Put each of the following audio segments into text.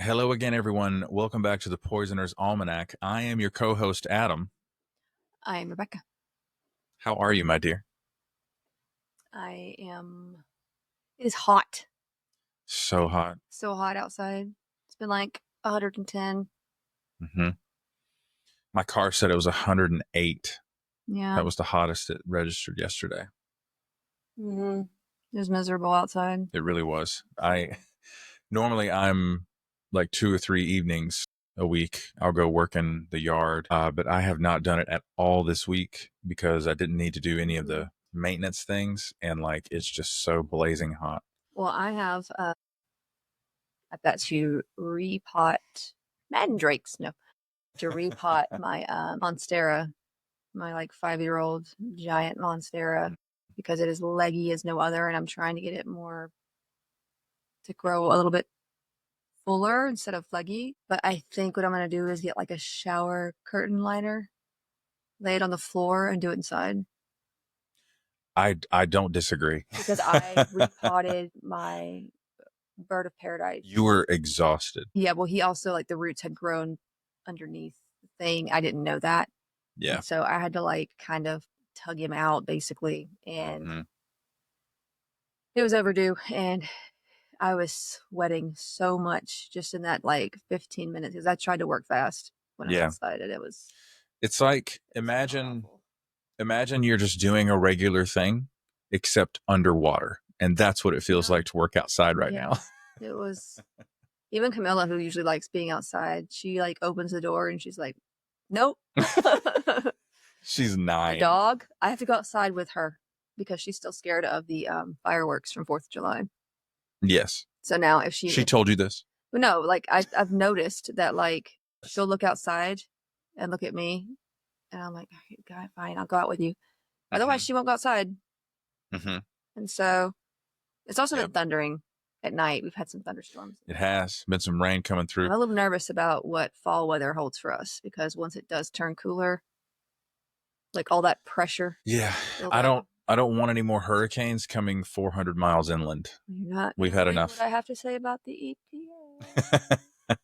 Hello again, everyone. Welcome back to the Poisoner's Almanac. I am your co-host, Adam. I'm Rebecca. How are you, my dear? I am. It is hot. So hot. So hot outside. It's been like 110. Mm-hmm. My car said it was 108. Yeah. That was the hottest it registered yesterday. Mm-hmm. It was miserable outside. It really was. Normally I'm like 2 or 3 evenings a week. I'll go work in the yard, but I have not done it at all this week because I didn't need to do any of the maintenance things, and like it's just so blazing hot. Well, I've got to repot mandrakes. No, to repot my monstera, my like 5-year-old giant monstera, because it is leggy as no other, and I'm trying to get it more to grow a little bit fuller instead of leggy. But I think what I'm going to do is get like a shower curtain liner, lay it on the floor, and do it inside. I don't disagree. Because I repotted my bird of paradise. You were exhausted. Yeah, well, he also, like, the roots had grown underneath the thing. I didn't know that. Yeah. And so I had to, like, kind of tug him out, basically. And it was overdue. And I was sweating so much just in that, like, 15 minutes because I tried to work fast when I was outside. And it was. It's like, imagine you're just doing a regular thing, except underwater. And that's what it feels like to work outside right now. It was. Even Camilla, who usually likes being outside, she like opens the door and she's like, nope. She's 9. The dog, I have to go outside with her because she's still scared of the fireworks from 4th of July. Yes. So now if she told you this? No, like I've noticed that like she'll look outside and look at me and I'm like, okay, fine, I'll go out with you. Otherwise she won't go outside. And so it's also been thundering at night. We've had some thunderstorms. It has been some rain coming through. I'm a little nervous about what fall weather holds for us because once it does turn cooler, like all that pressure. Yeah, I don't want any more hurricanes coming 400 miles inland. We've had enough. What I have to say about the EPA.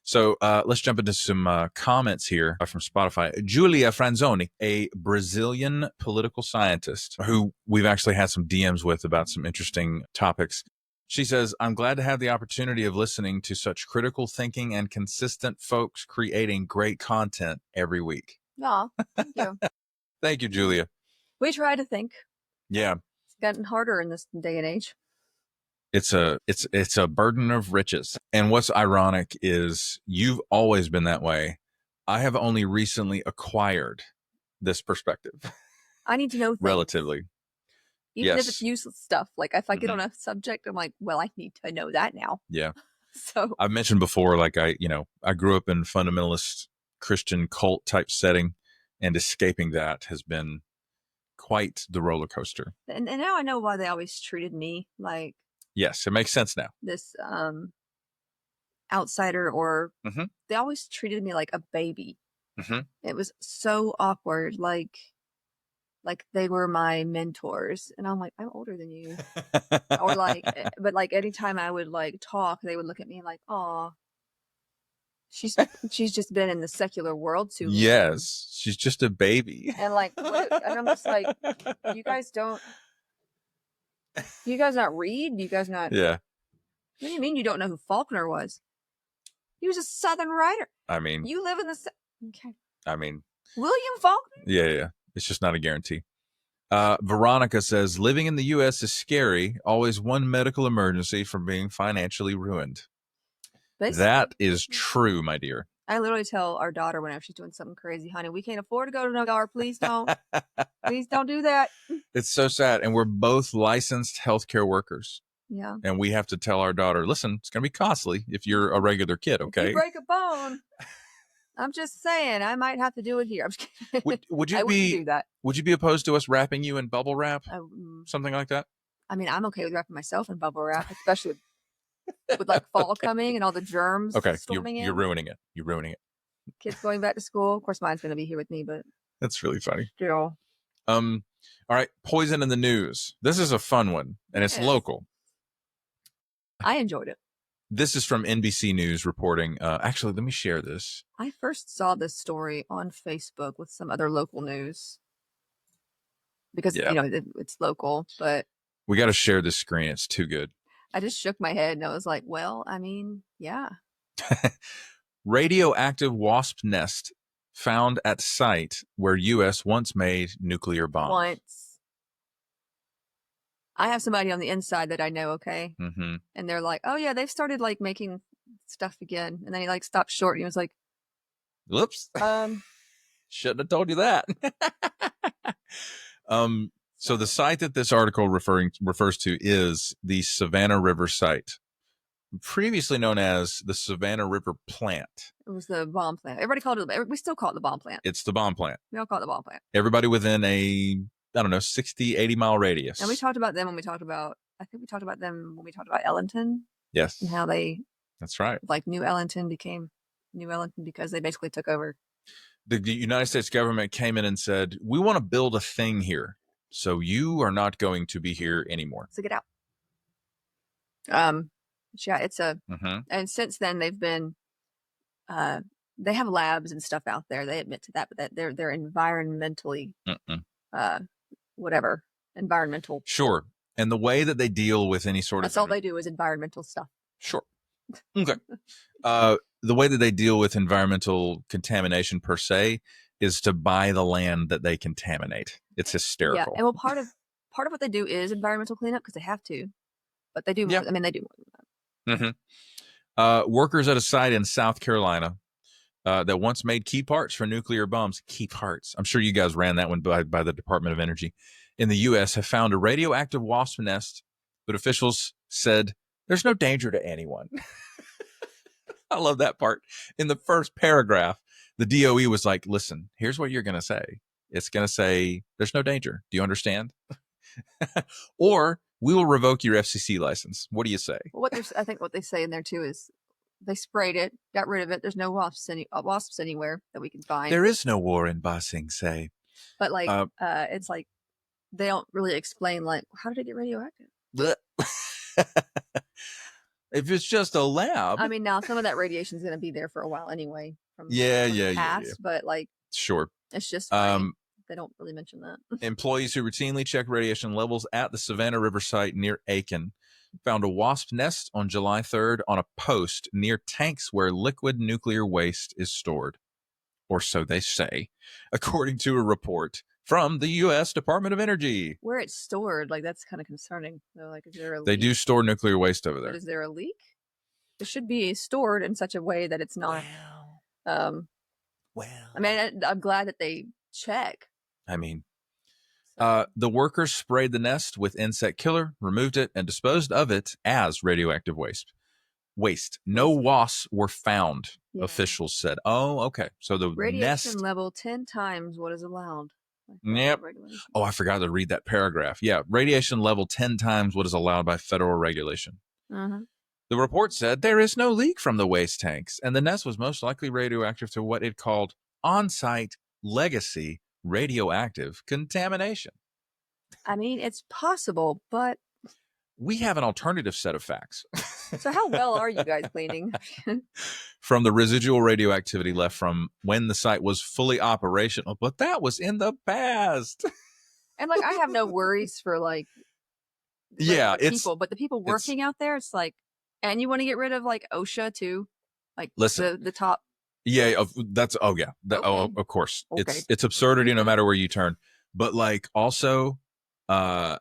So let's jump into some comments here from Spotify. Julia Franzoni, a Brazilian political scientist who we've actually had some DMs with about some interesting topics. She says, I'm glad to have the opportunity of listening to such critical thinking and consistent folks creating great content every week. Aw, thank you. Thank you, Julia. We try to think. Yeah. It's gotten harder in this day and age. It's a burden of riches. And what's ironic is you've always been that way. I have only recently acquired this perspective. I need to know things. Relatively. Even if it's useless stuff. Like if I get on a subject, I'm like, well, I need to know that now. Yeah. So I've mentioned before, like I grew up in fundamentalist Christian cult type setting, and escaping that has been quite the roller coaster. And now I know why they always treated me like. Yes, it makes sense now. This outsider, or they always treated me like a baby. It was so awkward, like they were my mentors, and I'm like, I'm older than you. Or like, but like anytime I would like talk, they would look at me like, "Aw, she's just been in the secular world too long." Yes, she's just a baby. And like, and I'm just like, you guys not read? You guys not? Yeah. What do you mean you don't know who Faulkner was? He was a Southern writer. I mean, you live in the okay. I mean, William Faulkner. Yeah. It's just not a guarantee. Veronica says, living in the U.S. is scary. Always one medical emergency from being financially ruined. Basically, that is true, my dear. I literally tell our daughter whenever she's doing something crazy, honey, we can't afford to go to no ER. Please don't. Please don't do that. It's so sad. And we're both licensed healthcare workers. Yeah. And we have to tell our daughter, listen, it's going to be costly if you're a regular kid, okay? If you break a bone. I'm just saying, I might have to do it here. I'm just kidding. Would you do that. Would you be opposed to us wrapping you in bubble wrap? Something like that? I mean, I'm okay with wrapping myself in bubble wrap, especially with like fall coming and all the germs storming in. You're ruining it. You're ruining it. Kids going back to school. Of course, mine's going to be here with me, but that's really funny. Still. All right. Poison in the news. This is a fun one, and it's local. I enjoyed it. This is from NBC News reporting. Actually, let me share this. I first saw this story on Facebook with some other local news because, Yeah. it's local, but We got to share this screen. It's too good. I just shook my head and I was like, well, I mean, yeah. Radioactive wasp nest found at site where U.S. once made nuclear bombs. Once. I have somebody on the inside that I know, okay? Mm-hmm. And they're like, oh, yeah, they've started, like, making stuff again. And then he, like, stopped short and he was like, Whoops. Shouldn't have told you that. So the site that this article refers to is the Savannah River site, previously known as the Savannah River plant. It was the bomb plant. Everybody called it, we still call it the bomb plant. It's the bomb plant. We all call it the bomb plant. Everybody within a, 60, 80 mile radius. And we talked about them when we talked about, I think we talked about them when we talked about Ellington. Yes. And how that's right. Like New Ellington became New Ellington because they basically took over. The United States government came in and said, we want to build a thing here. So you are not going to be here anymore. So get out. Yeah, it's and since then they've been, they have labs and stuff out there. They admit to that, but that they're environmentally, environmental. Sure. And the way that they deal with any sort That's all they do is environmental stuff. Sure. Okay. The way that they deal with environmental contamination per se is to buy the land that they contaminate. It's hysterical. Yeah, and well, part of what they do is environmental cleanup because they have to, but they do. More, I mean, they do more than that. Workers at a site in South Carolina that once made key parts for nuclear bombs. Key parts. I'm sure you guys ran that one by the Department of Energy in the U.S. have found a radioactive wasp nest, but officials said there's no danger to anyone. I love that part. In the first paragraph, the DOE was like, listen, here's what you're going to say. It's going to say, there's no danger. Do you understand? Or we will revoke your FCC license. What do you say? Well, I think what they say in there too is they sprayed it, got rid of it. There's no wasps anywhere that we can find. There is no war in Ba Sing Se. But it's like they don't really explain like how did it get radioactive? If it's just a lab. I mean, now some of that radiation is going to be there for a while anyway. From the past, but like sure, it's just they don't really mention that. Employees who routinely check radiation levels at the Savannah River site near Aiken found a wasp nest on July 3rd on a post near tanks where liquid nuclear waste is stored, or so they say, according to a report from the U.S. Department of Energy. Where it's stored, like that's kind of concerning. So, like, is there a leak? They do store nuclear waste over there. But is there a leak? It should be stored in such a way that it's not. I mean, I'm glad that they check. I mean, the workers sprayed the nest with insect killer, removed it, and disposed of it as radioactive waste. No wasps were found, officials said. Oh, okay. So the radiation nest level 10 times what is allowed. Yep. Oh, I forgot to read that paragraph. Yeah, radiation level 10 times what is allowed by federal regulation. The report said there is no leak from the waste tanks, and the nest was most likely radioactive to what it called on-site legacy radioactive contamination. I mean, it's possible, but we have an alternative set of facts. So how well are you guys cleaning? From the residual radioactivity left from when the site was fully operational, but that was in the past. And like, I have no worries for people, but the people working out there, it's like, and you want to get rid of like OSHA too, like listen, the top. Yeah, that's of course. Okay. It's absurdity no matter where you turn. But like also, I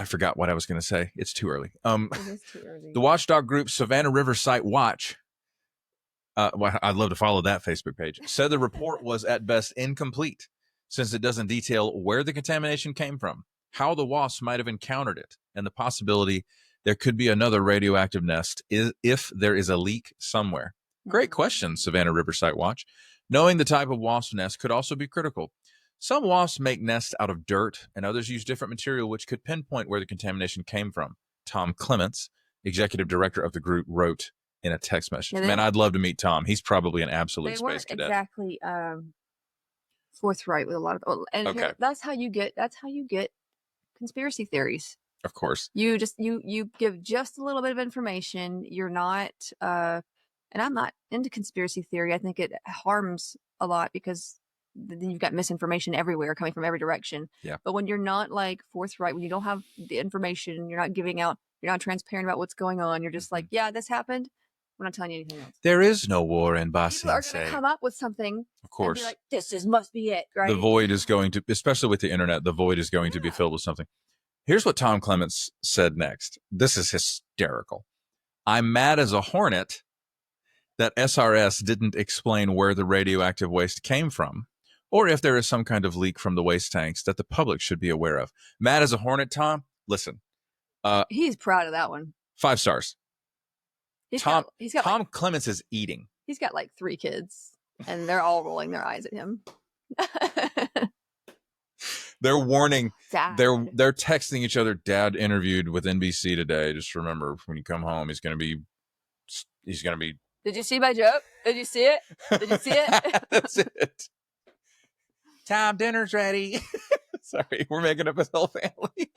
forgot what I was going to say. It's too early. It is too early. The watchdog group Savannah River Site Watch, well, I'd love to follow that Facebook page, said the report was at best incomplete since it doesn't detail where the contamination came from, how the wasps might have encountered it, and the possibility there could be another radioactive nest if there is a leak somewhere. Great question, Savannah River Site Watch. Knowing the type of wasp nest could also be critical. Some wasps make nests out of dirt, and others use different material which could pinpoint where the contamination came from. Tom Clements, executive director of the group, wrote in a text message. Man, I'd love to meet Tom. He's probably an absolute space cadet. Exactly forthright with a lot of, and that's how you get conspiracy theories. Of course. You give just a little bit of information. You're not, and I'm not into conspiracy theory. I think it harms a lot because then you've got misinformation everywhere coming from every direction. Yeah. But when you're not like forthright, when you don't have the information, you're not giving out, you're not transparent about what's going on. You're just like, yeah, this happened. We're not telling you anything else. There is no war in People are Basing. going to come up with something. Of course. And be like, must be it, right? The void is going to, especially with the internet, the void is going to be filled with something. Here's what Tom Clements said next. This is hysterical. I'm mad as a hornet that SRS didn't explain where the radioactive waste came from, or if there is some kind of leak from the waste tanks that the public should be aware of. Mad as a hornet, Tom? Listen. He's proud of that one. 5 stars. Tom like, Clements is eating. He's got like 3 kids, and they're all rolling their eyes at him. They're warning. Dad. They're texting each other. Dad interviewed with NBC today. Just remember, when you come home, he's gonna be. Did you see my joke? Did you see it? Did you see it? That's it. Tom, dinner's ready. Sorry, we're making up his whole family.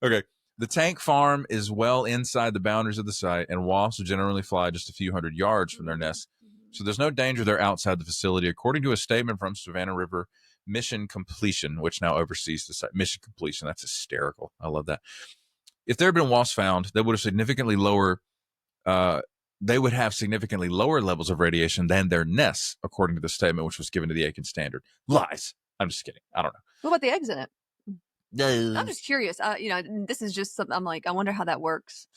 Okay. The tank farm is well inside the boundaries of the site, and wasps generally fly just a few hundred yards from their nests. So there's no danger they're outside the facility, according to a statement from Savannah River Mission Completion, which now oversees the site. Mission Completion, that's hysterical. I love that. If there had been wasps found, they would have significantly lower levels of radiation than their nests, according to the statement, which was given to the Aiken Standard. Lies. I'm just kidding. I don't know. What about the eggs in it? No. I'm just curious. This is just something I'm like, I wonder how that works.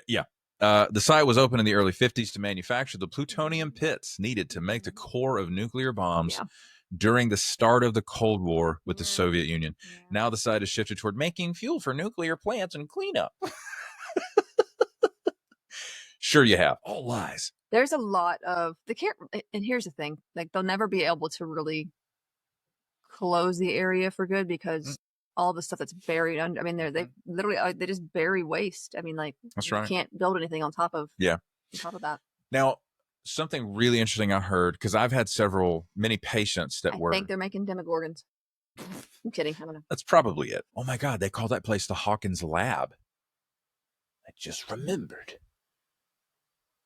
Yeah. The site was open in the early 50s to manufacture the plutonium pits needed to make the core of nuclear bombs during the start of the Cold War with the Soviet Union. Yeah. Now the site has shifted toward making fuel for nuclear plants and cleanup. Sure you have. All lies. There's a lot of and here's the thing, like they'll never be able to really close the area for good because all the stuff that's buried under. I mean, they literally they just bury waste. I mean, like that's right. You can't build anything on top of that. Now, something really interesting I heard, because I've had many patients that I think they're making demogorgons. I'm kidding. I don't know. That's probably it. Oh my God, they call that place the Hawkins Lab. I just remembered.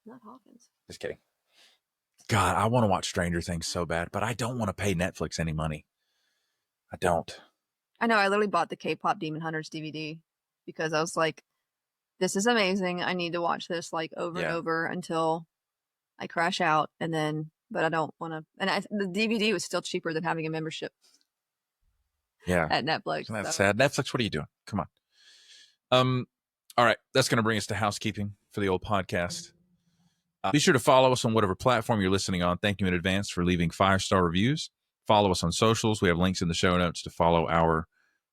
Not Hawkins. Just kidding. God, I want to watch Stranger Things so bad, but I don't want to pay Netflix any money. I don't. I know. I literally bought the K-pop Demon Hunters DVD because I was like, this is amazing. I need to watch this like over and over until I crash out. But I don't want to. And the DVD was still cheaper than having a membership. Yeah. At Netflix. Isn't that sad? Netflix, what are you doing? Come on. All right. That's going to bring us to housekeeping for the old podcast. Be sure to follow us on whatever platform you're listening on. Thank you in advance for leaving 5-star reviews. Follow us on socials. We have links in the show notes to follow our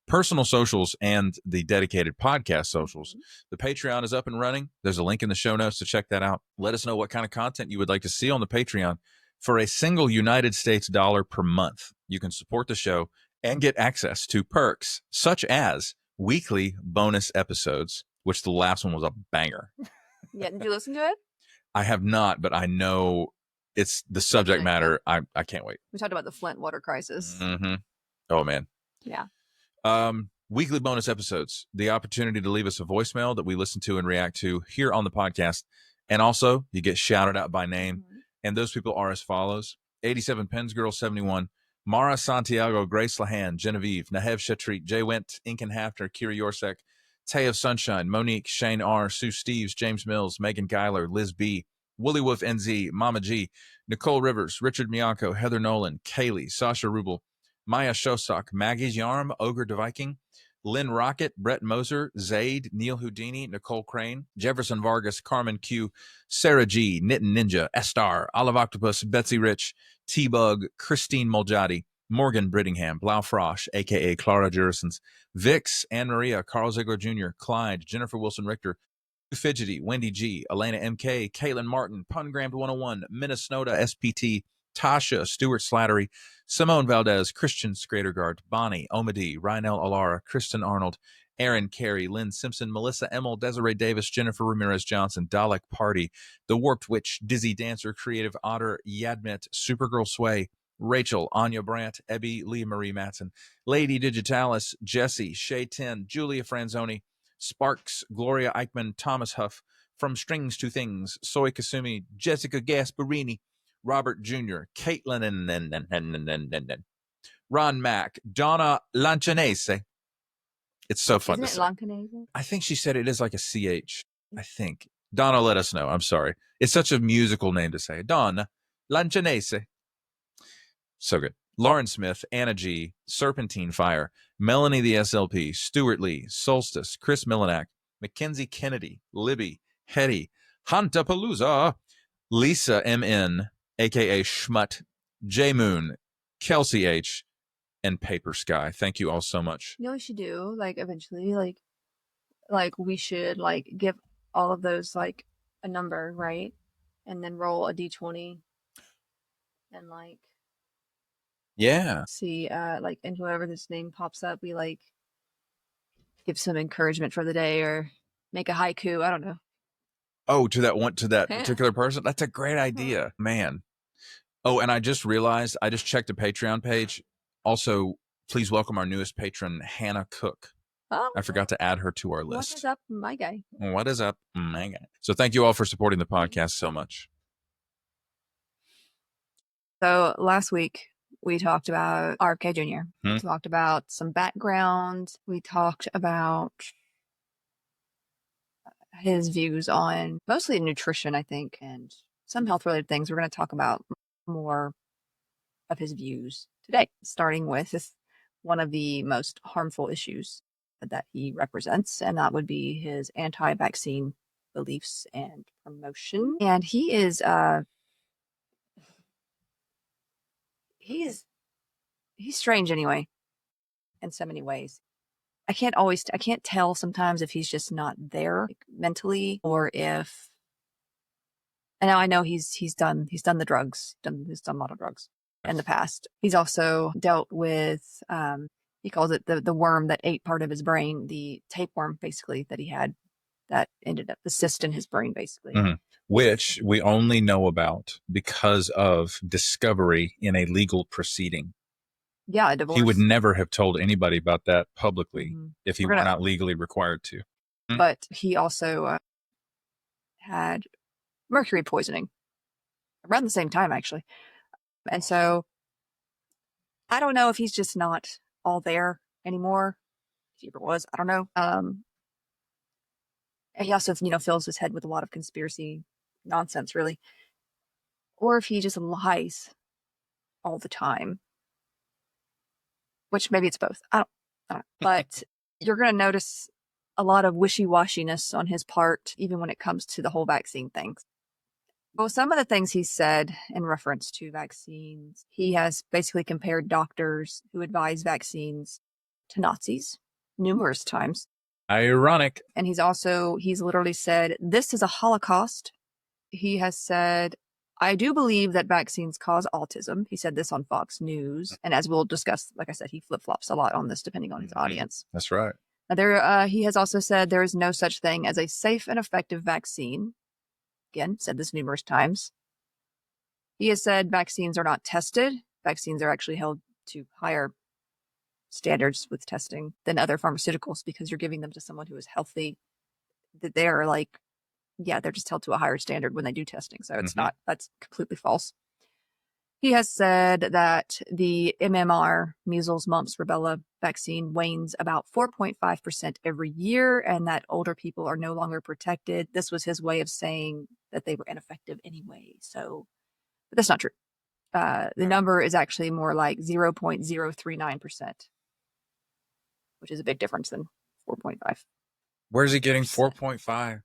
personal socials and the dedicated podcast socials. The Patreon is up and running. There's a link in the show notes to check that out. Let us know what kind of content you would like to see on the Patreon. For a single United States dollar per month, you can support the show and get access to perks such as weekly bonus episodes, which the last one was a banger. Yeah, did you listen to it? I have not, but I know it's the subject matter. I can't wait. We talked about the Flint water crisis. Mm-hmm. Oh, man. Yeah. Weekly bonus episodes, the opportunity to leave us a voicemail that we listen to and react to here on the podcast. And also, you get shouted out by name. Mm-hmm. And those people are as follows: 87 Pens Girl 71, Mara Santiago, Grace Lahan, Genevieve, Nahev Shetreat, Jay Went, Incan Hafter, Kira Yorsek, Tay of Sunshine, Monique, Shane R., Sue Steves, James Mills, Megan Geiler, Liz B., Woolly Wolf NZ, Mama G, Nicole Rivers, Richard Miyako, Heather Nolan, Kaylee, Sasha Rubel, Maya Shostak, Maggie's Yarm, Ogre the Viking, Lynn Rocket, Brett Moser, Zaid, Neil Houdini, Nicole Crane, Jefferson Vargas, Carmen Q, Sarah G, Knittin' Ninja, Estar, Olive Octopus, Betsy Rich, T-Bug, Christine Moljadi, Morgan Brittingham, Blau Frosch, a.k.a. Clara Jurisons, Vix, Anne Maria, Carl Ziegler Jr., Clyde, Jennifer Wilson Richter, Fidgety, Wendy G, Elena MK, Caitlin Martin, Pungram 101, Minnesota SPT, Tasha, Stuart Slattery, Simone Valdez, Christian Skradergaard, Bonnie, Omadi, Rynel Alara, Kristen Arnold, Aaron Carey, Lynn Simpson, Melissa Emmel, Desiree Davis, Jennifer Ramirez Johnson, Dalek Party, The Warped Witch, Dizzy Dancer, Creative Otter, Yadmet, Supergirl Sway, Rachel, Anya Brandt, Ebby, Lee Marie Matson, Lady Digitalis, Jesse, Shay 10, Julia Franzoni, Sparks, Gloria Eichmann, Thomas Huff, From Strings to Things, Soy Kasumi, Jessica Gasparini, Robert Jr., Caitlin, and Ron Mack, Donna Lanchanese. It's so fun Isn't to it say. Lancanese? I think she said it is like a CH. I think. Donna, let us know. I'm sorry. It's such a musical name to say. Donna Lanchanese. So good. Lauren Smith, Anna G, Serpentine Fire, Melanie the SLP, Stuart Lee, Solstice, Chris Millanak, Mackenzie Kennedy, Libby, Hetty, Hantapalooza, Lisa MN, aka Schmut, J Moon, Kelsey H, and Paper Sky. Thank you all so much. You know what we should do? Like eventually, like we should like give all of those like a number, right? And then roll a d20 and like Yeah. see like and whoever this name pops up, we like give some encouragement for the day or make a haiku. I don't know. Oh, to that Yeah. particular person? That's a great idea, man. Oh, and I just realized I just checked the Patreon page. Also, please welcome our newest patron, Hannah Cook. Oh, I forgot to add her to our what list. is up, my guy? What is up, my guy? So thank you all for supporting the podcast so much. So last week we talked about RFK Jr. Hmm. We talked about some background. We talked about his views on mostly nutrition, I think, and some health related things. We're going to talk about more of his views today, starting with one of the most harmful issues that he represents, and that would be his anti-vaccine beliefs and promotion. And he's strange anyway, in so many ways. I can't tell sometimes if he's just not there like, mentally, or if. And now I know he's done the drugs, he's done a lot of drugs in the past. He's also dealt with he calls it the worm that ate part of his brain, the tapeworm basically that he had that ended up the cyst in his brain basically. Mm-hmm. Which we only know about because of discovery in a legal proceeding. Yeah, a divorce. He would never have told anybody about that publicly if he were not legally required to. But he also had mercury poisoning around the same time, actually. And so I don't know if he's just not all there anymore. If he ever was, I don't know. He also, fills his head with a lot of conspiracy nonsense, really. Or if he just lies all the time. Which maybe it's both. I don't know. But you're going to notice a lot of wishy-washiness on his part, even when it comes to the whole vaccine thing. Well, some of the things he said in reference to vaccines, he has basically compared doctors who advise vaccines to Nazis numerous times. Ironic. And he's literally said, this is a Holocaust. He has said, I do believe that vaccines cause autism. He said this on Fox News. And as we'll discuss, like I said, he flip-flops a lot on this depending on his audience. That's right. He has also said there is no such thing as a safe and effective vaccine. Again, said this numerous times. He has said vaccines are not tested. Vaccines are actually held to higher standards with testing than other pharmaceuticals because you're giving them to someone who is healthy. That they're they're just held to a higher standard when they do testing. So it's not, that's completely false. He has said that the MMR, measles, mumps, rubella vaccine wanes about 4.5% every year and that older people are no longer protected. This was his way of saying that they were ineffective anyway. So, but that's not true. The number is actually more like 0.039%, which is a big difference than 4.5. Where's he getting 4.5?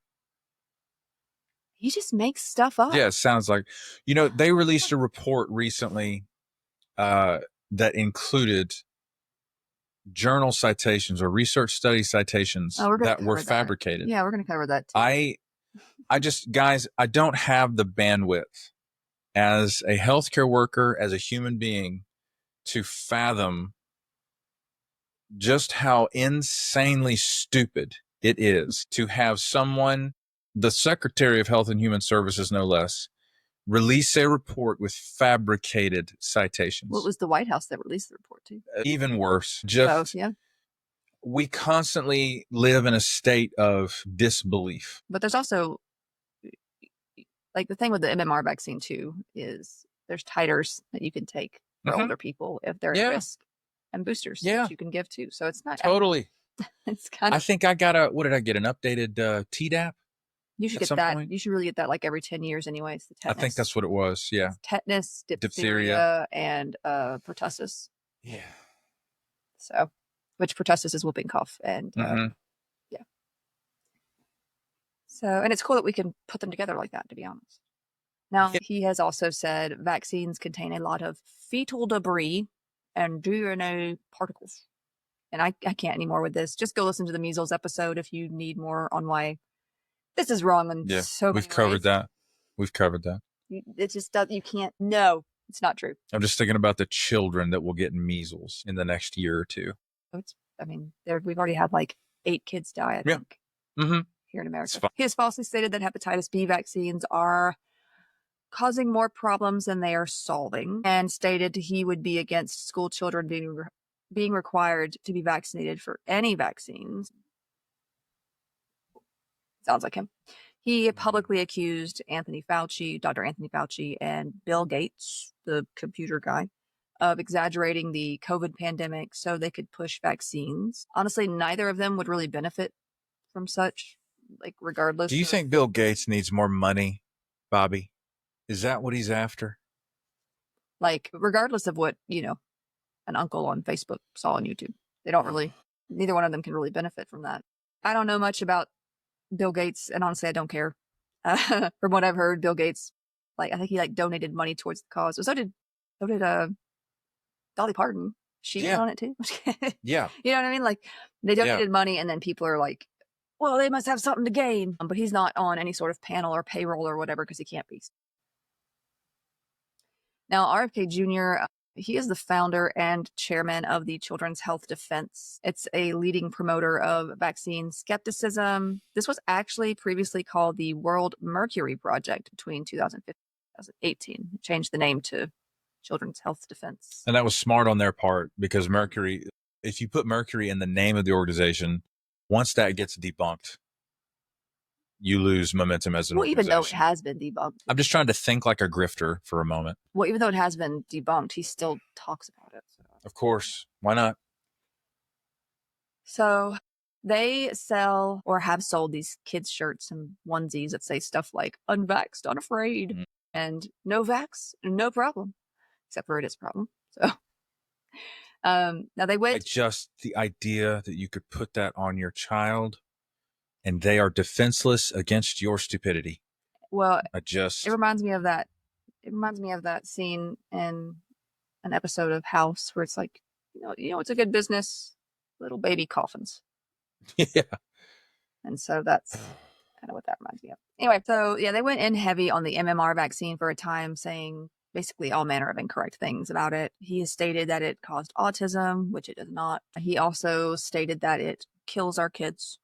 He just makes stuff up. Yeah, it sounds like, they released a report recently that included journal citations or research study citations that were fabricated. Yeah, we're going to cover that too. I just, guys, I don't have the bandwidth as a healthcare worker, as a human being, to fathom just how insanely stupid it is to have someone, the Secretary of Health and Human Services, no less, release a report with fabricated citations. Well, it was the White House that released the report too. Even worse. Just yeah. We constantly live in a state of disbelief. But there's also, like, the thing with the MMR vaccine too is there's titers that you can take for older people if they're at risk, and boosters that you can give too. So it's not totally. It's kind of. I think I got what did I get? An updated Tdap? You should get that. Point? You should really get that like every 10 years anyways. The tetanus. I think that's what it was. Yeah. It's tetanus, diphtheria, and pertussis. Yeah. So, which pertussis is whooping cough. And yeah. So, and it's cool that we can put them together like that, to be honest. Now, he has also said vaccines contain a lot of fetal debris and DNA particles. And I can't anymore with this. Just go listen to the measles episode if you need more on why this is wrong. And so we've covered that. We've covered that. It just does. You can't. No, it's not true. I'm just thinking about the children that will get measles in the next year or two. We've already had like 8 kids die, I think, here in America. He has falsely stated that hepatitis B vaccines are causing more problems than they are solving, and stated he would be against school children being required to be vaccinated for any vaccines. Sounds like him. He publicly accused Dr. Anthony Fauci, and Bill Gates, the computer guy, of exaggerating the COVID pandemic so they could push vaccines. Honestly, neither of them would really benefit from such, like, regardless. Do you think Bill Gates needs more money, Bobby? Is that what he's after? Like, regardless of what, an uncle on Facebook saw on YouTube. They don't really, neither one of them can really benefit from that. I don't know much about Bill Gates, and honestly, I don't care. From what I've heard, Bill Gates, I think he donated money towards the cause. So did Dolly Parton. She was on it too. Yeah. You know what I mean? Like, they donated money, and then people are like, well, they must have something to gain. But he's not on any sort of panel or payroll or whatever because he can't be. Now, RFK Jr., he is the founder and chairman of the Children's Health Defense. It's a leading promoter of vaccine skepticism. This was actually previously called the World Mercury Project between 2015 and 2018. It changed the name to Children's Health Defense. And that was smart on their part, because Mercury, if you put Mercury in the name of the organization, once that gets debunked, you lose momentum as an organization. Even though it has been debunked. I'm just trying to think like a grifter for a moment. Well, even though it has been debunked, he still talks about it. So. Of course. Why not? So they sell or have sold these kids' shirts and onesies that say stuff like unvaxxed, unafraid, and no vax, no problem. Except for it is a problem. So now they went. Just the idea that you could put that on your child and they are defenseless against your stupidity. Well, it reminds me of that. It reminds me of that scene in an episode of House where it's like, it's a good business, little baby coffins. Yeah. And so that's kind of what that reminds me of. Anyway, so they went in heavy on the MMR vaccine for a time, saying basically all manner of incorrect things about it. He has stated that it caused autism, which it does not. He also stated that it kills our kids.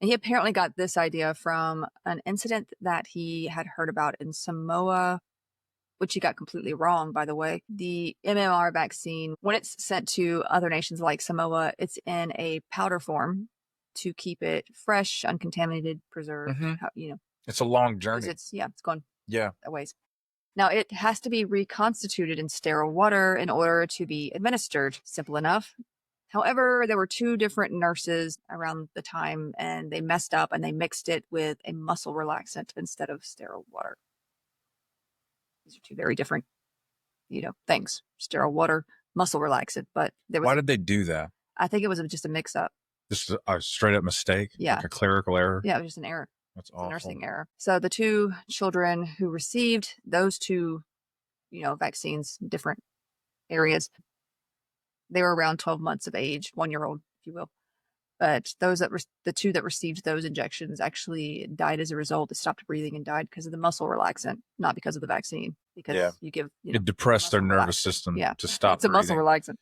And he apparently got this idea from an incident that he had heard about in Samoa, which he got completely wrong, by the way. The MMR vaccine, when it's sent to other nations like Samoa, it's in a powder form to keep it fresh, uncontaminated, preserved. It's a long journey. It's going a ways. Now, it has to be reconstituted in sterile water in order to be administered. Simple enough. However, there were 2 different nurses around the time, and they messed up and they mixed it with a muscle relaxant instead of sterile water. These are 2 very different, things. Sterile water, muscle relaxant. But why did they do that? I think it was just a mix-up. Just a straight-up mistake? Yeah. Like a clerical error? Yeah, it was just an error. That's awful. A nursing error. So the 2 children who received those 2, vaccines, different areas, they were around 12 months of age, 1-year-old, if you will. But the 2 that received those injections actually died as a result. They stopped breathing and died because of the muscle relaxant, not because of the vaccine. Because you give, it depressed their nervous system to stop it's a breathing. muscle relaxant.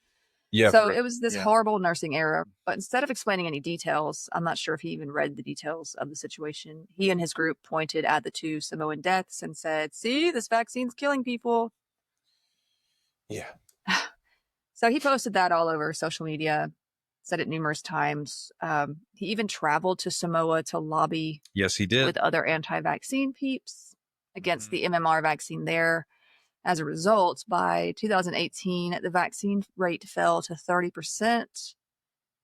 Yeah. So it was this yeah. horrible nursing error. But instead of explaining any details, I'm not sure if he even read the details of the situation. He and his group pointed at the 2 Samoan deaths and said, "See, this vaccine's killing people." Yeah. So he posted that all over social media, said it numerous times. He even traveled to Samoa to lobby Yes, he did. with other anti-vaccine peeps against the MMR vaccine there. As a result, by 2018, the vaccine rate fell to 30%.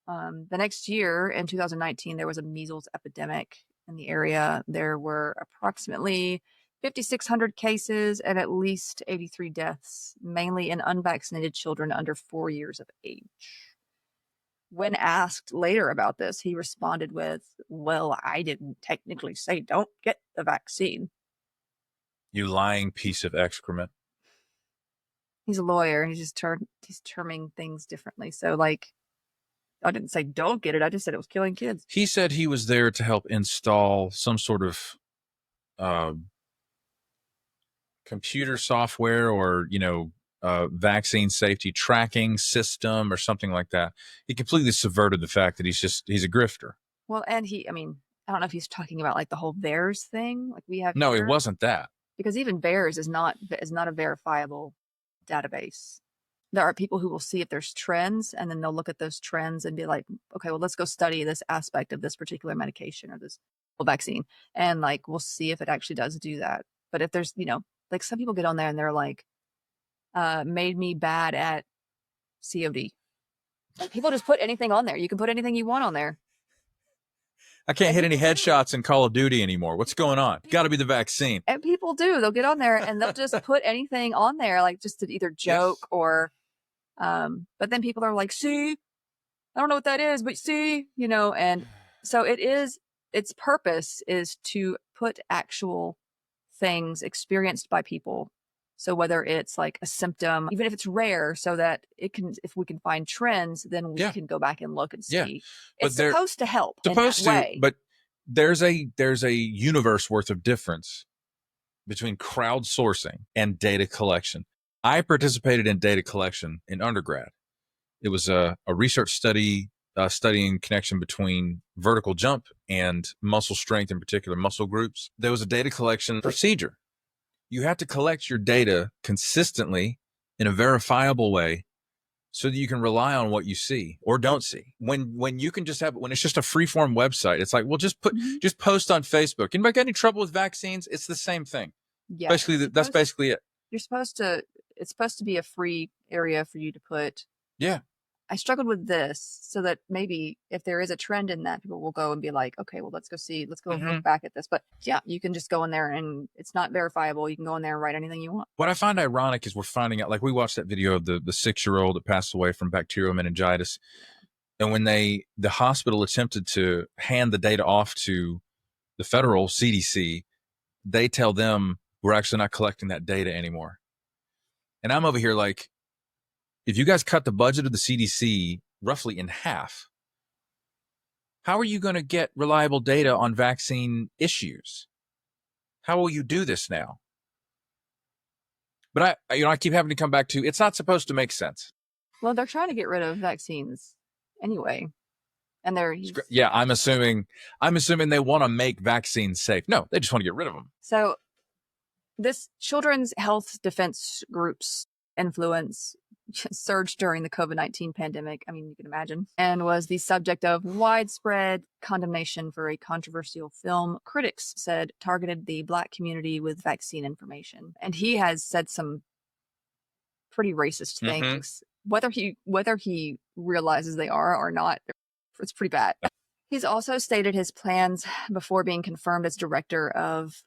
The next year, in 2019, there was a measles epidemic in the area. There were approximately 5,600 cases and at least 83 deaths, mainly in unvaccinated children under 4 years of age. When asked later about this, he responded with, "Well, I didn't technically say don't get the vaccine." You lying piece of excrement. He's a lawyer and he's terming things differently. So, like, I didn't say don't get it. I just said it was killing kids. He said he was there to help install some sort of computer software or, vaccine safety tracking system or something like that. He completely subverted the fact that he's a grifter. Well, and I don't know if he's talking about like the whole VAERS thing, like we have No, here, it wasn't that. because even VAERS is not a verifiable database. There are people who will see if there's trends, and then they'll look at those trends and be like, okay, well, let's go study this aspect of this particular medication or this vaccine, and like we'll see if it actually does do that. But if there's, like some people get on there and they're like, made me bad at COD. Like, people just put anything on there. You can put anything you want on there. I can't hit any headshots in Call of Duty anymore. What's going on? Got to be the vaccine. And people do. They'll get on there and they'll just put anything on there, like just to either joke or, but then people are like, see, I don't know what that is, but see, and so its purpose is to put actual things experienced by people. So whether it's like a symptom, even if it's rare, so that if we can find trends, then we can go back and look and see. Yeah. It's supposed to help. Supposed to, way. But there's a universe worth of difference between crowdsourcing and data collection. I participated in data collection in undergrad. It was a research study studying connection between vertical jump and muscle strength, in particular muscle groups. There was a data collection procedure. You have to collect your data consistently in a verifiable way so that you can rely on what you see or don't see. When you can just when it's just a free-form website, it's like, well, just post on Facebook. Anybody got any trouble with vaccines? It's the same thing. Yeah. Basically, that's basically it. It's supposed to be a free area for you to put. Yeah. I struggled with this so that maybe if there is a trend in that, people will go and be like, okay, well, let's go look back at this. But yeah, you can just go in there and it's not verifiable. You can go in there and write anything you want. What I find ironic is we're finding out, like we watched that video of the 6-year-old that passed away from bacterial meningitis. And when the hospital attempted to hand the data off to the federal CDC, they tell them, we're actually not collecting that data anymore. And I'm over here like, if you guys cut the budget of the CDC roughly in half, how are you going to get reliable data on vaccine issues? How will you do this now? But I keep having to come back to, it's not supposed to make sense. Well, they're trying to get rid of vaccines anyway. And I'm assuming they want to make vaccines safe. No, they just want to get rid of them. So this children's health defense group's influence surged during the COVID-19 pandemic. I mean, you can imagine, and was the subject of widespread condemnation for a controversial film critics said targeted the Black community with vaccine information. And he has said some pretty racist things, whether he realizes they are or not. It's pretty bad. He's also stated his plans before being confirmed as director of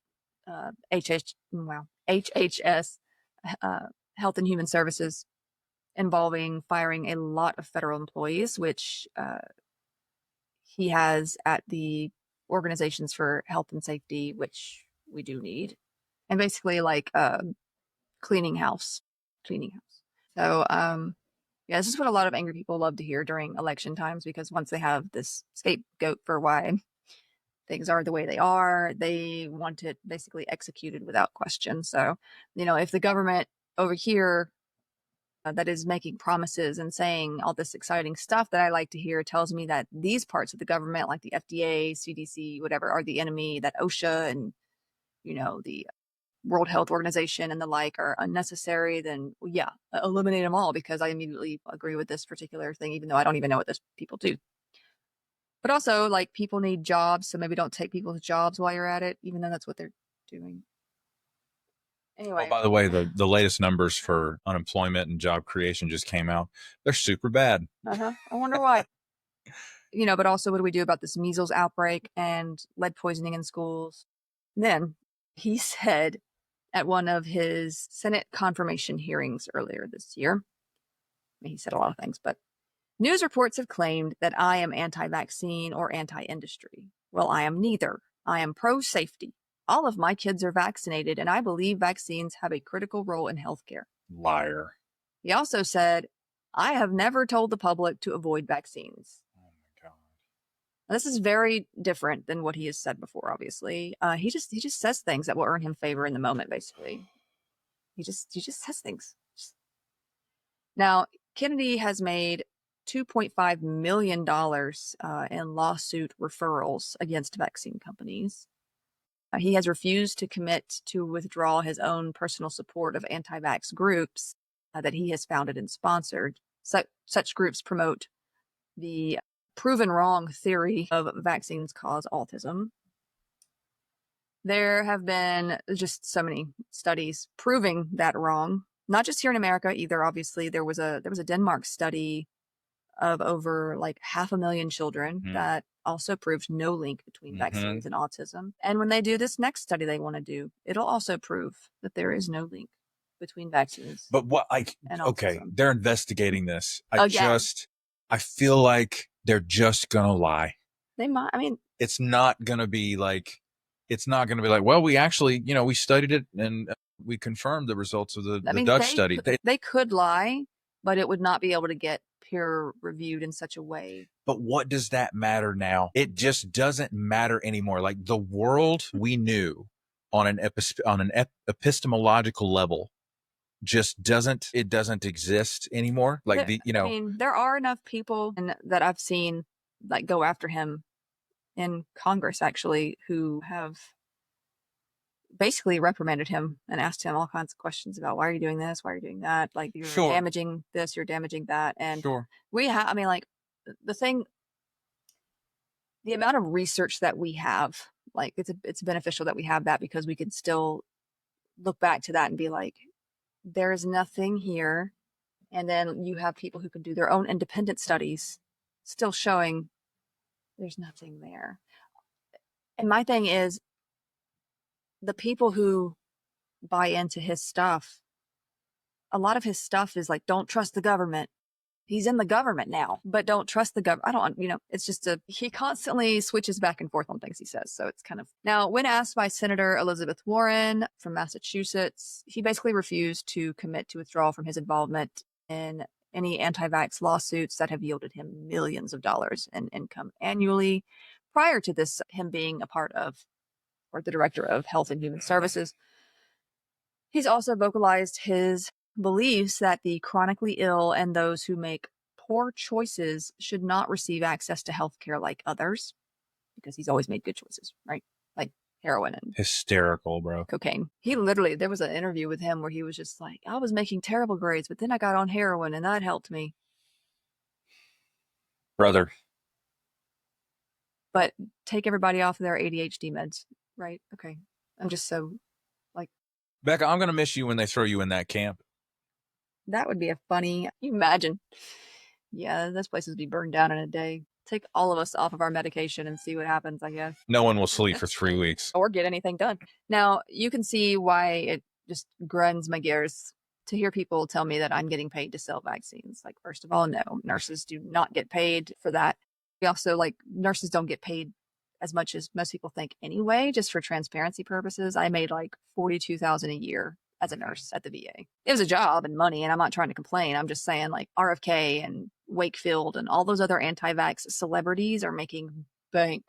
HHS, Health and Human Services, involving firing a lot of federal employees, which he has at the organizations for health and safety, which we do need, and basically like cleaning house. So yeah, this is what a lot of angry people love to hear during election times, because once they have this scapegoat for why things are the way they are, they want it basically executed without question. So, if the government over here that is making promises and saying all this exciting stuff that I like to hear tells me that these parts of the government, like the FDA, CDC, whatever, are the enemy, that OSHA and, the World Health Organization and the like are unnecessary, then yeah, eliminate them all, because I immediately agree with this particular thing, even though I don't even know what those people do. But also, like, people need jobs, so maybe don't take people's jobs while you're at it, even though that's what they're doing. Anyway. Oh, by the way, the latest numbers for unemployment and job creation just came out. They're super bad. I wonder why. But also, what do we do about this measles outbreak and lead poisoning in schools? And then he said at one of his Senate confirmation hearings earlier this year, he said a lot of things, but news reports have claimed that I am anti-vaccine or anti-industry. Well, I am neither. I am pro-safety. All of my kids are vaccinated, and I believe vaccines have a critical role in healthcare. Liar. He also said, I have never told the public to avoid vaccines. Oh my God. This is very different than what he has said before, obviously. He just says things that will earn him favor in the moment, basically. He just says things. Now, Kennedy has made $2.5 million in lawsuit referrals against vaccine companies. He has refused to commit to withdraw his own personal support of anti-vax groups that he has founded and sponsored. Such groups promote the proven wrong theory of vaccines cause autism. There have been just so many studies proving that wrong, not just here in America either. Obviously, there was a Denmark study of over like 500,000 children that also proved no link between vaccines and autism. And when they do this next study they want to do, it'll also prove that there is no link between vaccines. But what, like, and okay, autism. they're investigating this. I feel like they're just gonna lie. They might. I mean, it's not gonna be like, well, we actually, we studied it and we confirmed the results of the Dutch study. They could lie, but it would not be able to get peer reviewed in such a way. But what does that matter now? It just doesn't matter anymore. Like, the world we knew on an epistemological level just doesn't exist anymore. Like, I mean, there are enough people that I've seen like go after him in Congress, actually, who have basically reprimanded him and asked him all kinds of questions about, why are you doing this? Why are you doing that? Like, you're damaging this, you're damaging that. And we have, I mean, like, the amount of research that we have, like, it's beneficial that we have that, because we can still look back to that and be like, there is nothing here. And then you have people who can do their own independent studies still showing there's nothing there. And my thing is, the people who buy into his stuff, a lot of his stuff is like, don't trust the government. He's in the government now, but don't trust the government. I don't, it's just he constantly switches back and forth on things he says. So it's kind of, now, when asked by Senator Elizabeth Warren from Massachusetts, he basically refused to commit to withdraw from his involvement in any anti-vax lawsuits that have yielded him millions of dollars in income annually. Prior to this, him being a part of, or the director of Health and Human Services, he's also vocalized his beliefs that the chronically ill and those who make poor choices should not receive access to healthcare like others, because he's always made good choices, right? Like heroin and hysterical, bro. Cocaine. He literally, there was an interview with him where he was just like, I was making terrible grades, but then I got on heroin and that helped me. Brother. But take everybody off their ADHD meds, right? Okay. I'm just so like, Becca, I'm going to miss you when they throw you in that camp. That would be a funny, you imagine. Yeah, those places would be burned down in a day. Take all of us off of our medication and see what happens, I guess. No one will sleep for 3 weeks. Or get anything done. Now, you can see why it just grinds my gears to hear people tell me that I'm getting paid to sell vaccines. Like, first of all, no, nurses do not get paid for that. We also, like, nurses don't get paid as much as most people think anyway, just for transparency purposes. I made like $42,000 a year as a nurse at the VA. It was a job and money, and I'm not trying to complain. I'm just saying, like, RFK and Wakefield and all those other anti-vax celebrities are making bank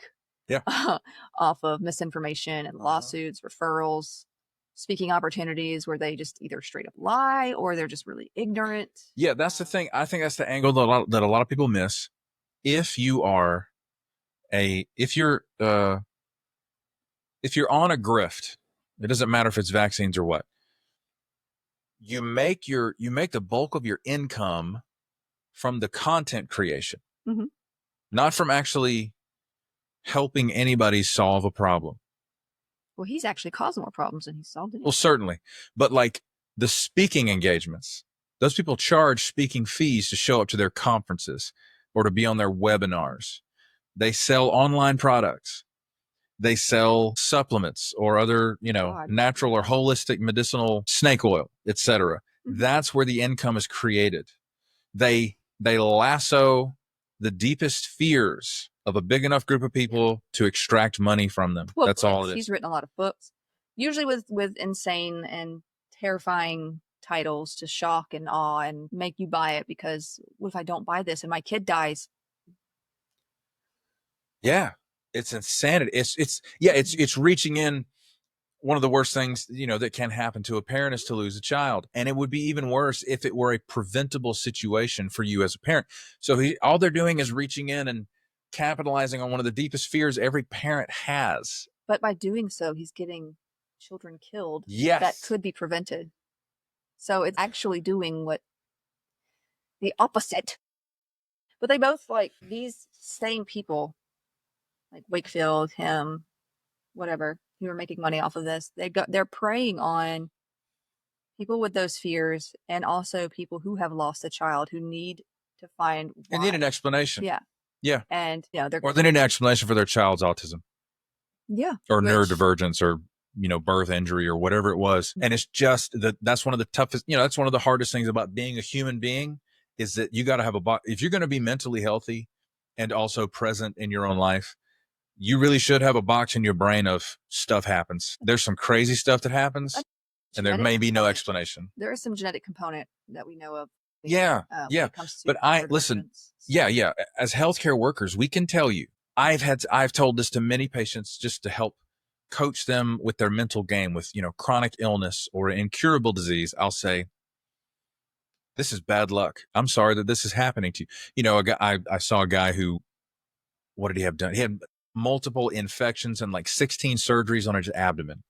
off of misinformation and lawsuits, referrals. speaking opportunities where they just either straight up lie or they're just really ignorant. Yeah, that's the thing. I think that's the angle that a lot of people miss. If you are if you're on a grift, it doesn't matter if it's vaccines or what. You make the bulk of your income from the content creation, not from actually helping anybody solve a problem. Well, he's actually caused more problems than he solved it. Well, certainly. But like the speaking engagements, those people charge speaking fees to show up to their conferences or to be on their webinars. They sell online products. They sell supplements or other, natural or holistic medicinal snake oil, etc. That's where the income is created. They lasso the deepest fears of a big enough group of people to extract money from them. Well, that's all it is. He's written a lot of books, usually with insane and terrifying titles to shock and awe and make you buy it, because what if I don't buy this and my kid dies? Yeah, it's insanity. It's reaching in. One of the worst things, that can happen to a parent is to lose a child. And it would be even worse if it were a preventable situation for you as a parent. So all they're doing is reaching in and capitalizing on one of the deepest fears every parent has. But by doing so, he's getting children killed. Yes. That could be prevented. So it's actually doing the opposite. But they both, these same people, like Wakefield, him, whatever, who are making money off of this, they're preying on people with those fears, and also people who have lost a child who need to find why. And need an explanation. Yeah. And they need an explanation for their child's autism. Yeah. Or neurodivergence or birth injury or whatever it was. And it's just that's one of the toughest, that's one of the hardest things about being a human being, is that you got to have if you're going to be mentally healthy and also present in your own life, you really should have a box in your brain of stuff happens. There's some crazy stuff that happens, and there may be no explanation. There is some genetic component that we know of. Yeah. When it comes to but listen. Yeah. As healthcare workers, we can tell you. I've told this to many patients just to help coach them with their mental game with chronic illness or incurable disease. I'll say, this is bad luck. I'm sorry that this is happening to you. I saw a guy who, what did he have done? He had multiple infections and 16 surgeries on his abdomen.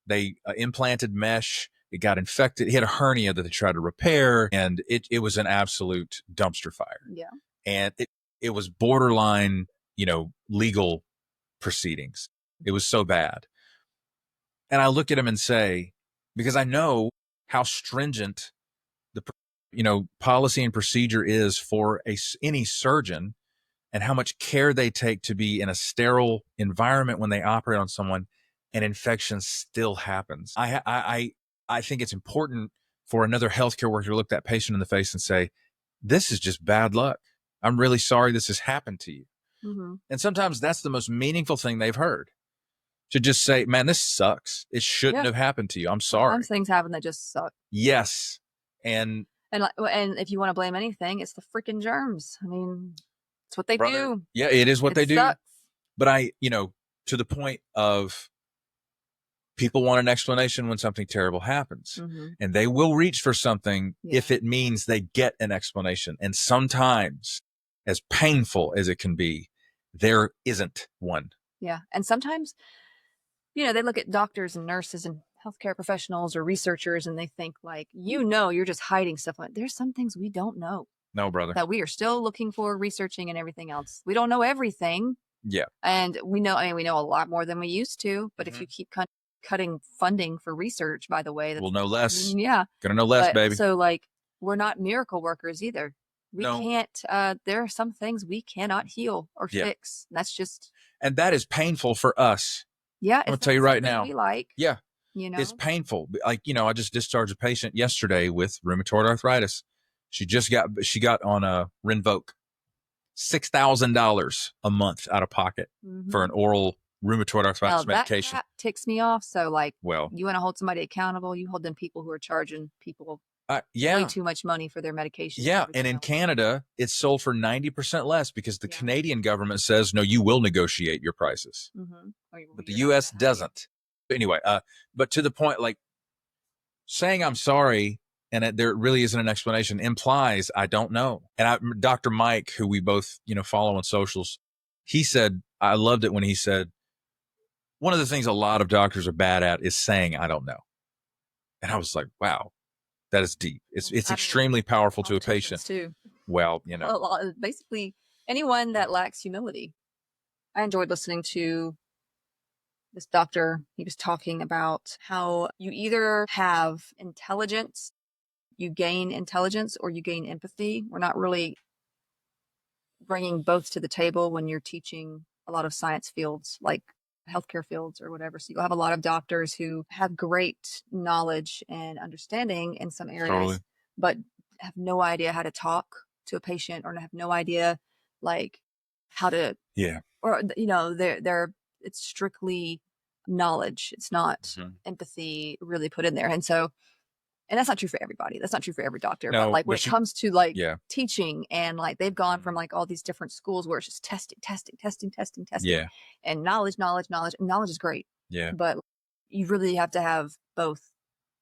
They implanted mesh. It got infected. He had a hernia that they tried to repair, and it was an absolute dumpster fire. Yeah. And it was borderline, legal proceedings. It was so bad. And I look at him and say, because I know how stringent the policy and procedure is for any surgeon, and how much care they take to be in a sterile environment when they operate on someone, and infection still happens. I think it's important for another healthcare worker to look that patient in the face and say, this is just bad luck. I'm really sorry this has happened to you. Mm-hmm. And sometimes that's the most meaningful thing they've heard. To just say, man, this sucks. It shouldn't have happened to you. I'm sorry. Sometimes things happen that just suck. Yes. And if you want to blame anything, it's the freaking germs. I mean, it's what they do. Yeah, it is what they do. Sucks. But to the point of, people want an explanation when something terrible happens. Mm-hmm. And they will reach for something if it means they get an explanation. And sometimes, as painful as it can be, there isn't one. Yeah. And sometimes, they look at doctors and nurses and healthcare professionals or researchers, and they think you're just hiding stuff. There's some things we don't know. No, brother. That we are still looking for, researching, and everything else. We don't know everything. Yeah. And we know a lot more than we used to. But if you keep cutting funding for research, by the way, we'll know less. Yeah. Gonna know less, baby. So we're not miracle workers either. We can't, there are some things we cannot heal or fix. That's just. And that is painful for us. Yeah. I'm gonna tell you right now. Yeah. It's painful. I just discharged a patient yesterday with rheumatoid arthritis. She got on a Rinvoq, $6,000 a month out of pocket for an oral rheumatoid arthritis medication. That ticks me off. So you want to hold somebody accountable, you hold them people who are charging people way too much money for their medication. Yeah. And in Canada, it's sold for 90% less because the Canadian government says, no, you will negotiate your prices. Mm-hmm. But the U.S. doesn't. Anyway, but to the point, like saying I'm sorry and there really isn't an explanation implies I don't know. And Dr. Mike, who we both, follow on socials, he said, I loved it when he said, one of the things a lot of doctors are bad at is saying, I don't know. And I was like, wow, that is deep. It's extremely powerful to a patient. Too. Well, basically anyone that lacks humility. I enjoyed listening to this doctor. He was talking about how you either have intelligence, you gain intelligence, or you gain empathy. We're not really bringing both to the table when you're teaching a lot of science fields like healthcare fields or whatever. So you'll have a lot of doctors who have great knowledge and understanding in some areas, totally, but have no idea how to talk to a patient or have no idea like how to, or, they're it's strictly knowledge. It's not empathy really put in there. And that's not true for everybody. That's not true for every doctor. No, but like when it comes to like teaching and like they've gone from like all these different schools where it's just testing. Yeah. And knowledge. And knowledge is great. Yeah. But you really have to have both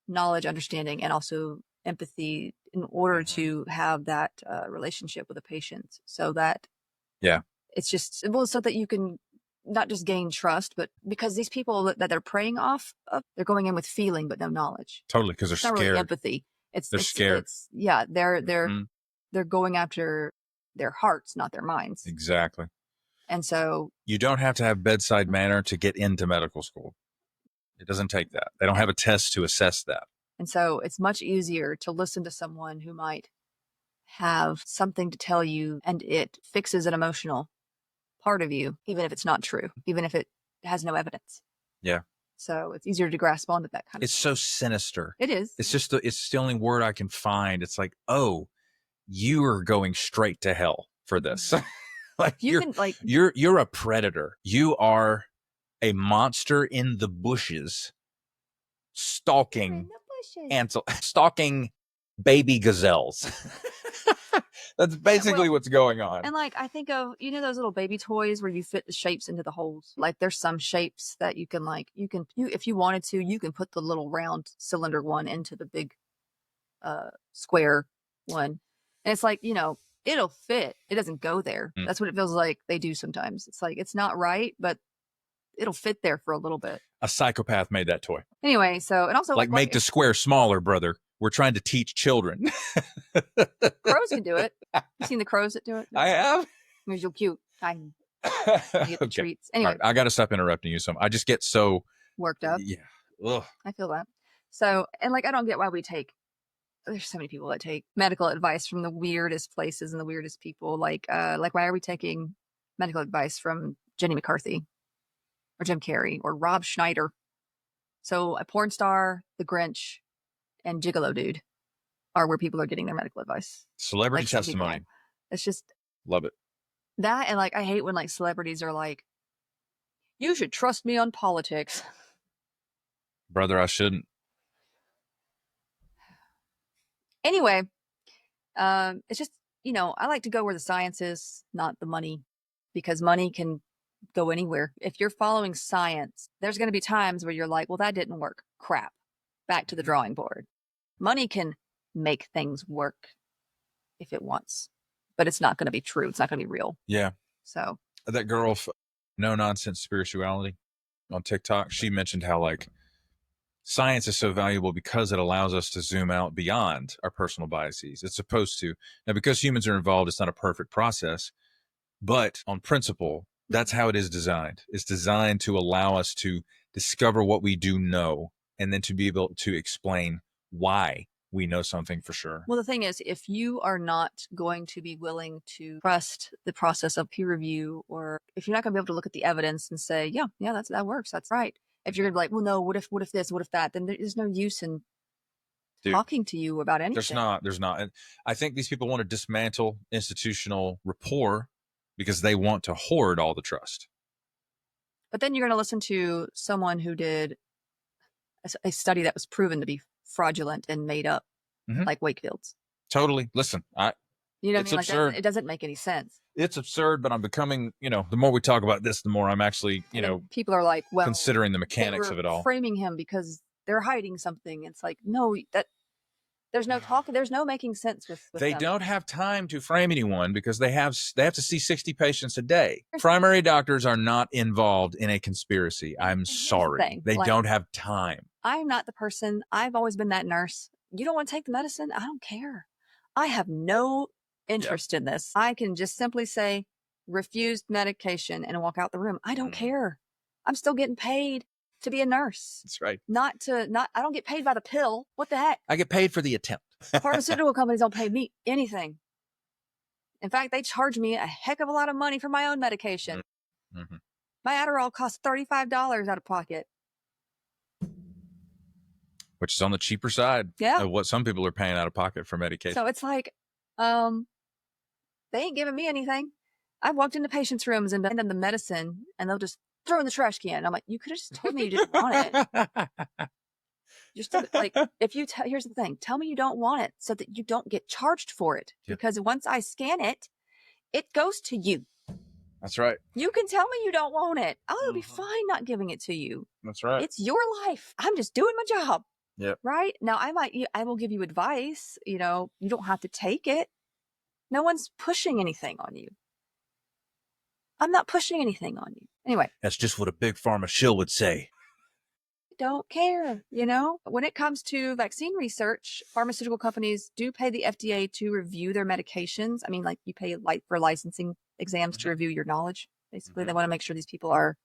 knowledge, understanding, and also empathy in order to have that relationship with a patient. So that it's just, so that you can not just gain trust, but because these people that they're preying off of, they're going in with feeling but no knowledge. Totally, because they're scared. Not really empathy. They're scared. They're going after their hearts, not their minds. Exactly. And so you don't have to have bedside manner to get into medical school. It doesn't take that. They don't have a test to assess that. And so it's much easier to listen to someone who might have something to tell you and it fixes an emotional part of you, even if it's not true, even if it has no evidence. Yeah. So it's easier to grasp onto that kind of It's so sinister. It is. It's the only word I can find. It's like, oh, you are going straight to hell for this. Like you're a predator. You are a monster in the bushes, stalking baby gazelles. That's basically what's going on. And like, I think of, those little baby toys where you fit the shapes into the holes. Like there's some shapes that you can if you wanted to, you can put the little round cylinder one into the big square one. And it's like, it'll fit. It doesn't go there. That's what it feels like they do sometimes. It's like, it's not right, but it'll fit there for a little bit. A psychopath made that toy. Anyway, so, and also like make the square smaller, brother. We're trying to teach children. Crows can do it. You seen the crows that do it? I have. Because you're cute. You get the treats. Anyway, right, I got to stop interrupting you. I just get so worked up. Yeah. Ugh. I feel that. So, and like, I don't get why there's so many people that take medical advice from the weirdest places and the weirdest people. Like why are we taking medical advice from Jenny McCarthy or Jim Carrey or Rob Schneider? So a porn star, The Grinch, and Gigolo Dude are where people are getting their medical advice. Celebrity testimony. It's just love it. That, and like I hate when like celebrities are like, you should trust me on politics. Brother, I shouldn't. Anyway, it's just, I like to go where the science is, not the money, because money can go anywhere. If you're following science, there's going to be times where you're like, well, that didn't work. Crap. Back to the drawing board. Money can make things work if it wants, but it's not going to be true. It's not going to be real. Yeah. So that girl, No Nonsense Spirituality on TikTok, she mentioned how like science is so valuable because it allows us to zoom out beyond our personal biases. It's supposed to. Now, because humans are involved, it's not a perfect process, but on principle, that's how it is designed. It's designed to allow us to discover what we do know and then to be able to explain why we know something for sure. Well, the thing is, if you are not going to be willing to trust the process of peer review, or if you're not going to be able to look at the evidence and say, yeah, that works. That's right. If you're going to be like, well, no, what if this, what if that, then there's no use in talking to you about anything. There's not. And I think these people want to dismantle institutional rapport because they want to hoard all the trust. But then you're going to listen to someone who did a study that was proven to be fraudulent and made up, like Wakefield's. Totally. Listen, You know what I It's mean? Like absurd. it doesn't make any sense. It's absurd, but I'm becoming, the more we talk about this, the more I'm actually, And then people are like, well, considering the they mechanics were of it all. framing him because they're hiding something. It's like, no, that there's no talking. There's no making sense with They them. don't have time to frame anyone because they have to see 60 patients a day. Primary doctors are not involved in a conspiracy. I'm sorry. They don't have time. I'm not the person. I've always been that nurse. You don't want to take the medicine? I don't care. I have no interest in this. I can just simply say refused medication and walk out the room. I don't care. I'm still getting paid to be a nurse. That's right. I don't get paid by the pill. What the heck? I get paid for the attempt. Pharmaceutical companies don't pay me anything. In fact, they charge me a heck of a lot of money for my own medication. Mm-hmm. My Adderall costs $35 out of pocket. Which is on the cheaper side of what some people are paying out of pocket for medication. So it's like, they ain't giving me anything. I've walked into patients' rooms and been in the medicine, and they'll just throw in the trash can. I'm like, you could have just told me you didn't want it. Just like, if you here's the thing, tell me you don't want it so that you don't get charged for it. Yep. Because once I scan it, it goes to you. That's right. You can tell me you don't want it. I'll be fine not giving it to you. That's right. It's your life. I'm just doing my job. Yep. Right? Now I will give you advice. You don't have to take it. No one's pushing anything on you. I'm not pushing anything on you. Anyway. That's just what a big pharma shill would say. Don't care. When it comes to vaccine research, pharmaceutical companies do pay the FDA to review their medications. I mean, like you pay for licensing exams to review your knowledge. Basically, they want to make sure these people are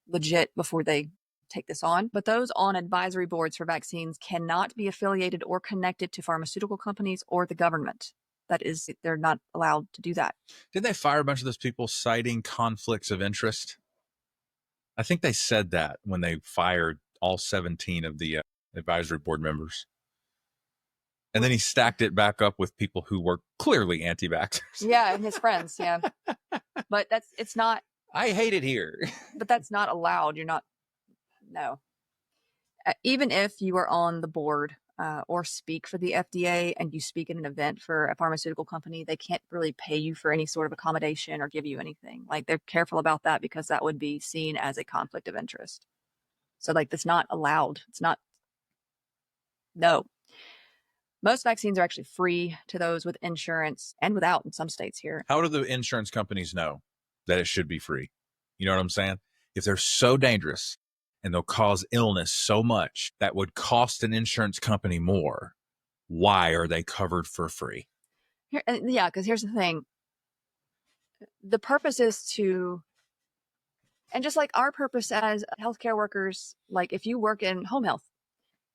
legit before they take this on. But those on advisory boards for vaccines cannot be affiliated or connected to pharmaceutical companies or the government. That is, they're not allowed to do that. Did they fire a bunch of those people citing conflicts of interest? I think they said that when they fired all 17 of the advisory board members. And then he stacked it back up with people who were clearly anti-vaxxers. Yeah, and his friends, yeah. But it's not. I hate it here. But that's not allowed. No. Even if you are on the board or speak for the FDA and you speak at an event for a pharmaceutical company, they can't really pay you for any sort of accommodation or give you anything. Like, they're careful about that because that would be seen as a conflict of interest. So that's not allowed. It's not. No. Most vaccines are actually free to those with insurance and without in some states here. How do the insurance companies know that it should be free? You know what I'm saying? If they're so dangerous and they'll cause illness so much that would cost an insurance company more, why are they covered for free? Because here's the thing. The purpose is to, and just like our purpose as healthcare workers, like if you work in home health,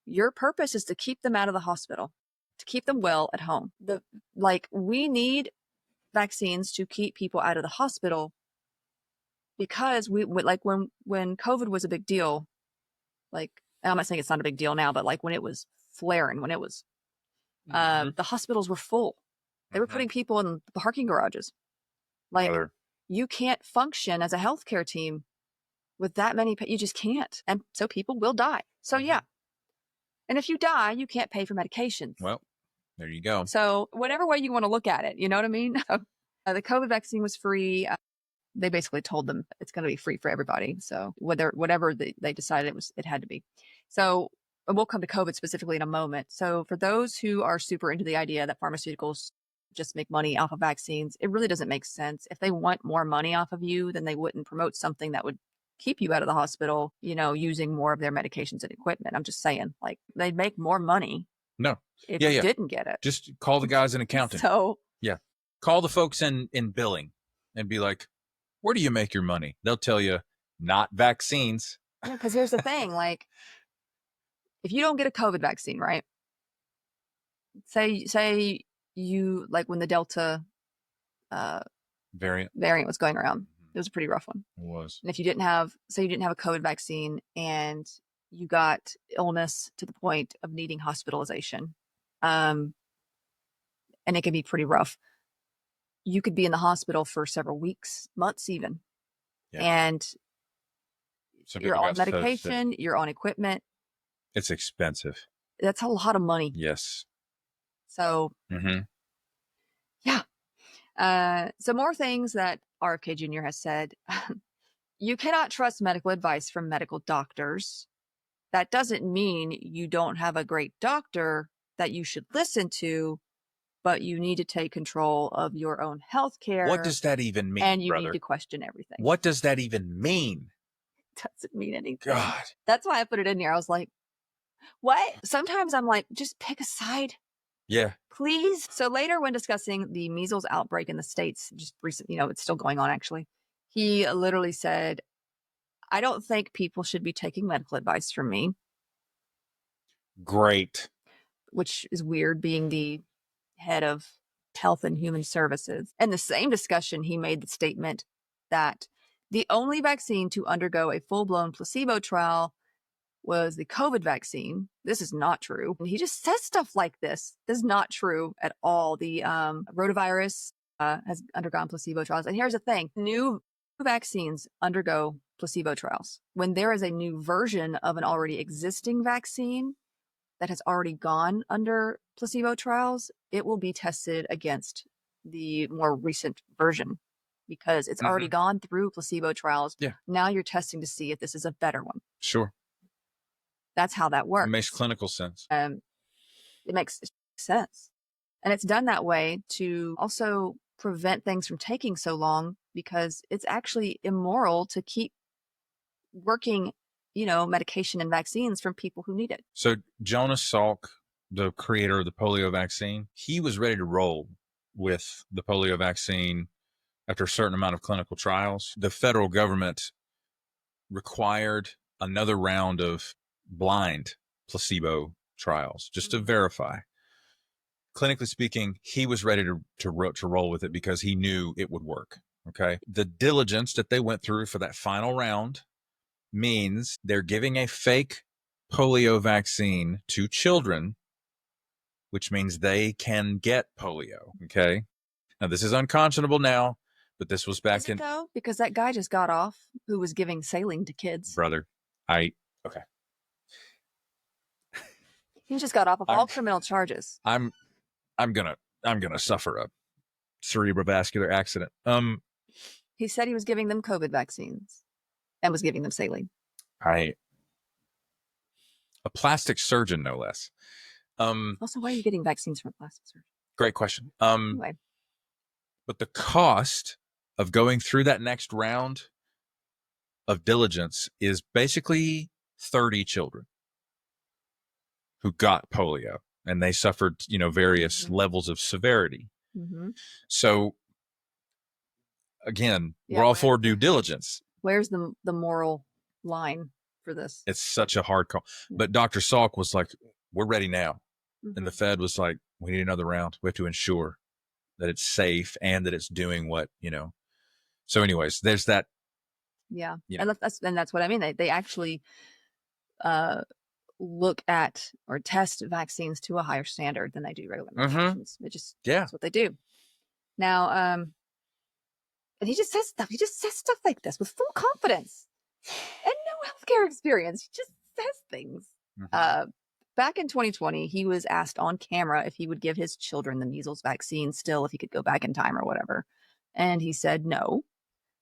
your purpose is to keep them out of the hospital, to keep them well at home. We need vaccines to keep people out of the hospital because when COVID was a big deal, I'm not saying it's not a big deal now, but when it was flaring, when it was, the hospitals were full. They were putting people in the parking garages. You can't function as a healthcare team with that many. You just can't. And so people will die. So yeah. And if you die, you can't pay for medications. Well, there you go. So whatever way you want to look at it, you know what I mean? The COVID vaccine was free. They basically told them it's going to be free for everybody. So whatever they decided it had to be. So we'll come to COVID specifically in a moment. So for those who are super into the idea that pharmaceuticals just make money off of vaccines, it really doesn't make sense. If they want more money off of you, then they wouldn't promote something that would keep you out of the hospital, using more of their medications and equipment. I'm just saying, they'd make more money. No. If you didn't get it. Just call the guys in accounting. So yeah. Call the folks in billing and be like, where do you make your money? They'll tell you, not vaccines. Yeah, because here's the thing, if you don't get a COVID vaccine, right? Say you, when the Delta variant was going around, it was a pretty rough one. It was. And if you didn't have a COVID vaccine and you got illness to the point of needing hospitalization, and it can be pretty rough, you could be in the hospital for several weeks, months even. Yeah. And you're on medication, you're on equipment. It's expensive. That's a lot of money. Yes. So, yeah, Some more things that RFK Jr. has said. You cannot trust medical advice from medical doctors. That doesn't mean you don't have a great doctor that you should listen to, but you need to take control of your own health care. What does that even mean, and you brother? need to question everything. What does that even mean? Doesn't mean anything. God. That's why I put it in here. I was like, what? Sometimes I'm like, just pick a side. Yeah. Please. So later, when discussing the measles outbreak in the States, just recent, it's still going on actually, he literally said, I don't think people should be taking medical advice from me. Great. Which is weird, being the head of Health and Human Services. In the same discussion, he made the statement that the only vaccine to undergo a full-blown placebo trial was the COVID vaccine. This is not true. And he just says stuff like this. This is not true at all. The rotavirus has undergone placebo trials. And here's the thing. New vaccines undergo placebo trials. When there is a new version of an already existing vaccine that has already gone under placebo trials, it will be tested against the more recent version because it's already gone through placebo trials. Yeah. Now you're testing to see if this is a better one. Sure. That's how that works. It makes clinical sense. It makes sense. And it's done that way to also prevent things from taking so long, because it's actually immoral to keep working, medication and vaccines from people who need it. So Jonas Salk, the creator of the polio vaccine, he was ready to roll with the polio vaccine after a certain amount of clinical trials. The federal government required another round of blind placebo trials just to verify. Clinically speaking, he was ready to roll with it because he knew it would work. Okay. The diligence that they went through for that final round means they're giving a fake polio vaccine to children, which means they can get polio. Okay. Now, this is unconscionable now, but this was back in. Though? Because that guy just got off who was giving saline to kids. Brother, okay. He just got off of all criminal charges. I'm gonna suffer a cerebrovascular accident. He said he was giving them COVID vaccines and was giving them saline. A plastic surgeon, no less. Also, why are you getting vaccines from a plastic surgeon? Great question. Anyway. But the cost of going through that next round of diligence is basically 30 children who got polio, and they suffered, various levels of severity. So again, we're all for due diligence. Where's the moral line for this? It's such a hard call. But Dr. Salk was like, we're ready now. And the Fed was like, we need another round. We have to ensure that it's safe and that it's doing what, So anyways, there's that. Yeah. And that's what I mean. They actually look at or test vaccines to a higher standard than they do regular medications. That's what they do. Now, and he just says stuff. He just says stuff like this with full confidence and no healthcare experience. He just says things. Back in 2020, he was asked on camera if he would give his children the measles vaccine still, if he could go back in time or whatever. And he said no.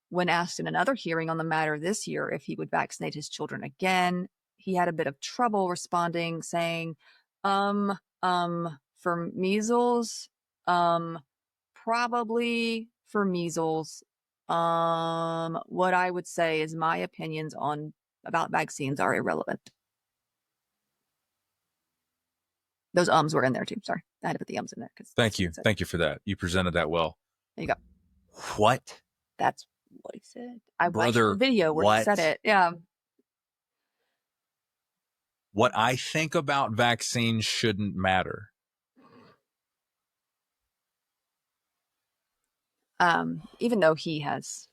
When asked in another hearing on the matter this year if he would vaccinate his children again, he had a bit of trouble responding, saying, for measles, probably for measles. What I would say is my opinions about vaccines are irrelevant. Those ums were in there too. Sorry, I had to put the ums in there. Thank you. Thank you for that. You presented that well. There you go. What? That's what he said. I watched the video where he said it. Yeah. What I think about vaccines shouldn't matter. Even though he has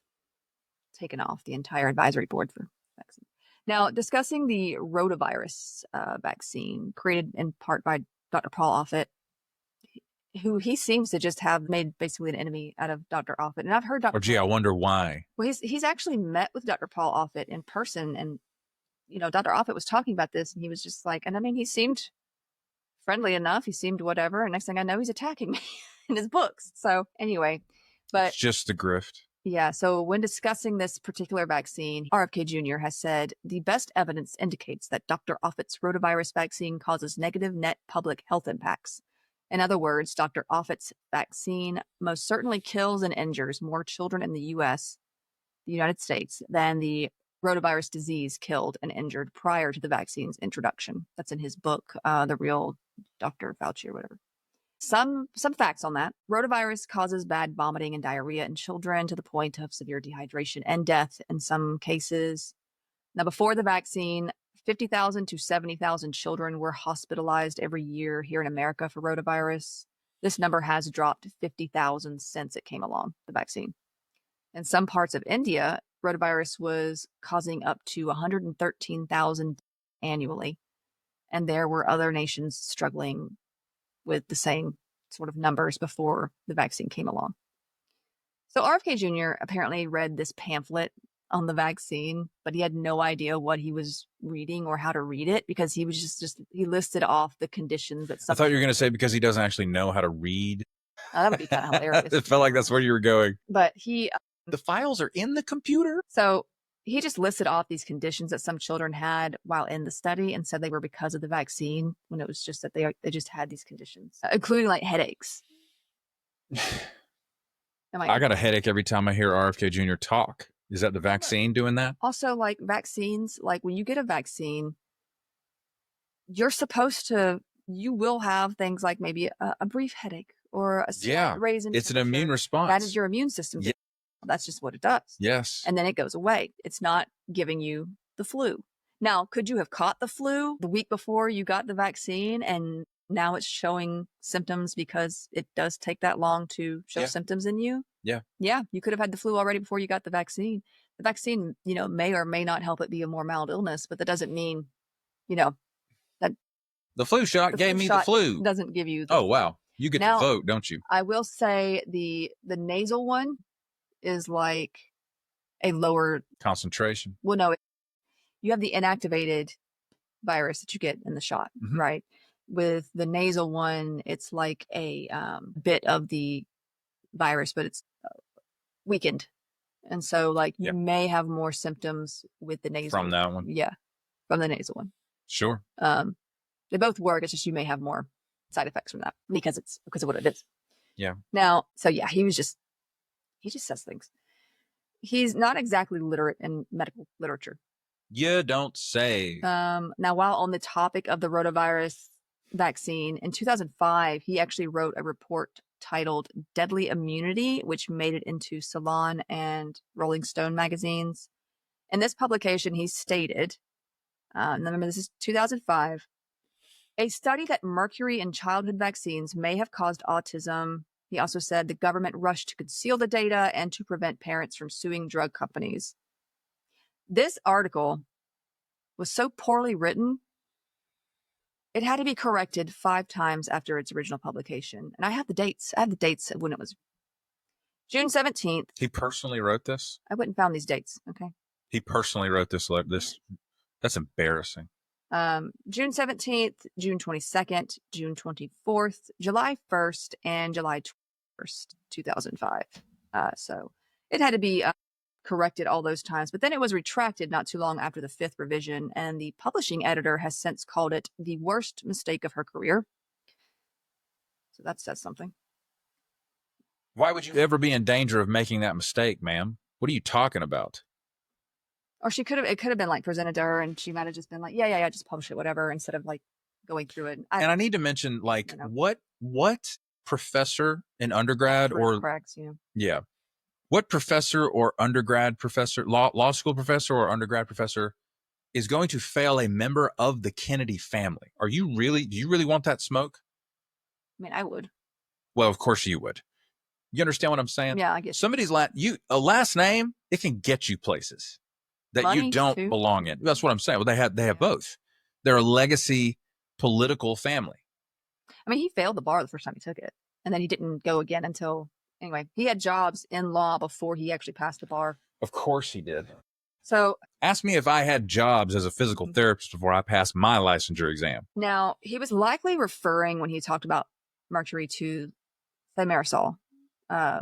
taken off the entire advisory board for vaccine. Now, discussing the rotavirus vaccine created in part by Dr. Paul Offit, who he seems to just have made basically an enemy out of Dr. Offit. And I've heard Dr. I wonder why. Well, he's actually met with Dr. Paul Offit in person, and Dr. Offit was talking about this, and he was just like, and I mean, he seemed friendly enough. He seemed whatever. And next thing I know, he's attacking me in his books. So anyway, But it's just the grift. yeah, so when discussing this particular vaccine, RFK Jr. has said the best evidence indicates that Dr. Offit's rotavirus vaccine causes negative net public health impacts. In other words, Dr. Offit's vaccine most certainly kills and injures more children in the U.S., the United States, than the rotavirus disease killed and injured prior to the vaccine's introduction. That's in his book, The Real Dr. Fauci or whatever. Some facts on that. Rotavirus causes bad vomiting and diarrhea in children to the point of severe dehydration and death in some cases. Now, before the vaccine, 50,000 to 70,000 children were hospitalized every year here in America for rotavirus. This number has dropped to 50,000 since it came along, the vaccine. In some parts of India, rotavirus was causing up to 113,000 annually. And there were other nations struggling with the same sort of numbers before the vaccine came along. So RFK Jr. apparently read this pamphlet on the vaccine, but he had no idea what he was reading or how to read it because he was just he listed off the conditions that I thought you were going to say because he doesn't actually know how to read. That would be kind of hilarious. It felt like that's where you were going. But the files are in the computer? So he just listed off these conditions that some children had while in the study and said they were because of the vaccine when it was just that they just had these conditions, including like headaches. I got a headache every time I hear RFK Jr. talk. Is that the vaccine doing that? Also, like vaccines, like when you get a vaccine, you're supposed to, you will have things like maybe a brief headache or a slight raise in it's an immune response. That is your immune system. Yeah. That's just what it does. Yes. And then it goes away. It's not giving you the flu. Now, could you have caught the flu the week before you got the vaccine and now it's showing symptoms because it does take that long to show symptoms in you? Yeah. Yeah. You could have had the flu already before you got the vaccine. The vaccine, may or may not help it be a more mild illness, but that doesn't mean, that the flu shot gave me the flu. Doesn't give you the flu. flu. Wow. You get to vote, don't you? I will say the nasal one is like a lower concentration. Well, no, you have the inactivated virus that you get in the shot, right? With the nasal one, it's like a bit of the virus, but it's weakened. And so like you may have more symptoms with the nasal. From that one? Yeah, from the nasal one. Sure. They both work. It's just you may have more side effects from that because of what it is. Yeah. Now, so yeah, he just says things. He's not exactly literate in medical literature. You don't say. Now, while on the topic of the rotavirus vaccine, in 2005, he actually wrote a report titled Deadly Immunity, which made it into Salon and Rolling Stone magazines. In this publication, he stated, remember this is 2005, a study that mercury in childhood vaccines may have caused autism. He also said the government rushed to conceal the data and to prevent parents from suing drug companies. This article was so poorly written, it had to be corrected 5 times after its original publication. And I have the dates. I have the dates of when it was. June 17th. He personally wrote this? I went and found these dates. Okay. He personally wrote this. That's embarrassing. June 17th, June 22nd, June 24th, July 1st, and July 1st, 2005. So it had to be corrected all those times, but then it was retracted not too long after the 5th revision, and the publishing editor has since called it the worst mistake of her career. So that says something. Why would you ever be in danger of making that mistake, ma'am? What are you talking about? Or it could have been like presented to her and she might have just been like, yeah, just publish it, whatever, instead of like going through it. And I need to mention like what professor in undergrad or cracks, what professor or undergrad professor, law school professor or undergrad professor is going to fail a member of the Kennedy family? Do you really want that smoke? I mean, I would. Well, of course you would. You understand what I'm saying? Yeah, I get somebody's a last name, it can get you places that money you don't too. belong in. That's what I'm saying. Well, they have both. They're a legacy political family. I mean, he failed the bar the first time he took it, and then he didn't go again until anyway. He had jobs in law before he actually passed the bar. Of course he did. So ask me if I had jobs as a physical therapist before I passed my licensure exam. Now, he was likely referring when he talked about mercury to thimerosal,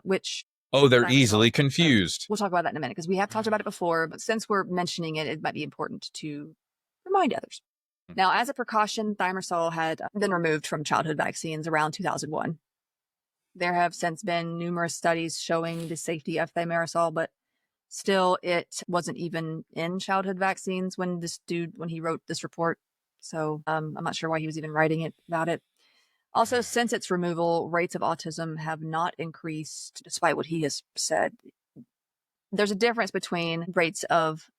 which Oh, they're Thimerosal. easily confused. We'll talk about that in a minute because we have talked about it before, but since we're mentioning it, it might be important to remind others. Now, as a precaution, thimerosal had been removed from childhood vaccines around 2001. There have since been numerous studies showing the safety of thimerosal, but still it wasn't even in childhood vaccines when he wrote this report. So I'm not sure why he was even writing about it. Also, since its removal, rates of autism have not increased, despite what he has said. There's a difference between rates of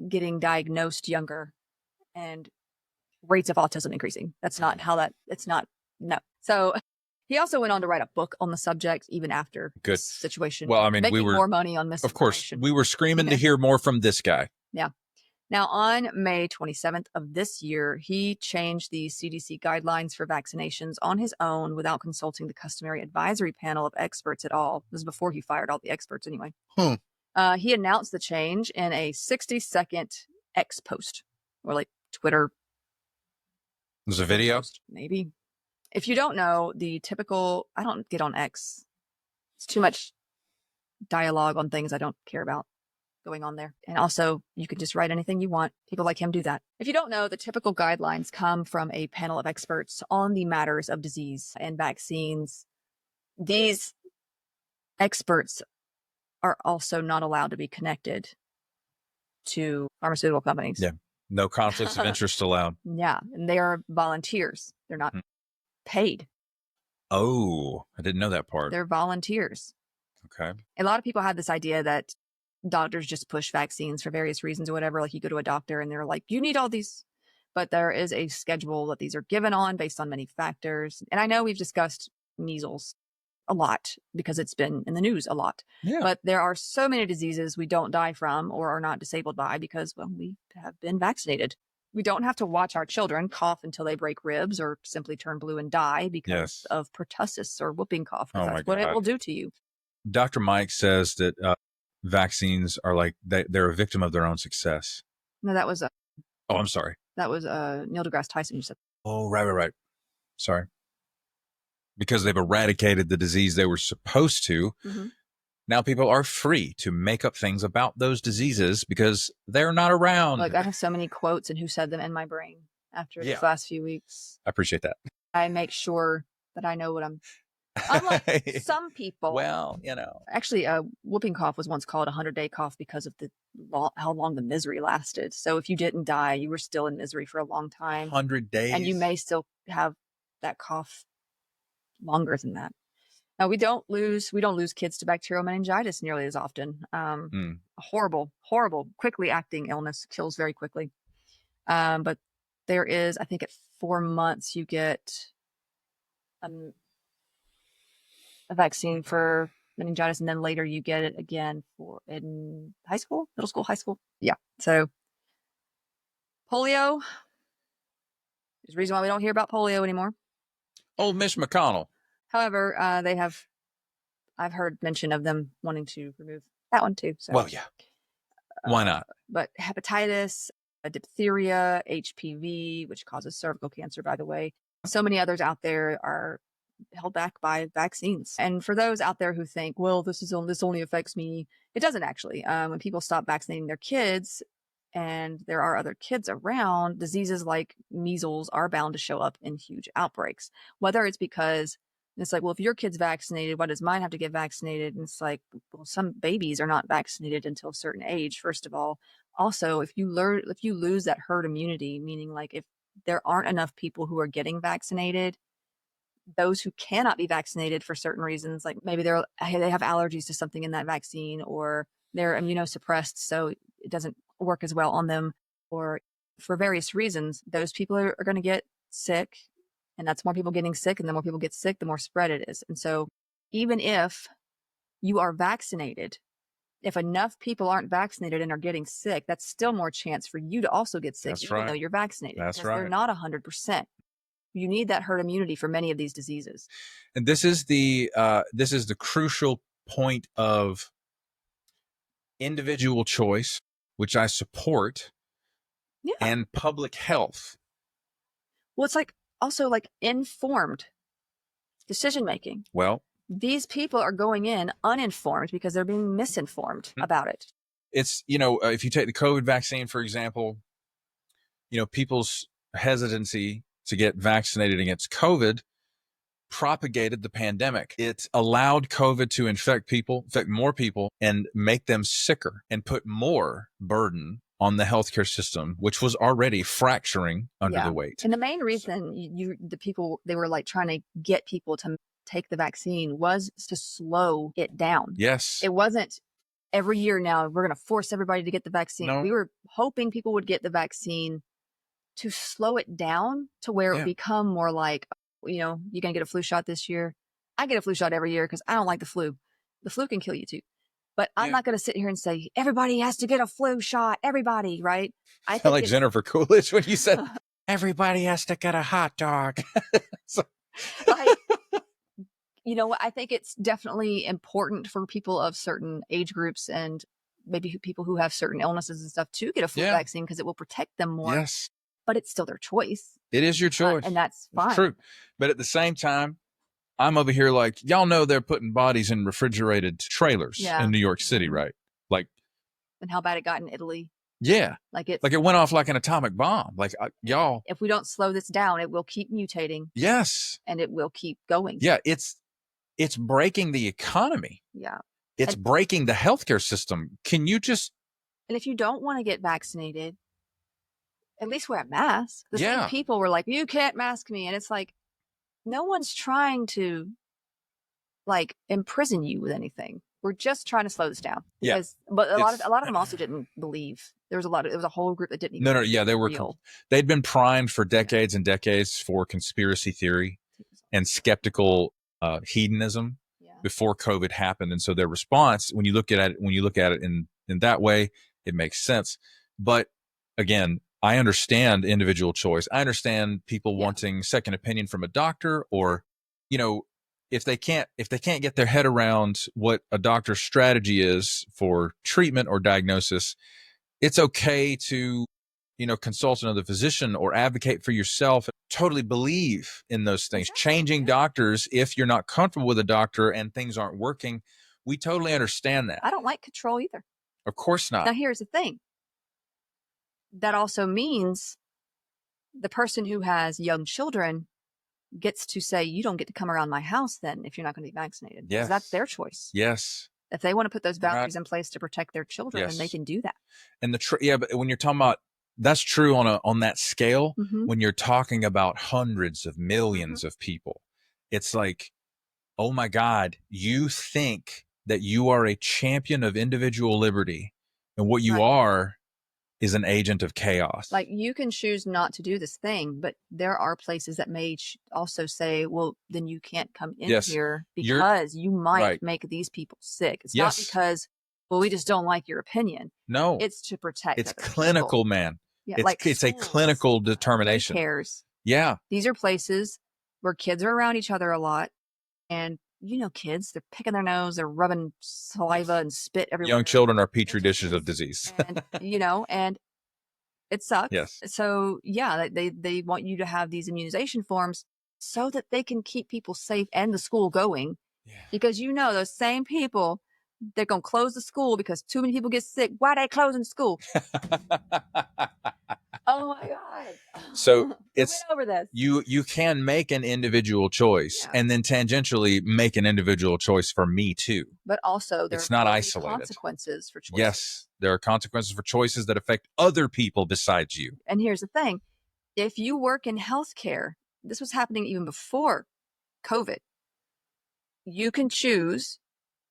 getting diagnosed younger and rates of autism increasing. That's not how it's not, no. So he also went on to write a book on the subject even after this situation. Well, I mean, making more money on misinformation. Of course, we were screaming to hear more from this guy. Yeah. Now, on May 27th of this year, he changed the CDC guidelines for vaccinations on his own without consulting the customary advisory panel of experts at all. This is before he fired all the experts anyway. He announced the change in a 60-second X post, or like Twitter. There's a video? Post, maybe. If you don't know, the typical, I don't get on X. It's too much dialogue on things I don't care about going on there. And also, you can just write anything you want. People like him do that. If you don't know, the typical guidelines come from a panel of experts on the matters of disease and vaccines. These experts are also not allowed to be connected to pharmaceutical companies. Yeah. No conflicts of interest allowed. Yeah. And they are volunteers. They're not paid. Oh, I didn't know that part. They're volunteers. Okay. A lot of people have this idea that doctors just push vaccines for various reasons or whatever. Like you go to a doctor and they're like, you need all these. But there is a schedule that these are given on based on many factors. And I know we've discussed measles a lot because it's been in the news a lot. Yeah. But there are so many diseases we don't die from or are not disabled by because, well, we have been vaccinated. We don't have to watch our children cough until they break ribs or simply turn blue and die because of pertussis or whooping cough. Because that's what it will do to you. Dr. Mike says that vaccines are like they're a victim of their own success. No, that was oh, I'm sorry. That was Neil deGrasse Tyson who said. Oh, right. Sorry. Because they've eradicated the disease they were supposed to. Mm-hmm. Now people are free to make up things about those diseases because they're not around. Like I have so many quotes and who said them in my brain after these last few weeks. I appreciate that. I make sure that I know what I'm. Unlike some people. Well, you know. Actually, whooping cough was once called a 100-day cough because of how long the misery lasted. So if you didn't die, you were still in misery for a long time. 100 days. And you may still have that cough longer than that. Now, we don't lose kids to bacterial meningitis nearly as often. A horrible, quickly acting illness, kills very quickly. But there is, I think at 4 months, you get a vaccine for meningitis, and then later you get it again in high school, middle school, high school. Yeah. So polio. There's a reason why we don't hear about polio anymore. Old Miss McConnell. However, I've heard mention of them wanting to remove that one too. So. Well, yeah. Why not? But hepatitis, diphtheria, HPV, which causes cervical cancer, by the way. So many others out there are held back by vaccines. And for those out there who think, well, this only affects me, it doesn't actually. When people stop vaccinating their kids and there are other kids around, diseases like measles are bound to show up in huge outbreaks. Whether it's because it's like, well, if your kid's vaccinated, why does mine have to get vaccinated? And it's like, well, some babies are not vaccinated until a certain age, first of all. Also, if you lose that herd immunity, meaning like if there aren't enough people who are getting vaccinated, those who cannot be vaccinated for certain reasons, like maybe they have allergies to something in that vaccine, or they're immunosuppressed, so it doesn't work as well on them, or for various reasons, those people are going to get sick, and that's more people getting sick, and the more people get sick, the more spread it is. And so even if you are vaccinated, if enough people aren't vaccinated and are getting sick, that's still more chance for you to also get sick, even though you're vaccinated. That's right. They're not 100%. You need that herd immunity for many of these diseases. And this is the crucial point of individual choice, which I support, and public health. Well, it's like also like informed decision making. Well, these people are going in uninformed because they're being misinformed about it. It's, if you take the COVID vaccine, for example, people's hesitancy to get vaccinated against COVID propagated the pandemic. It allowed COVID to infect more people, and make them sicker and put more burden on the healthcare system, which was already fracturing under the weight. And the main reason they were like trying to get people to take the vaccine was to slow it down. Yes. It wasn't every year now we're going to force everybody to get the vaccine. No. We were hoping people would get the vaccine to slow it down to where it would become more like, you're going to get a flu shot this year. I get a flu shot every year because I don't like the flu. The flu can kill you too. But I'm not going to sit here and say, everybody has to get a flu shot. Everybody, right? I felt like Jennifer Coolidge when you said, everybody has to get a hot dog. Like, I think it's definitely important for people of certain age groups and maybe people who have certain illnesses and stuff to get a flu vaccine because it will protect them more. Yes. But it's still their choice. It is your choice. And that's fine. It's true. But at the same time, I'm over here like, y'all know they're putting bodies in refrigerated trailers in New York City, right? Like, and how bad it got in Italy. Yeah. Like it went off like an atomic bomb. Like, y'all. If we don't slow this down, it will keep mutating. Yes. And it will keep going. Yeah. It's breaking the economy. Yeah. It's breaking the healthcare system. Can you just. And if you don't want to get vaccinated, at least wear a mask. The same people were like, you can't mask me. And it's like, no one's trying to like imprison you with anything. We're just trying to slow this down. But a lot of them also didn't believe. There was a whole group that didn't even they were real. They'd been primed for decades and decades for conspiracy theory and skeptical hedonism before COVID happened. And so their response, when you look at it in that way, it makes sense. But again, I understand individual choice. I understand people wanting second opinion from a doctor, or, if they can't get their head around what a doctor's strategy is for treatment or diagnosis, it's okay to, consult another physician or advocate for yourself. Totally believe in those things. Exactly. Changing doctors if you're not comfortable with a doctor and things aren't working. We totally understand that. I don't like control either. Of course not. Now, here's the thing. That also means the person who has young children gets to say, you don't get to come around my house then if you're not going to be vaccinated. Yes. Because that's their choice. Yes. If they want to put those boundaries in place to protect their children, then they can do that. And but when you're talking about, that's true on that scale, when you're talking about hundreds of millions of people, it's like, oh my God, you think that you are a champion of individual liberty, and what you are is an agent of chaos. Like, you can choose not to do this thing, but there are places that may also say, well, then you can't come in here because you might make these people sick. It's not because, well, we just don't like your opinion. No. It's to protect It's clinical, people. Man. Yeah, it's a clinical determination. Cares. Yeah. These are places where kids are around each other a lot. And kids, they're picking their nose, they're rubbing saliva and spit everywhere. Young children are petri dishes of disease. And, and it sucks. Yes. So, they want you to have these immunization forms so that they can keep people safe and the school going. Yeah. Because those same people, they're going to close the school because too many people get sick. Why are they closing school? Oh my God. So it's over this. You can make an individual choice and then tangentially make an individual choice for me too. But also it's not isolated. Consequences for choices. Yes, there are consequences for choices that affect other people besides you. And here's the thing. If you work in healthcare, this was happening even before COVID. You can choose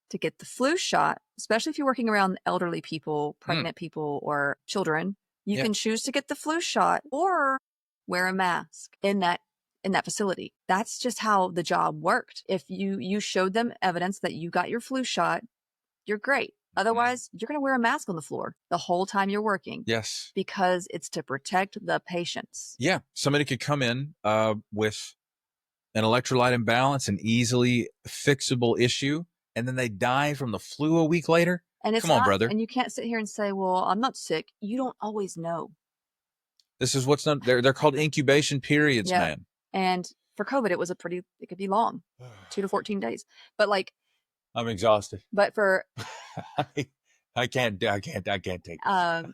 to get the flu shot, especially if you're working around elderly people, pregnant people, or children. You can choose to get the flu shot or wear a mask in that facility. That's just how the job worked. If you showed them evidence that you got your flu shot, you're great. Otherwise, you're going to wear a mask on the floor the whole time you're working. Yes. Because it's to protect the patients. Yeah. Somebody could come in with an electrolyte imbalance, an easily fixable issue, and then they die from the flu a week later. And it's Come on, brother. And you can't sit here and say, well, I'm not sick. You don't always know. This is what's done. They're called incubation periods, man. And for COVID, it could be long, 2 to 14 days. But like, I'm exhausted. but for I can't take it.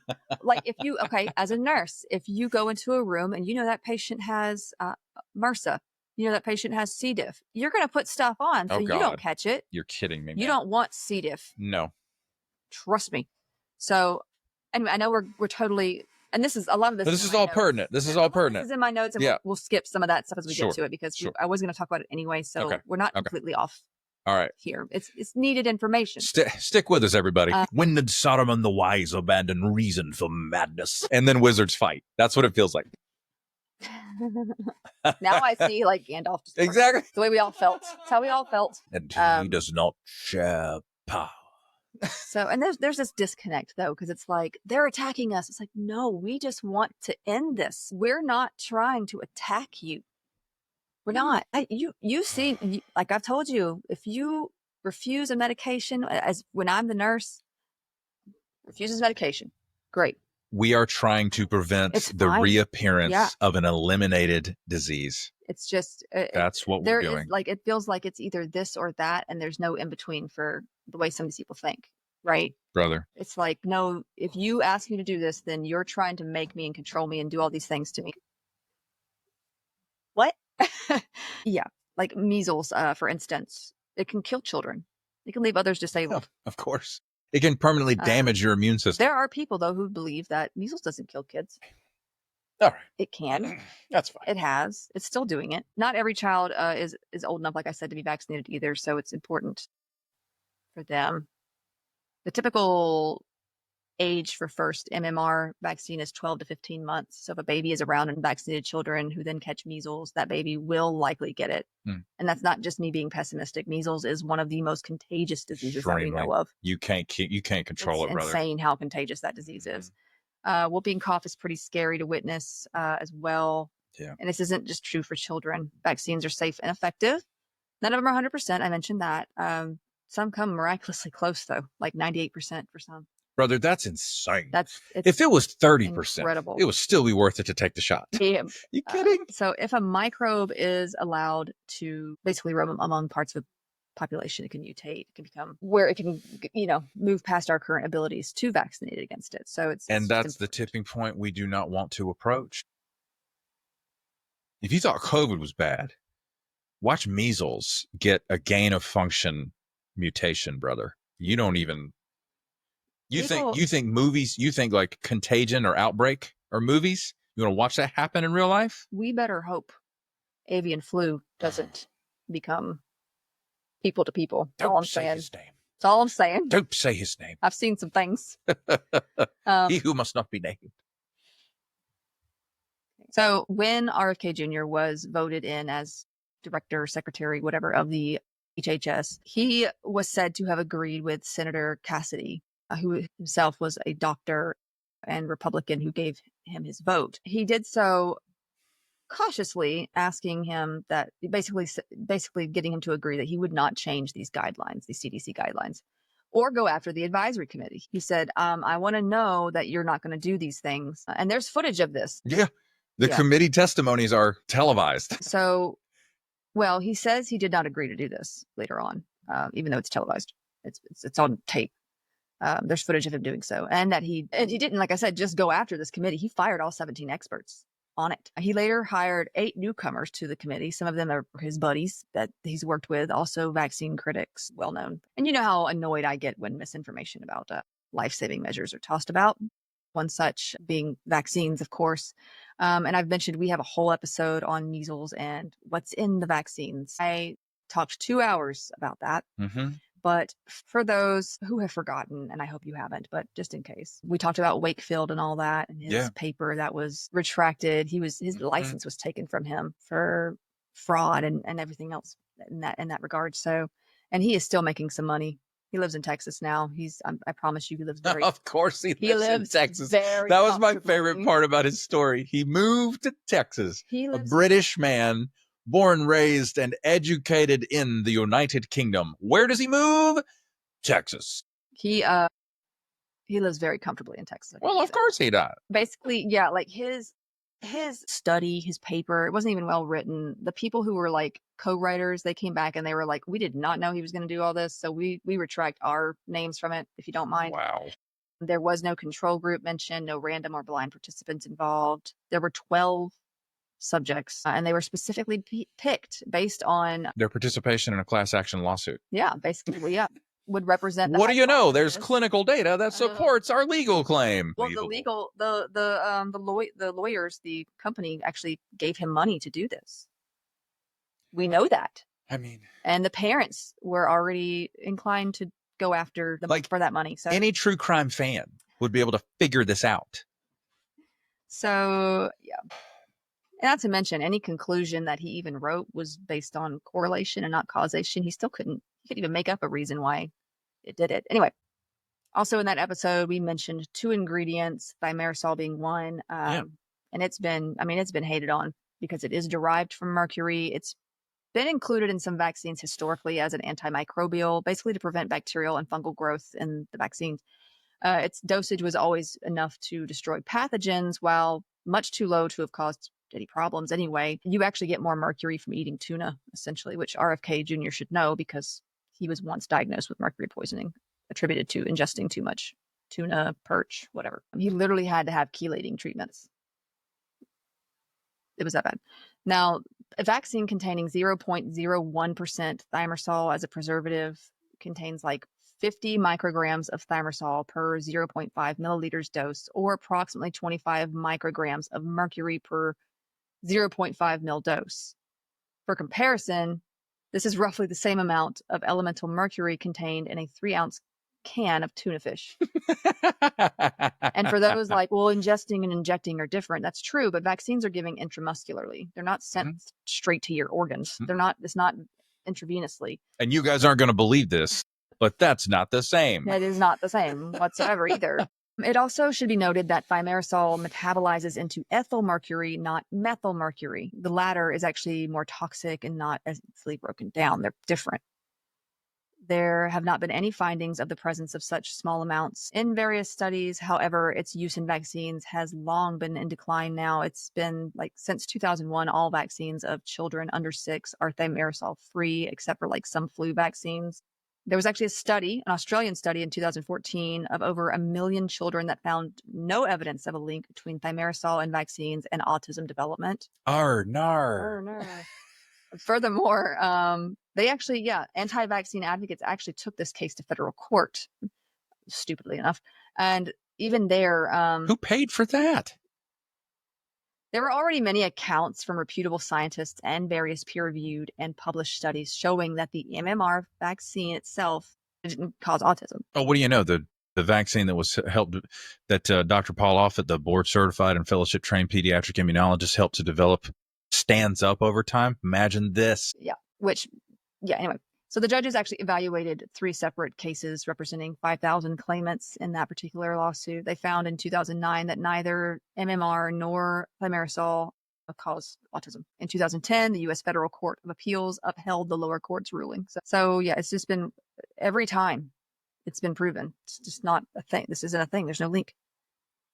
like if you, okay, as a nurse, if you go into a room and you know that patient has MRSA, you know that patient has C. diff, you're going to put stuff on so Oh, you God. don't catch it. You're kidding me, man. You don't want C. diff. No. Trust me. So anyway, I know we're totally, and this is a lot of this. But this is all pertinent. This is all pertinent. This is in my notes, and Yeah. we'll skip some of that stuff as we Sure. get to it because Sure. I was going to talk about it anyway. So Okay. we're not Okay. completely off All right. here. It's needed information. Stick with us, everybody. When did Saruman the Wise abandon reason for madness? And then wizards fight. That's what it feels like. Now I see like Gandalf. Exactly. It's the way we all felt. It's how we all felt. And he does not share power. So, and there's this disconnect though, because it's like they're attacking us. It's like, no, we just want to end this. We're not trying to attack you. We're not. You see, like I've told you, if you refuse a medication, as when I'm the nurse, refuses medication, great. We are trying to prevent the reappearance of an eliminated disease. It's just that's what we're doing. Like it feels like it's either this or that, and there's no in between for the way some of these people think, right? Brother. It's like, no, if you ask me to do this, then you're trying to make me and control me and do all these things to me. What? Yeah, like measles, for instance, it can kill children. It can leave others disabled. Of course. It can permanently damage your immune system. There are people, though, who believe that measles doesn't kill kids. All right. It can. That's fine. It has. It's still doing it. Not every child is old enough, like I said, to be vaccinated either, so it's important for them. The typical age for first MMR vaccine is 12 to 15 months. So if a baby is around unvaccinated children who then catch measles, that baby will likely get it. And that's not just me being pessimistic. Measles is one of the most contagious diseases that we know of. You can't control it, brother. It's insane how contagious that disease is. Whooping cough is pretty scary to witness as well. Yeah. And this isn't just true for children. Vaccines are safe and effective. None of them are 100%. I mentioned that. Some come miraculously close, though, like 98% for some. Brother, that's insane. If it was 30%, incredible. It would still be worth it to take the shot. Yeah. You kidding? So if a microbe is allowed to basically roam among parts of the population, it can mutate. It can become where it can, move past our current abilities to vaccinate against it. So that's the tipping point we do not want to approach. If you thought COVID was bad, watch measles get a gain of function mutation, brother. You don't even. You think movies, you think like Contagion or Outbreak or movies, you want to watch that happen in real life? We better hope avian flu doesn't become people to people. Don't say his name. That's all I'm saying. Don't say his name. I've seen some things. He who must not be named. So when RFK Jr. was voted in as director, secretary, whatever, of the HHS, he was said to have agreed with Senator Cassidy, who himself was a doctor and Republican who gave him his vote. He did so cautiously, asking him that basically getting him to agree that he would not change these guidelines, these CDC guidelines, or go after the advisory committee. He said, I want to know that you're not going to do these things. And there's footage of this. Yeah. The committee testimonies are televised. So, well, he says he did not agree to do this later on, even though it's televised. It's on tape. There's footage of him doing so, and he didn't, like I said, just go after this committee. He fired all 17 experts on it. He later hired 8 newcomers to the committee. Some of them are his buddies that he's worked with, also vaccine critics, well known. And you know how annoyed I get when misinformation about life-saving measures are tossed about. One such being vaccines, of course. And I've mentioned we have a whole episode on measles and what's in the vaccines. I talked 2 hours about that. Mm-hmm. But for those who have forgotten, and I hope you haven't, but just in case, we talked about Wakefield and all that, and his paper that was retracted. His license was taken from him for fraud and everything else in that regard. So, and he is still making some money. He lives in Texas now. I promise you, he lives very. Of course, he lives in Texas. Very that was my favorite part about his story. He moved to Texas. A British man. Born, raised, and educated in the United Kingdom. Where does he move? Texas. He lives very comfortably in Texas. Well, of course he does. Basically, yeah, like his his study, his paper, it wasn't even well written. The people who were like co-writers, they came back and they were like, we did not know he was going to do all this. So we retract our names from it, if you don't mind. Wow. There was no control group mentioned, no random or blind participants involved. There were 12 subjects, and they were specifically picked based on their participation in a class action lawsuit. Yeah, basically, yeah, would represent. What do you know? There's clinical data that supports our legal claim. Well, the lawyers, the company actually gave him money to do this. We know that. I mean, and the parents were already inclined to go after them for that money. So any true crime fan would be able to figure this out. So yeah. And not to mention, any conclusion that he even wrote was based on correlation and not causation. He couldn't even make up a reason why it did it. Anyway, also in that episode, we mentioned 2 ingredients, thimerosal being one. And it's been hated on because it is derived from mercury. It's been included in some vaccines historically as an antimicrobial, basically to prevent bacterial and fungal growth in the vaccines. Its dosage was always enough to destroy pathogens, while much too low to have caused any problems anyway. You actually get more mercury from eating tuna, essentially, which RFK Jr. should know because he was once diagnosed with mercury poisoning attributed to ingesting too much tuna, perch, whatever. He literally had to have chelating treatments. It was that bad. Now, a vaccine containing 0.01% thimerosal as a preservative contains like 50 micrograms of thimerosal per 0.5 milliliters dose, or approximately 25 micrograms of mercury per 0.5 mil dose. For comparison, this is roughly the same amount of elemental mercury contained in a 3-ounce can of tuna fish. And for those like, well, ingesting and injecting are different. That's true, but vaccines are given intramuscularly. They're not sent straight to your organs. It's not intravenously. And you guys aren't going to believe this, but that's not the same. That is not the same whatsoever either. It also should be noted that thimerosal metabolizes into ethyl mercury, not methyl mercury. The latter is actually more toxic and not as easily broken down. They're different. There have not been any findings of the presence of such small amounts in various studies. However, its use in vaccines has long been in decline now. It's been like since 2001, all vaccines of children under 6 are thimerosal free, except for like some flu vaccines. There was actually an Australian study in 2014 of over 1 million children that found no evidence of a link between thimerosal and vaccines and autism development. Furthermore, they actually, anti-vaccine advocates actually took this case to federal court, stupidly enough. And even there... who paid for that? There were already many accounts from reputable scientists and various peer-reviewed and published studies showing that the MMR vaccine itself didn't cause autism. Oh, what do you know? The vaccine that was that Dr. Paul Offit, the board-certified and fellowship-trained pediatric immunologist, helped to develop, stands up over time. Imagine this. Anyway. So the judges actually evaluated 3 separate cases representing 5,000 claimants in that particular lawsuit. They found in 2009 that neither MMR nor thimerosal cause autism. In 2010, the U.S. Federal Court of Appeals upheld the lower court's ruling. So it's just been every time it's been proven. It's just not a thing. This isn't a thing. There's no link.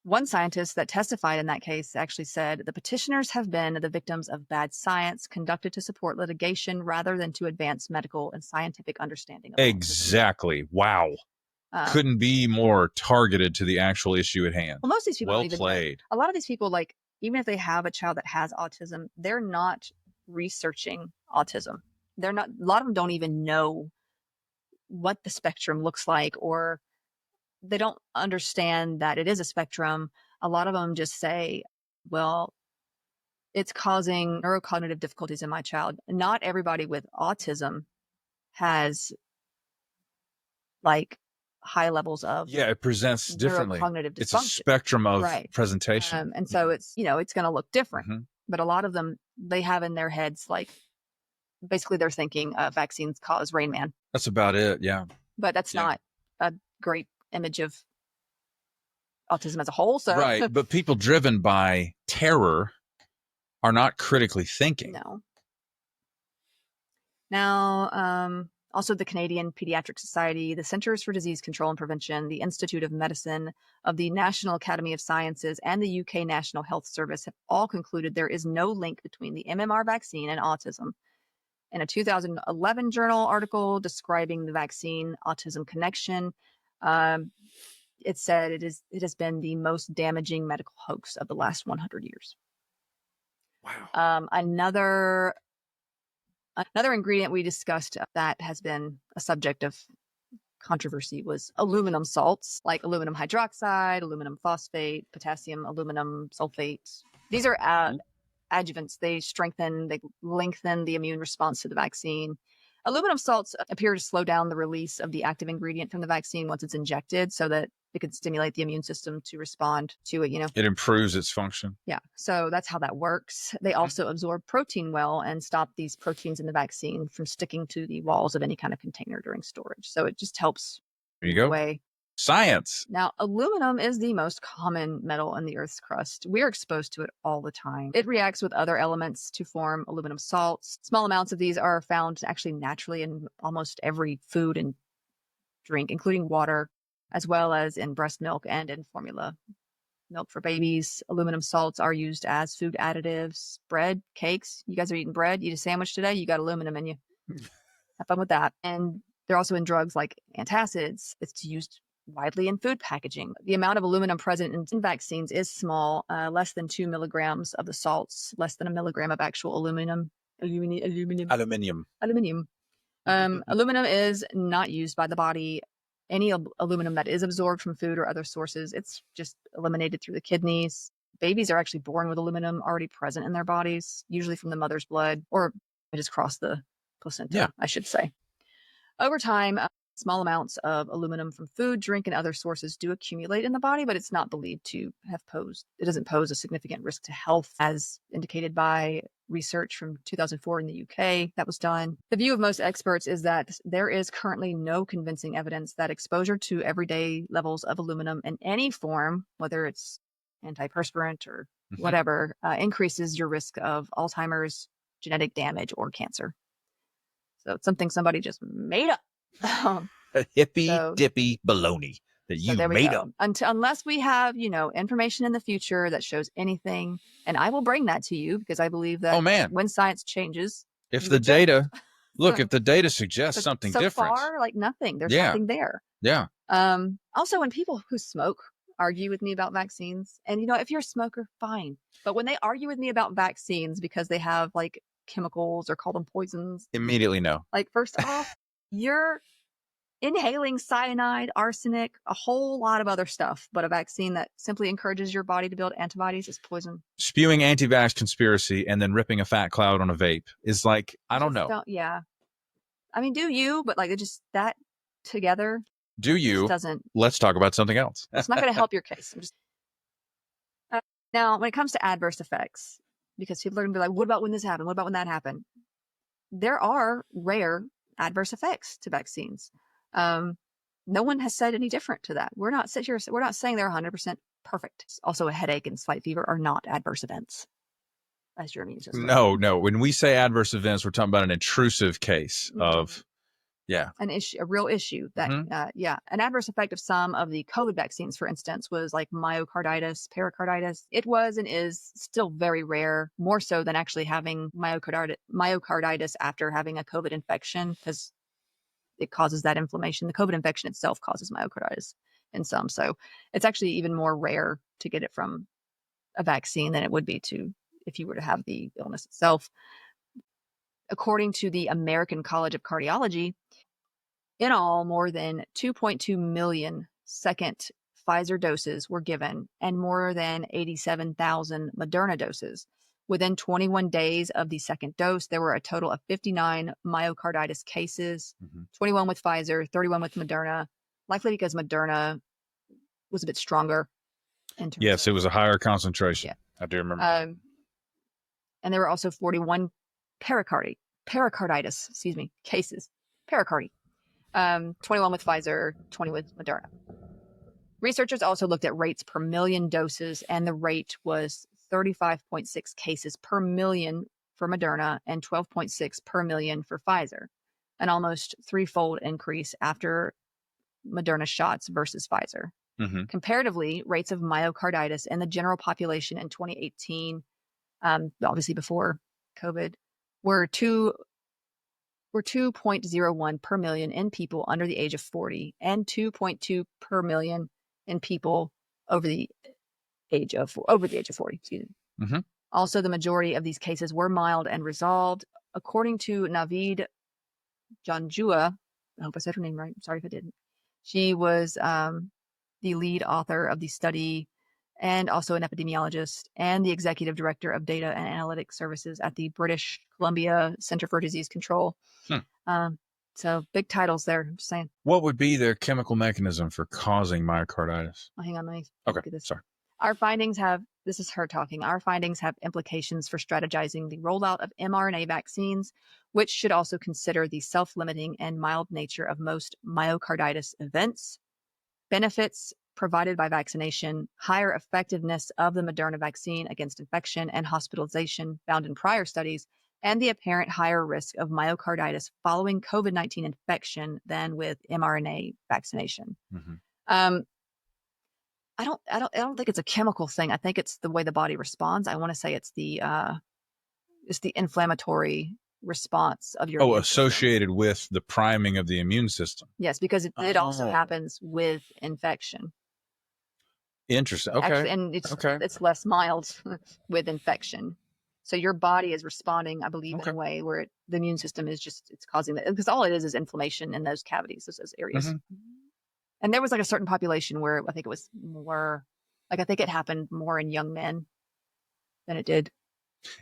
One scientist that testified in that case actually said the petitioners have been the victims of bad science conducted to support litigation rather than to advance medical and scientific understanding of exactly. Wow. Couldn't be more targeted to the actual issue at hand. Well, most of these people well played. A lot of these people, like, even if they have a child that has autism, they're not researching autism. A lot of them don't even know what the spectrum looks like, or they don't understand that it is a spectrum. A lot of them just say, well, it's causing neurocognitive difficulties in my child. Not everybody with autism has like high levels of it presents differently. Neurocognitive dysfunction. It's a spectrum of presentation. And so it's going to look different. But a lot of them, they have in their heads, like, basically they're thinking vaccines cause Rain Man. That's about it. Yeah. But that's not a great image of autism as a whole. So right. But people driven by terror are not critically thinking. No. Now, Also, the Canadian Pediatric Society, the Centers for Disease Control and Prevention, the Institute of Medicine of the National Academy of Sciences, and the UK National Health Service have all concluded there is no link between the MMR vaccine and autism. In a 2011 journal article describing the vaccine autism connection, it said it has been the most damaging medical hoax of the last 100 years. Wow. Another ingredient we discussed that has been a subject of controversy was aluminum salts, like aluminum hydroxide, aluminum phosphate, potassium aluminum sulfate. These are adjuvants. They lengthen the immune response to the vaccine. Aluminum salts appear to slow down the release of the active ingredient from the vaccine once it's injected, so that it could stimulate the immune system to respond to it, It improves its function. Yeah, so that's how that works. They also absorb protein well and stop these proteins in the vaccine from sticking to the walls of any kind of container during storage. So it just helps. There you go. Away. Science. Now, aluminum is the most common metal in the Earth's crust. We're exposed to it all the time. It reacts with other elements to form aluminum salts. Small amounts of these are found actually naturally in almost every food and drink, including water, as well as in breast milk and in formula milk for babies. Aluminum salts are used as food additives, bread, cakes. You guys are eating bread, eat a sandwich today, you got aluminum in you. Have fun with that. And they're also in drugs like antacids. It's used widely in food packaging. The amount of aluminum present in vaccines is small, less than 2 milligrams of the salts, less than a milligram of actual aluminum. Aluminum is not used by the body. Any aluminum that is absorbed from food or other sources, it's just eliminated through the kidneys. Babies are actually born with aluminum already present in their bodies, usually from the mother's blood, or it just crossed the placenta, I should say. Over time, small amounts of aluminum from food, drink, and other sources do accumulate in the body, but it's not believed to it doesn't pose a significant risk to health, as indicated by research from 2004 in the UK that was done. The view of most experts is that there is currently no convincing evidence that exposure to everyday levels of aluminum in any form, whether it's antiperspirant or whatever, increases your risk of Alzheimer's, genetic damage, or cancer. So it's something somebody just made up. A hippy-dippy baloney that you made up. Unless we have, information in the future that shows anything, and I will bring that to you because I believe that when science changes, if the data suggests something different, so far, like nothing. There's nothing there. Yeah. Also, when people who smoke argue with me about vaccines, and if you're a smoker, fine, but when they argue with me about vaccines because they have like chemicals or call them poisons, immediately no. Like, first off, you're inhaling cyanide, arsenic, a whole lot of other stuff, but a vaccine that simply encourages your body to build antibodies is poison. Spewing anti-vax conspiracy and then ripping a fat cloud on a vape is like, I don't know. I mean, do you, but like it just that together. Do you? Doesn't. Let's talk about something else. It's not going to help your case. Now, when it comes to adverse effects, because people are going to be like, what about when this happened? What about when that happened? There are rare adverse effects to vaccines. No one has said any different to that. We're not saying they're 100% perfect. Also, a headache and slight fever are not adverse events, as your immune system. No. When we say adverse events, we're talking about an intrusive case of, a real issue that, an adverse effect of some of the COVID vaccines, for instance, was like myocarditis, pericarditis. It was and is still very rare, more so than actually having myocarditis after having a COVID infection, because it causes that inflammation. The COVID infection itself causes myocarditis in some. So it's actually even more rare to get it from a vaccine than it would be if you were to have the illness itself. According to the American College of Cardiology, in all, more than 2.2 million second Pfizer doses were given and more than 87,000 Moderna doses. Within 21 days of the second dose, there were a total of 59 myocarditis cases, 21 with Pfizer, 31 with Moderna, likely because Moderna was a bit stronger. Yes, it was a higher concentration. Yeah. I do remember. And there were also 41 pericarditis cases. Pericardy. 21 with Pfizer, 20 with Moderna. Researchers also looked at rates per million doses, and the rate was 35.6 cases per million for Moderna and 12.6 per million for Pfizer. an almost threefold increase after Moderna shots versus Pfizer. Mm-hmm. Comparatively, rates of myocarditis in the general population in 2018, obviously before COVID, were 2.01 per million in people under the age of 40 and 2.2 per million in people over the age of 40. Excuse me. Mm-hmm. Also, the majority of these cases were mild and resolved. According to Naveed Janjua, I hope I said her name right. Sorry if I didn't. She was the lead author of the study and also an epidemiologist and the executive director of data and analytics services at the British Columbia Center for Disease Control. So big titles there. I'm just saying. What would be their chemical mechanism for causing myocarditis? Oh, hang on, let me Okay, look at this. sorry. Our findings have, this is her talking, our findings have implications for strategizing the rollout of mRNA vaccines, which should also consider the self-limiting and mild nature of most myocarditis events, benefits provided by vaccination, higher effectiveness of the Moderna vaccine against infection and hospitalization found in prior studies, and the apparent higher risk of myocarditis following COVID-19 infection than with mRNA vaccination. Mm-hmm. I don't think it's a chemical thing. I think it's the way the body responds. I want to say it's the inflammatory response of your immune associated system. with the priming of the immune system. Yes, because it also happens with infection. Interesting. Okay. Actually, and it's less mild with infection. So your body is responding, I believe, in a way where the immune system is it's causing that, because all it is inflammation in those cavities, those areas. Mm-hmm. And there was like a certain population where I think it was more, like I think it happened more in young men than it did.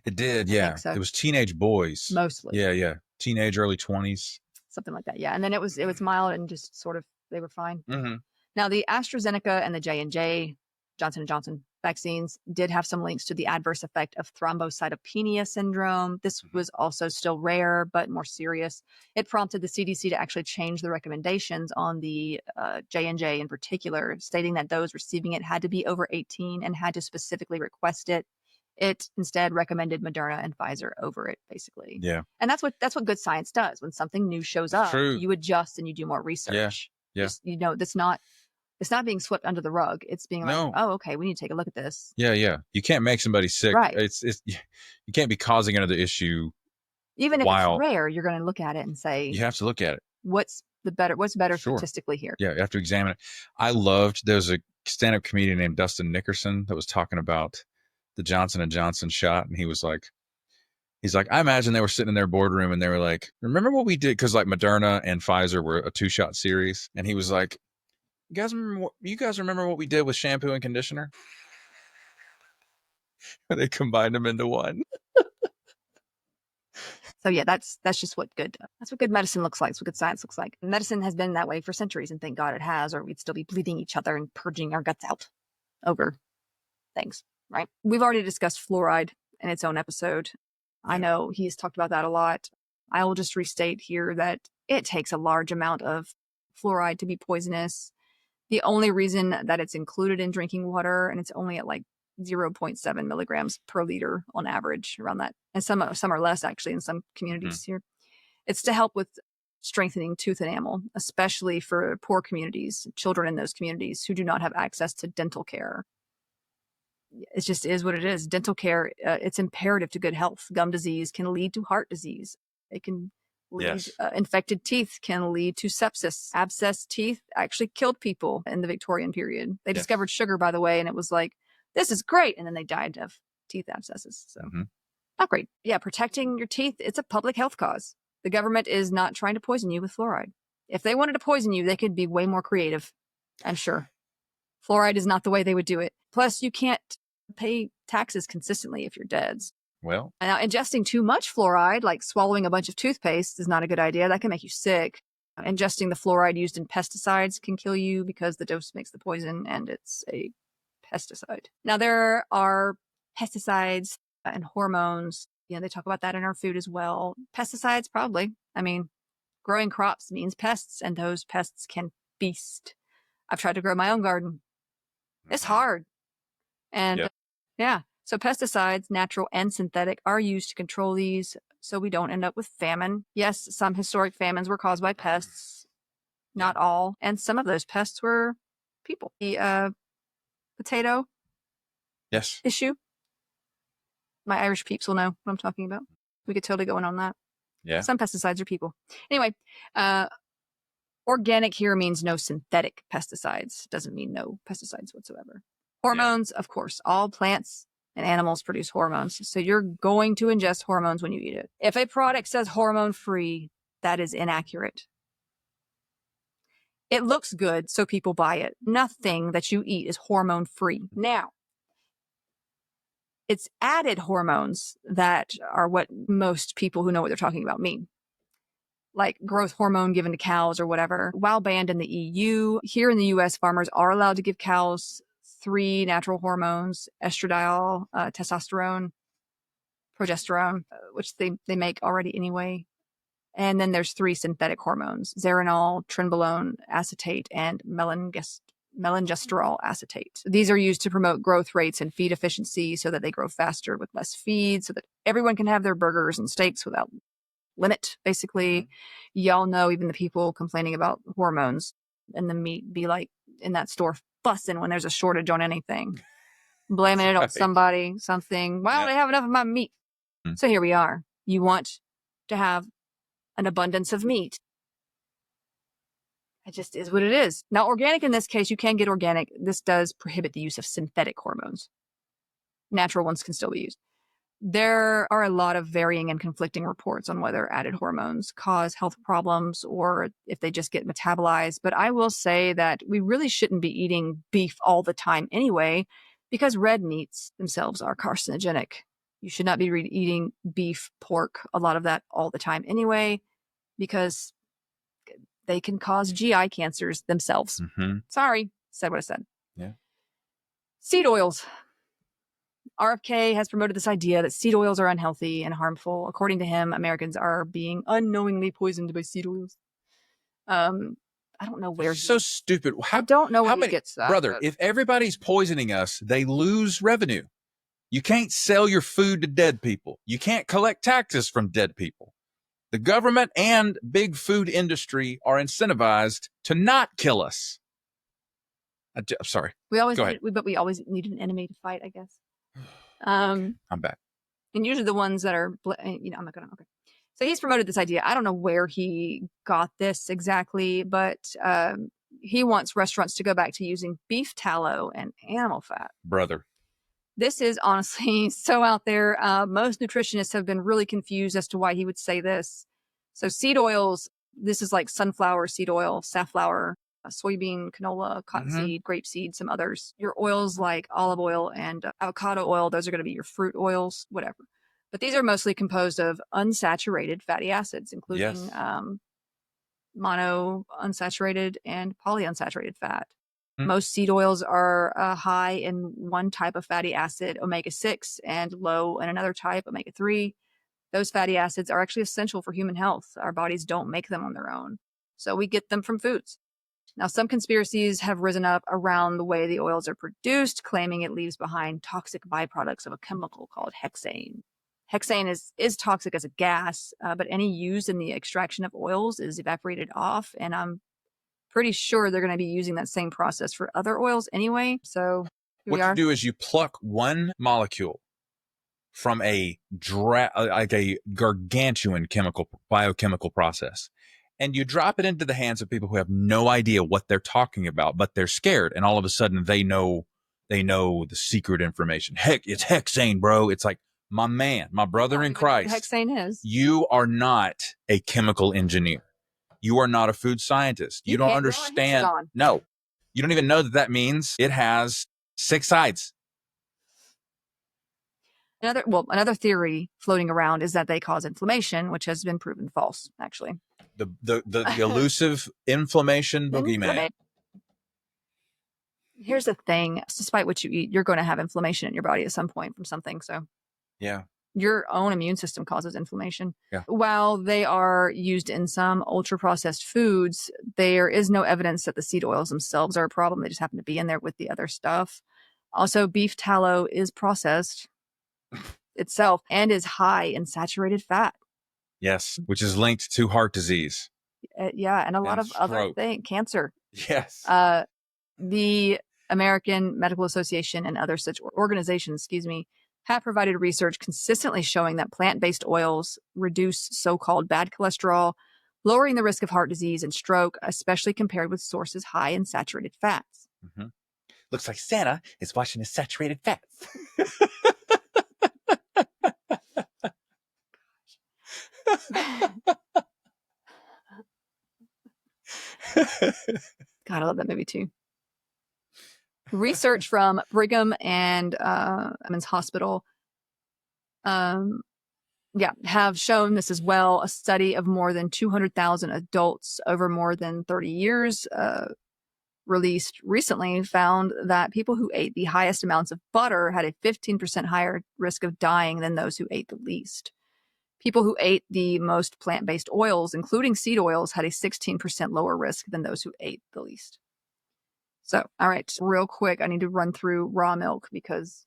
It did, yeah. So. It was teenage boys. Mostly. Yeah. Teenage, early 20s. Something like that, yeah. And then it was mild and just sort of, they were fine. Mm-hmm. Now, the AstraZeneca and the J&J, Johnson & Johnson vaccines did have some links to the adverse effect of thrombocytopenia syndrome. This was also still rare, but more serious. It prompted the CDC to actually change the recommendations on the J&J in particular, stating that those receiving it had to be over 18 and had to specifically request it. It instead recommended Moderna and Pfizer over it, basically. Yeah. And that's what good science does. When something new shows up, you adjust and you do more research. Yeah. It's not being swept under the rug. It's being like, oh, okay, we need to take a look at this. Yeah. You can't make somebody sick. Right. It's you can't be causing another issue. Even if it's rare, you're going to look at it and say, you have to look at it. What's better statistically here? Yeah, you have to examine it. There's a stand-up comedian named Dustin Nickerson that was talking about the Johnson & Johnson shot, and he's like, I imagine they were sitting in their boardroom and they were like, remember what we did? Because like Moderna and Pfizer were a 2-shot series, and he was like, you guys remember what we did with shampoo and conditioner? They combined them into one. So yeah, that's just what good medicine looks like. That's what good science looks like. Medicine has been that way for centuries, and thank God it has, or we'd still be bleeding each other and purging our guts out over things, right? We've already discussed fluoride in its own episode. I know he's talked about that a lot. I will just restate here that it takes a large amount of fluoride to be poisonous. The only reason that it's included in drinking water, and it's only at like 0.7 milligrams per liter on average, around that. And some are less actually in some communities here. It's to help with strengthening tooth enamel, especially for poor communities, children in those communities who do not have access to dental care. It just is what it is. Dental care, it's imperative to good health. Gum disease can lead to heart disease. It can lead, infected teeth can lead to sepsis. Abscessed teeth actually killed people in the Victorian period. They discovered sugar, by the way, and it was like, this is great. And then they died of teeth abscesses. So not great. Yeah, protecting your teeth, it's a public health cause. The government is not trying to poison you with fluoride. If they wanted to poison you, they could be way more creative, I'm sure. Fluoride is not the way they would do it. Plus, you can't pay taxes consistently if you're dead. Well, now, ingesting too much fluoride, like swallowing a bunch of toothpaste, is not a good idea. That can make you sick. Ingesting the fluoride used in pesticides can kill you because the dose makes the poison, and it's a pesticide. Now, there are pesticides and hormones. They talk about that in our food as well. Pesticides, probably. I mean, growing crops means pests, and those pests can feast. I've tried to grow my own garden. It's hard. And So pesticides, natural and synthetic, are used to control these so we don't end up with famine. Yes, some historic famines were caused by pests, not all. And some of those pests were people. The potato issue. My Irish peeps will know what I'm talking about. We could totally go in on that. Yeah. Some pesticides are people. Anyway, organic here means no synthetic pesticides. Doesn't mean no pesticides whatsoever. Hormones, of course, all plants and animals produce hormones. So you're going to ingest hormones when you eat it. If a product says hormone free, that is inaccurate. It looks good, so people buy it. Nothing that you eat is hormone free. Now, it's added hormones that are what most people who know what they're talking about mean. Like growth hormone given to cows or whatever. While banned in the EU, here in the US, farmers are allowed to give cows 3 natural hormones: estradiol, testosterone, progesterone, which they make already anyway. And then there's 3 synthetic hormones: zeranol, trenbolone acetate, and melangestrol acetate. These are used to promote growth rates and feed efficiency so that they grow faster with less feed, so that everyone can have their burgers and steaks without limit, basically. Y'all know, even the people complaining about hormones and the meat be like in that store fussing when there's a shortage on anything, blaming it on somebody, something. Why don't I have enough of my meat? So here we are. You want to have an abundance of meat. It just is what it is. Now, organic in this case, you can get organic. This does prohibit the use of synthetic hormones. Natural ones can still be used. There are a lot of varying and conflicting reports on whether added hormones cause health problems or if they just get metabolized. But I will say that we really shouldn't be eating beef all the time anyway, because red meats themselves are carcinogenic. You should not be eating beef, pork, a lot of that all the time anyway, because they can cause GI cancers themselves. Sorry, said what I said. Yeah. Seed oils. RFK has promoted this idea that seed oils are unhealthy and harmful. According to him, Americans are being unknowingly poisoned by seed oils. I don't know where. So stupid. I don't know where he gets that. Brother, if everybody's poisoning us, they lose revenue. You can't sell your food to dead people. You can't collect taxes from dead people. The government and big food industry are incentivized to not kill us. I'm sorry. We always need an enemy to fight, I guess. I'm back. And usually the ones that are, I'm not going to, okay. So he's promoted this idea. I don't know where he got this exactly, but he wants restaurants to go back to using beef tallow and animal fat. Brother. This is honestly so out there. Most nutritionists have been really confused as to why he would say this. So seed oils, this is like sunflower seed oil, safflower, soybean, canola, cottonseed, grapeseed, some others. Your oils like olive oil and avocado oil, those are going to be your fruit oils, whatever. But these are mostly composed of unsaturated fatty acids, including mono unsaturated and polyunsaturated fat. Most seed oils are high in one type of fatty acid, omega-6, and low in another type, omega-3. Those fatty acids are actually essential for human health. Our bodies don't make them on their own. So we get them from foods. Now, some conspiracies have risen up around the way the oils are produced, claiming it leaves behind toxic byproducts of a chemical called hexane. Hexane is toxic as a gas, but any used in the extraction of oils is evaporated off, and I'm pretty sure they're going to be using that same process for other oils anyway. So what you do is you pluck one molecule from a gargantuan biochemical process, and you drop it into the hands of people who have no idea what they're talking about, but they're scared, and all of a sudden they know the secret information. Heck, it's hexane, bro. It's like, my man, my brother in Christ. Hexane is. You are not a chemical engineer. You are not a food scientist. You don't understand. No, you don't even know that means it has 6 sides. Another theory floating around is that they cause inflammation, which has been proven false, actually. The elusive inflammation boogeyman. Here's the thing. Despite what you eat, you're going to have inflammation in your body at some point from something. So yeah. Your own immune system causes inflammation. Yeah. While they are used in some ultra-processed foods, there is no evidence that the seed oils themselves are a problem. They just happen to be in there with the other stuff. Also, beef tallow is processed. itself and is high in saturated fat. Yes, which is linked to heart disease. Yeah, and a lot of other stroke. things, cancer. Yes. The American Medical Association and other such organizations, have provided research consistently showing that plant-based oils reduce so-called bad cholesterol, lowering the risk of heart disease and stroke, especially compared with sources high in saturated fats. Mm-hmm. Looks like Santa is watching his saturated fats. God, I love that movie too. Research from Brigham and Women's Hospital have shown this as well. A study of more than 200,000 adults over more than 30 years released recently found that people who ate the highest amounts of butter had a 15% higher risk of dying than those who ate the least. People who ate the most plant-based oils, including seed oils, had a 16% lower risk than those who ate the least. So, all right, real quick, I need to run through raw milk because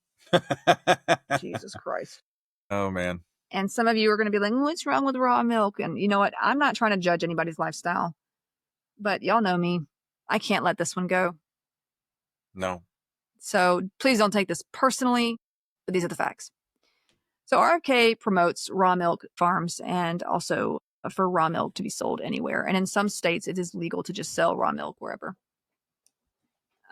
Jesus Christ. Oh, man. And some of you are going to be like, what's wrong with raw milk? And you know what? I'm not trying to judge anybody's lifestyle, but y'all know me. I can't let this one go. No. So please don't take this personally, but these are the facts. So RFK promotes raw milk farms and also for raw milk to be sold anywhere. And in some states, it is legal to just sell raw milk wherever.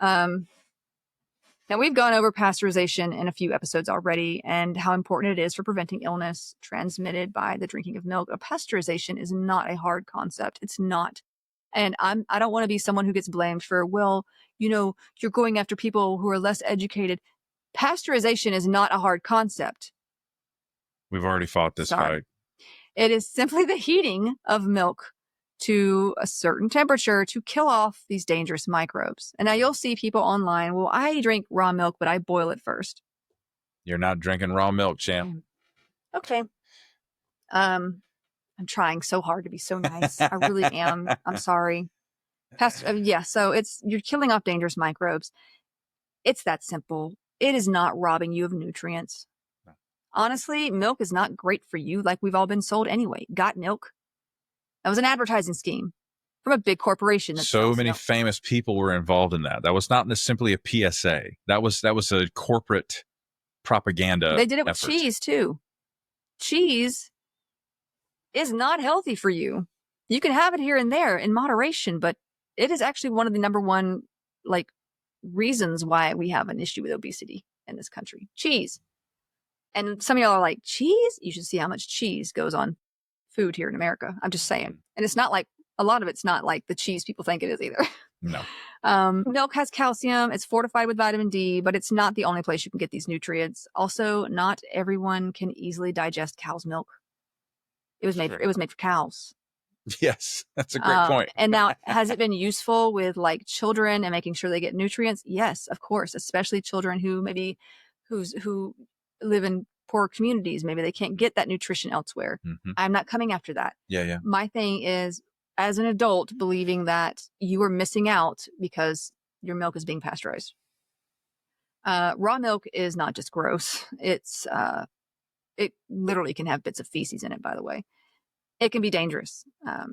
Now, we've gone over pasteurization in a few episodes already and how important it is for preventing illness transmitted by the drinking of milk. Pasteurization is not a hard concept. It's not. And I don't want to be someone who gets blamed for, well, you're going after people who are less educated. Pasteurization is not a hard concept. We've already fought this fight. It is simply the heating of milk to a certain temperature to kill off these dangerous microbes. And now you'll see people online, well, I drink raw milk, but I boil it first. You're not drinking raw milk, champ. Okay. I'm trying so hard to be so nice. I really am. I'm sorry. So you're killing off dangerous microbes. It's that simple. It is not robbing you of nutrients. No. Honestly, milk is not great for you like we've all been sold anyway. Got milk? That was an advertising scheme from a big corporation. So many famous people were involved in that. That was not simply a PSA. That was a corporate propaganda. They did it with cheese too. Cheese is not healthy for you. You can have it here and there in moderation, but it is actually one of the number one reasons why we have an issue with obesity in this country. Cheese. And some of y'all are like, cheese? You should see how much cheese goes on food here in America. I'm just saying. And it's not a lot of it's not like the cheese people think it is either. No. Milk has calcium. It's fortified with vitamin D, but it's not the only place you can get these nutrients. Also, not everyone can easily digest cow's milk. It was made for cows. Yes, that's a great point. And now, has it been useful with children and making sure they get nutrients? Yes, of course, especially children who who live in poor communities. Maybe they can't get that nutrition elsewhere. Mm-hmm. I'm not coming after that. Yeah. My thing is, as an adult, believing that you are missing out because your milk is being pasteurized. Raw milk is not just gross. It's it literally can have bits of feces in it, by the way. It can be dangerous.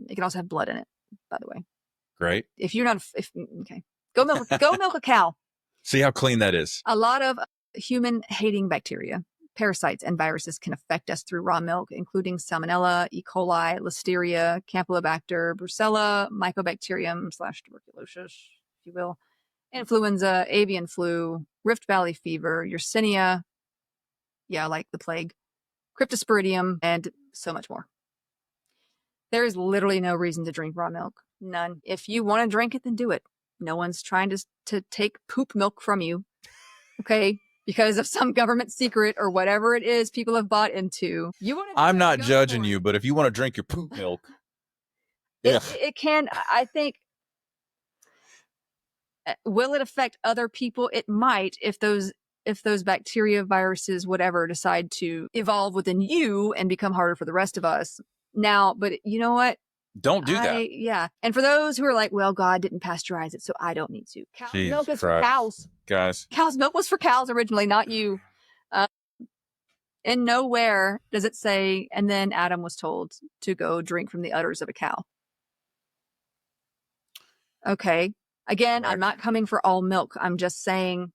It can also have blood in it, by the way. Great. If you're not, okay, go milk a cow. See how clean that is. A lot of human-hating bacteria, parasites, and viruses can affect us through raw milk, including Salmonella, E. coli, Listeria, Campylobacter, Brucella, Mycobacterium / tuberculosis, if you will, influenza, avian flu, Rift Valley fever, Yersinia, like the plague, Cryptosporidium, and so much more. There is literally no reason to drink raw milk. None. If you want to drink it, then do it. No one's trying to take poop milk from you. Okay? Because of some government secret or whatever it is people have bought into. I'm not judging you, but if you want to drink your poop milk. It can, I think. Will it affect other people? It might if those bacteria, viruses, whatever, decide to evolve within you and become harder for the rest of us. Now, but you know what? Don't do that. Yeah. And for those who are like, well, God didn't pasteurize it, so I don't need to. Cow's milk is for cows. Guys. Cow's milk was for cows originally, not you. And nowhere does it say, and then Adam was told to go drink from the udders of a cow. Okay. Again, I'm not coming for all milk. I'm just saying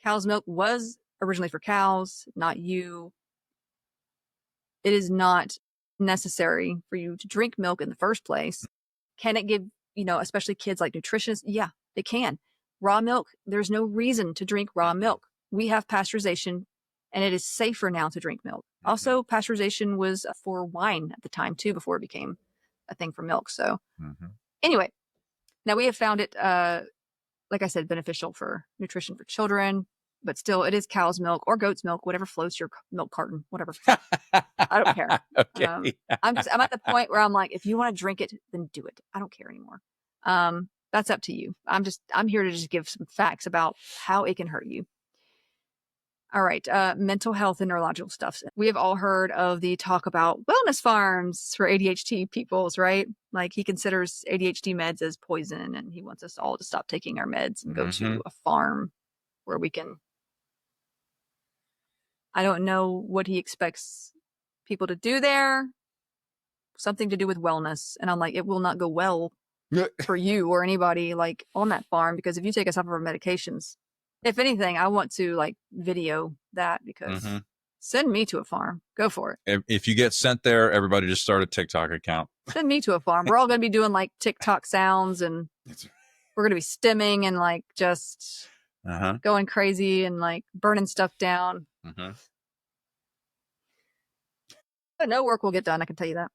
cow's milk was originally for cows, not you. It is not necessary for you to drink milk in the first place. Can it give, especially kids like nutritionists? Yeah, it can. Raw milk, there's no reason to drink raw milk. We have pasteurization, and it is safer now to drink milk. Also, pasteurization was for wine at the time, too, before it became a thing for milk. So anyway, now we have found it, like I said, beneficial for nutrition for children, but still it is cow's milk or goat's milk, whatever floats your milk carton, whatever. I don't care. Okay. I'm at the point where I'm like, if you want to drink it, then do it. I don't care anymore. That's up to you. I'm here to just give some facts about how it can hurt you. All right. Mental health and neurological stuff. We have all heard of the talk about wellness farms for ADHD peoples, right? Like he considers ADHD meds as poison and he wants us all to stop taking our meds and go to a farm where we can. I don't know what he expects people to do there. Something to do with wellness. And I'm like, it will not go well for you or anybody like on that farm, because if you take us off of our medications, if anything, I want to like video that, because send me to a farm. Go for it. If you get sent there, everybody just start a TikTok account. Send me to a farm. We're all going to be doing like TikTok sounds, and we're going to be stimming and like just going crazy and like burning stuff down. But no work will get done, I can tell you that.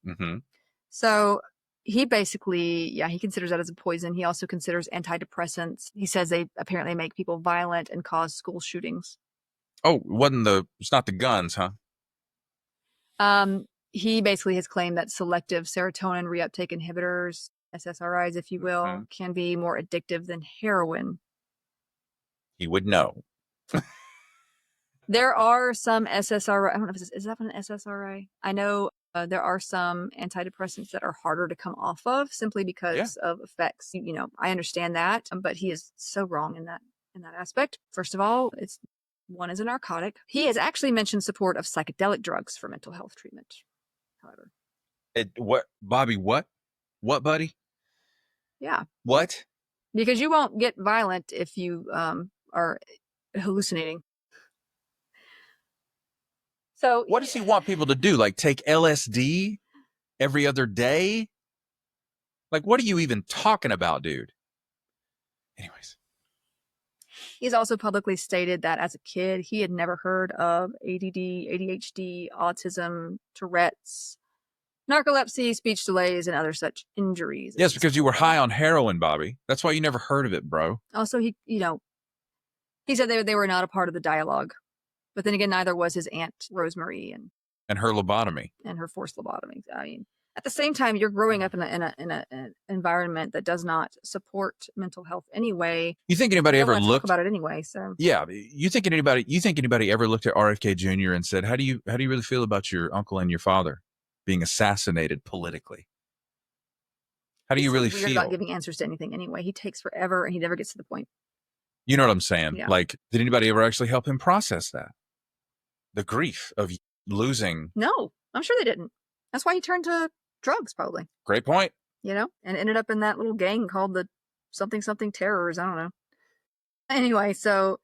So he basically, he considers that as a poison. He also considers antidepressants. He says they apparently make people violent and cause school shootings. Oh, it's not the guns, huh? He basically has claimed that selective serotonin reuptake inhibitors, SSRIs, if you will, can be more addictive than heroin. He would know. There are some SSRI. I don't know if is that an SSRI? I know there are some antidepressants that are harder to come off of simply because of effects. I understand that, but he is so wrong in that aspect. First of all, one is a narcotic. He has actually mentioned support of psychedelic drugs for mental health treatment. However, what, Bobby? What, buddy? Yeah. What? Because you won't get violent if you are hallucinating. So what does he want people to do? Like take LSD every other day? Like, what are you even talking about, dude? Anyways. He's also publicly stated that as a kid, he had never heard of ADD, ADHD, autism, Tourette's, narcolepsy, speech delays, and other such injuries. Yes, because you were high on heroin, Bobby. That's why you never heard of it, bro. Also, he said they were not a part of the dialogue. But then again, neither was his aunt, Rosemary, and her lobotomy. And her forced lobotomy. I mean, at the same time, you're growing up in an environment that does not support mental health anyway. You think anybody ever looked about it anyway? So yeah, you think anybody ever looked at RFK Jr. and said, how do you really feel about your uncle and your father being assassinated politically? How do you really feel? About giving answers to anything anyway. He takes forever and he never gets to the point. You know what I'm saying? Yeah. Like, did anybody ever actually help him process that? The grief of losing. No, I'm sure they didn't. That's why he turned to drugs, probably. Great point. And ended up in that little gang called the something terrors. I don't know. Anyway, so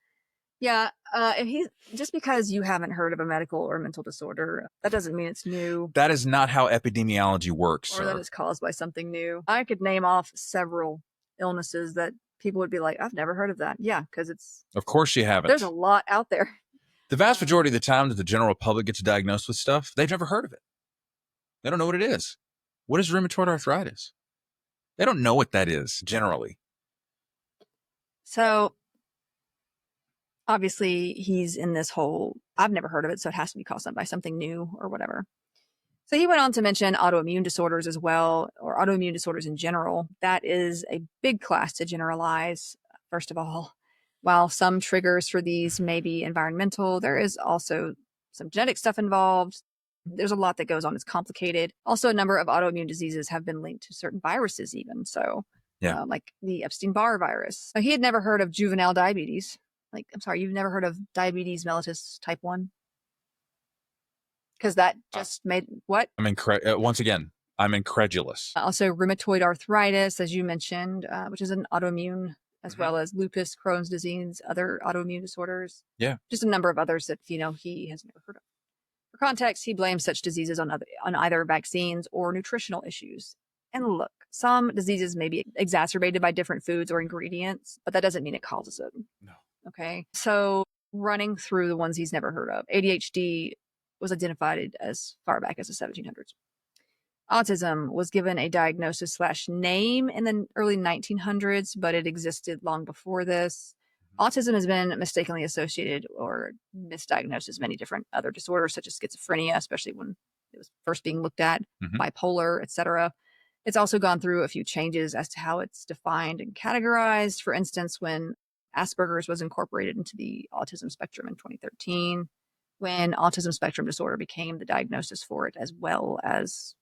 if he's just because you haven't heard of a medical or mental disorder, that doesn't mean it's new. That is not how epidemiology works, or that it's caused by something new. I could name off several illnesses that people would be like, I've never heard of that. Yeah, because it's. Of course you haven't. There's a lot out there. The vast majority of the time that the general public gets diagnosed with stuff, they've never heard of it. They don't know what it is. What is rheumatoid arthritis? They don't know what that is, generally. So, obviously, he's in this whole, I've never heard of it, so it has to be caused by something new or whatever. So he went on to mention autoimmune disorders as well, or autoimmune disorders in general. That is a big class to generalize, first of all. While some triggers for these may be environmental, there is also some genetic stuff involved. There's a lot that goes on. It's complicated. Also, a number of autoimmune diseases have been linked to certain viruses even. So, like the Epstein-Barr virus. He had never heard of juvenile diabetes. Like, I'm sorry, you've never heard of diabetes mellitus type 1? because that just made what? Once again, I'm incredulous. Also, rheumatoid arthritis, as you mentioned, which is an autoimmune, as well as lupus, Crohn's disease, other autoimmune disorders. Yeah. Just a number of others that, he has never heard of. For context, he blames such diseases on either vaccines or nutritional issues. And look, some diseases may be exacerbated by different foods or ingredients, but that doesn't mean it causes them. No. Okay. So running through the ones he's never heard of, ADHD was identified as far back as the 1700s. Autism was given a diagnosis / name in the early 1900s, but it existed long before this. Autism has been mistakenly associated or misdiagnosed as many different other disorders, such as schizophrenia, especially when it was first being looked at, bipolar, etc. It's also gone through a few changes as to how it's defined and categorized. For instance, when Asperger's was incorporated into the autism spectrum in 2013, when autism spectrum disorder became the diagnosis for it, as well as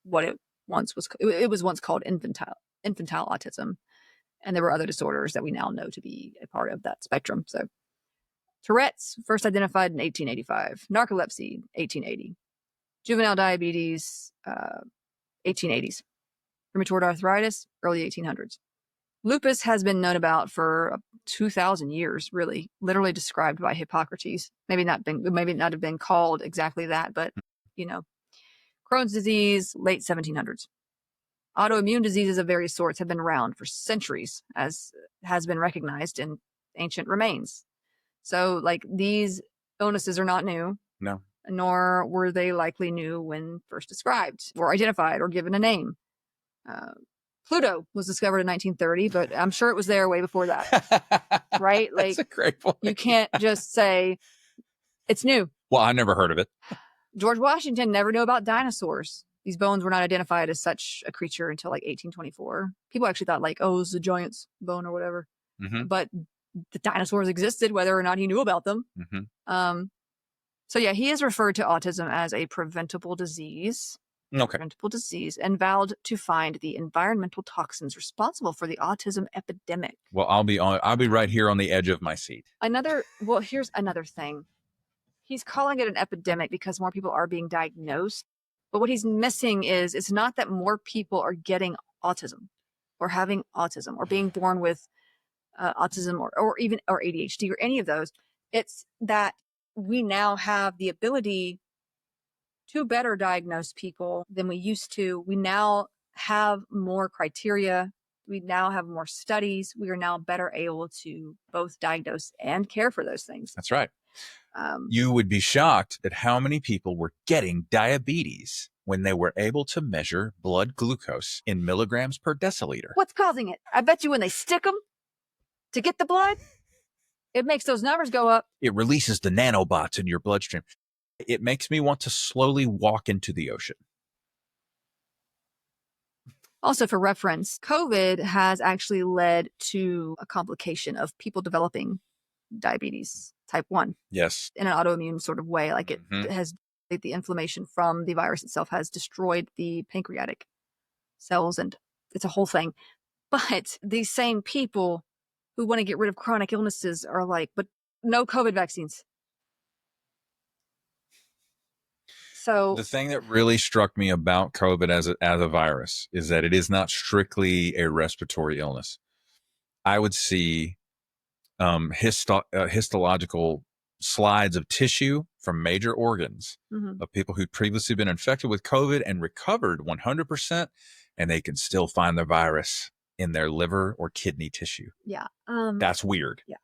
what it once was. It was once called infantile autism. And there were other disorders that we now know to be a part of that spectrum. So Tourette's, first identified in 1885. Narcolepsy, 1880. Juvenile diabetes, 1880s. Rheumatoid arthritis, early 1800s. Lupus has been known about for 2,000 years, really, literally described by Hippocrates. Maybe not have been called exactly that, but, Crohn's disease, late 1700s. Autoimmune diseases of various sorts have been around for centuries, as has been recognized in ancient remains. So, these illnesses are not new. No. Nor were they likely new when first described or identified or given a name. Pluto was discovered in 1930, but I'm sure it was there way before that, right? That's a great point. You can't just say it's new. Well, I never heard of it. George Washington never knew about dinosaurs. These bones were not identified as such a creature until 1824. People actually thought it was a giant's bone or whatever. But the dinosaurs existed, whether or not he knew about them. So yeah, he has referred to autism as a preventable disease. Preventable disease, and vowed to find the environmental toxins responsible for the autism epidemic. Well, I'll be right here on the edge of my seat. Here's another thing. He's calling it an epidemic because more people are being diagnosed. But what he's missing is it's not that more people are getting autism or having autism or being born with autism or ADHD or any of those. It's that we now have the ability to better diagnose people than we used to. We now have more criteria. We now have more studies. We are now better able to both diagnose and care for those things. That's right. You would be shocked at how many people were getting diabetes when they were able to measure blood glucose in milligrams per deciliter. What's causing it? I bet you when they stick them to get the blood, it makes those numbers go up. It releases the nanobots in your bloodstream. It makes me want to slowly walk into the ocean. Also, for reference, COVID has actually led to a complication of people developing diabetes type 1. Yes. In an autoimmune sort of way. It has, the inflammation from the virus itself has destroyed the pancreatic cells, and it's a whole thing. But these same people who want to get rid of chronic illnesses are but no COVID vaccines. So the thing that really struck me about COVID as a virus is that it is not strictly a respiratory illness. I would see histological slides of tissue from major organs of people who'd previously been infected with COVID and recovered 100%, and they can still find the virus in their liver or kidney tissue. Yeah. That's weird. Yeah.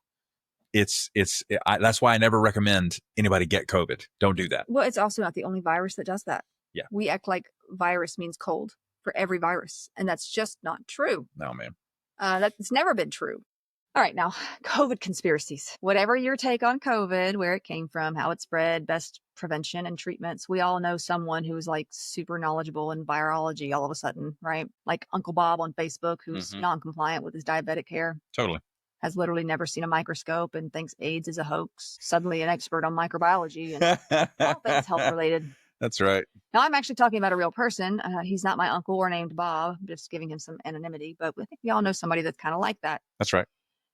That's why I never recommend anybody get COVID. Don't do that. Well, it's also not the only virus that does that. Yeah. We act like virus means cold for every virus, and that's just not true. No, man. That's never been true. All right, now, COVID conspiracies. Whatever your take on COVID, where it came from, how it spread, best prevention and treatments, we all know someone who's super knowledgeable in virology all of a sudden, right? Like Uncle Bob on Facebook, who's non-compliant with his diabetic care. Totally. Has literally never seen a microscope and thinks AIDS is a hoax. Suddenly an expert on microbiology and all things health related. That's right. Now, I'm actually talking about a real person. He's not my uncle or named Bob. I'm just giving him some anonymity, but I think we all know somebody that's kind of like that. That's right.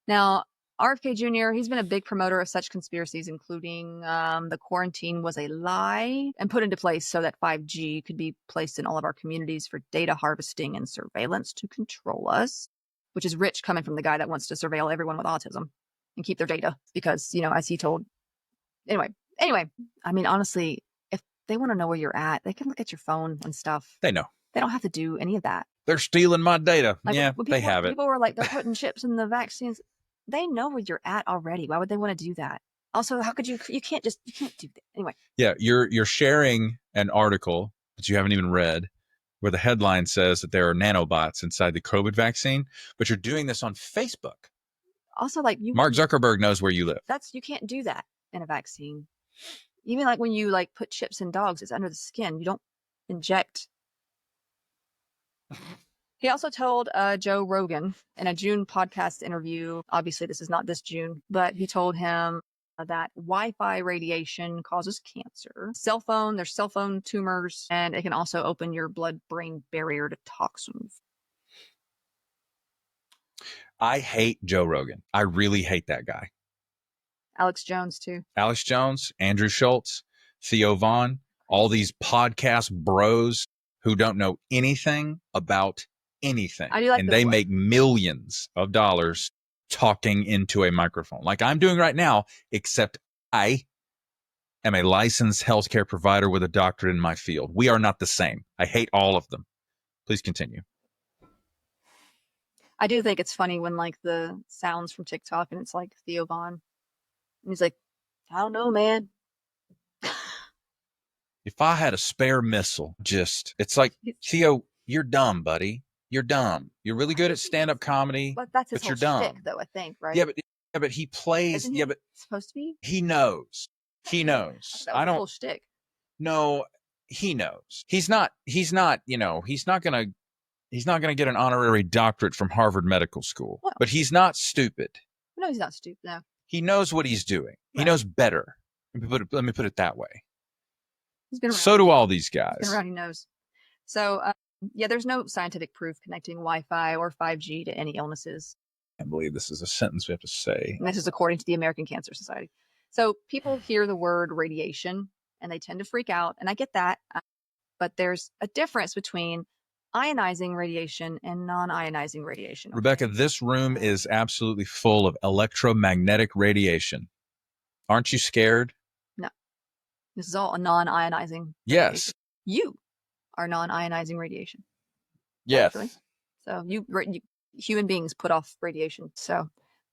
Now, RFK Jr., he's been a big promoter of such conspiracies, including the quarantine was a lie and put into place so that 5G could be placed in all of our communities for data harvesting and surveillance to control us, which is rich coming from the guy that wants to surveil everyone with autism and keep their data because, as he told. Anyway, I mean, honestly, if they want to know where you're at, they can look at your phone and stuff. They know. They don't have to do any of that. They're stealing my data. Like, yeah, when they have it. People were like, they're putting chips in the vaccines. They know where you're at already. Why would they want to do that? Also, how could you can't do that. Anyway. Yeah, you're sharing an article that you haven't even read where the headline says that there are nanobots inside the COVID vaccine, but you're doing this on Facebook. Also, like Mark Zuckerberg knows where you live. You can't do that in a vaccine. Even like when you like put chips in dogs, it's under the skin. You don't inject. He also told Joe Rogan in a June podcast interview, obviously this is not this June, but he told him that Wi-Fi radiation causes cancer. There's cell phone tumors, and it can also open your blood-brain barrier to toxins. I hate Joe Rogan. I really hate that guy. Alex Jones, too. Alex Jones, Andrew Schultz, Theo Vaughn, all these podcast bros who don't know anything about anything. And they make millions of dollars talking into a microphone like I'm doing right now, except I am a licensed healthcare provider with a doctorate in my field. We are not the same. I hate all of them. Please continue. I do think it's funny when like the sounds from TikTok and it's like Theo Vaughn. And he's like, I don't know, man. If I had a spare missile, it's like, Theo, you're dumb, buddy. You're dumb. You're really good at stand-up comedy, but that's his whole shtick, though, I think, right? Yeah, but he plays. Isn't he supposed to be? He knows. He knows. I don't. Full shtick. No, he knows. He's not. He's not gonna get an honorary doctorate from Harvard Medical School. Well, but he's not stupid. No, he's not stupid. No. He knows what he's doing. Right. He knows better. Let me put it that way. He's been around. So do all these guys. He's been around. He knows. So. Yeah, there's no scientific proof connecting Wi-Fi or 5G to any illnesses. I believe this is a sentence we have to say. And this is according to the American Cancer Society. So people hear the word radiation and they tend to freak out. And I get that. But there's a difference between ionizing radiation and non-ionizing radiation. Rebecca, this room is absolutely full of electromagnetic radiation. Aren't you scared? No. This is all a non-ionizing Yes. Radiation. You are non-ionizing radiation. Yes. Actually. So you human beings put off radiation. So,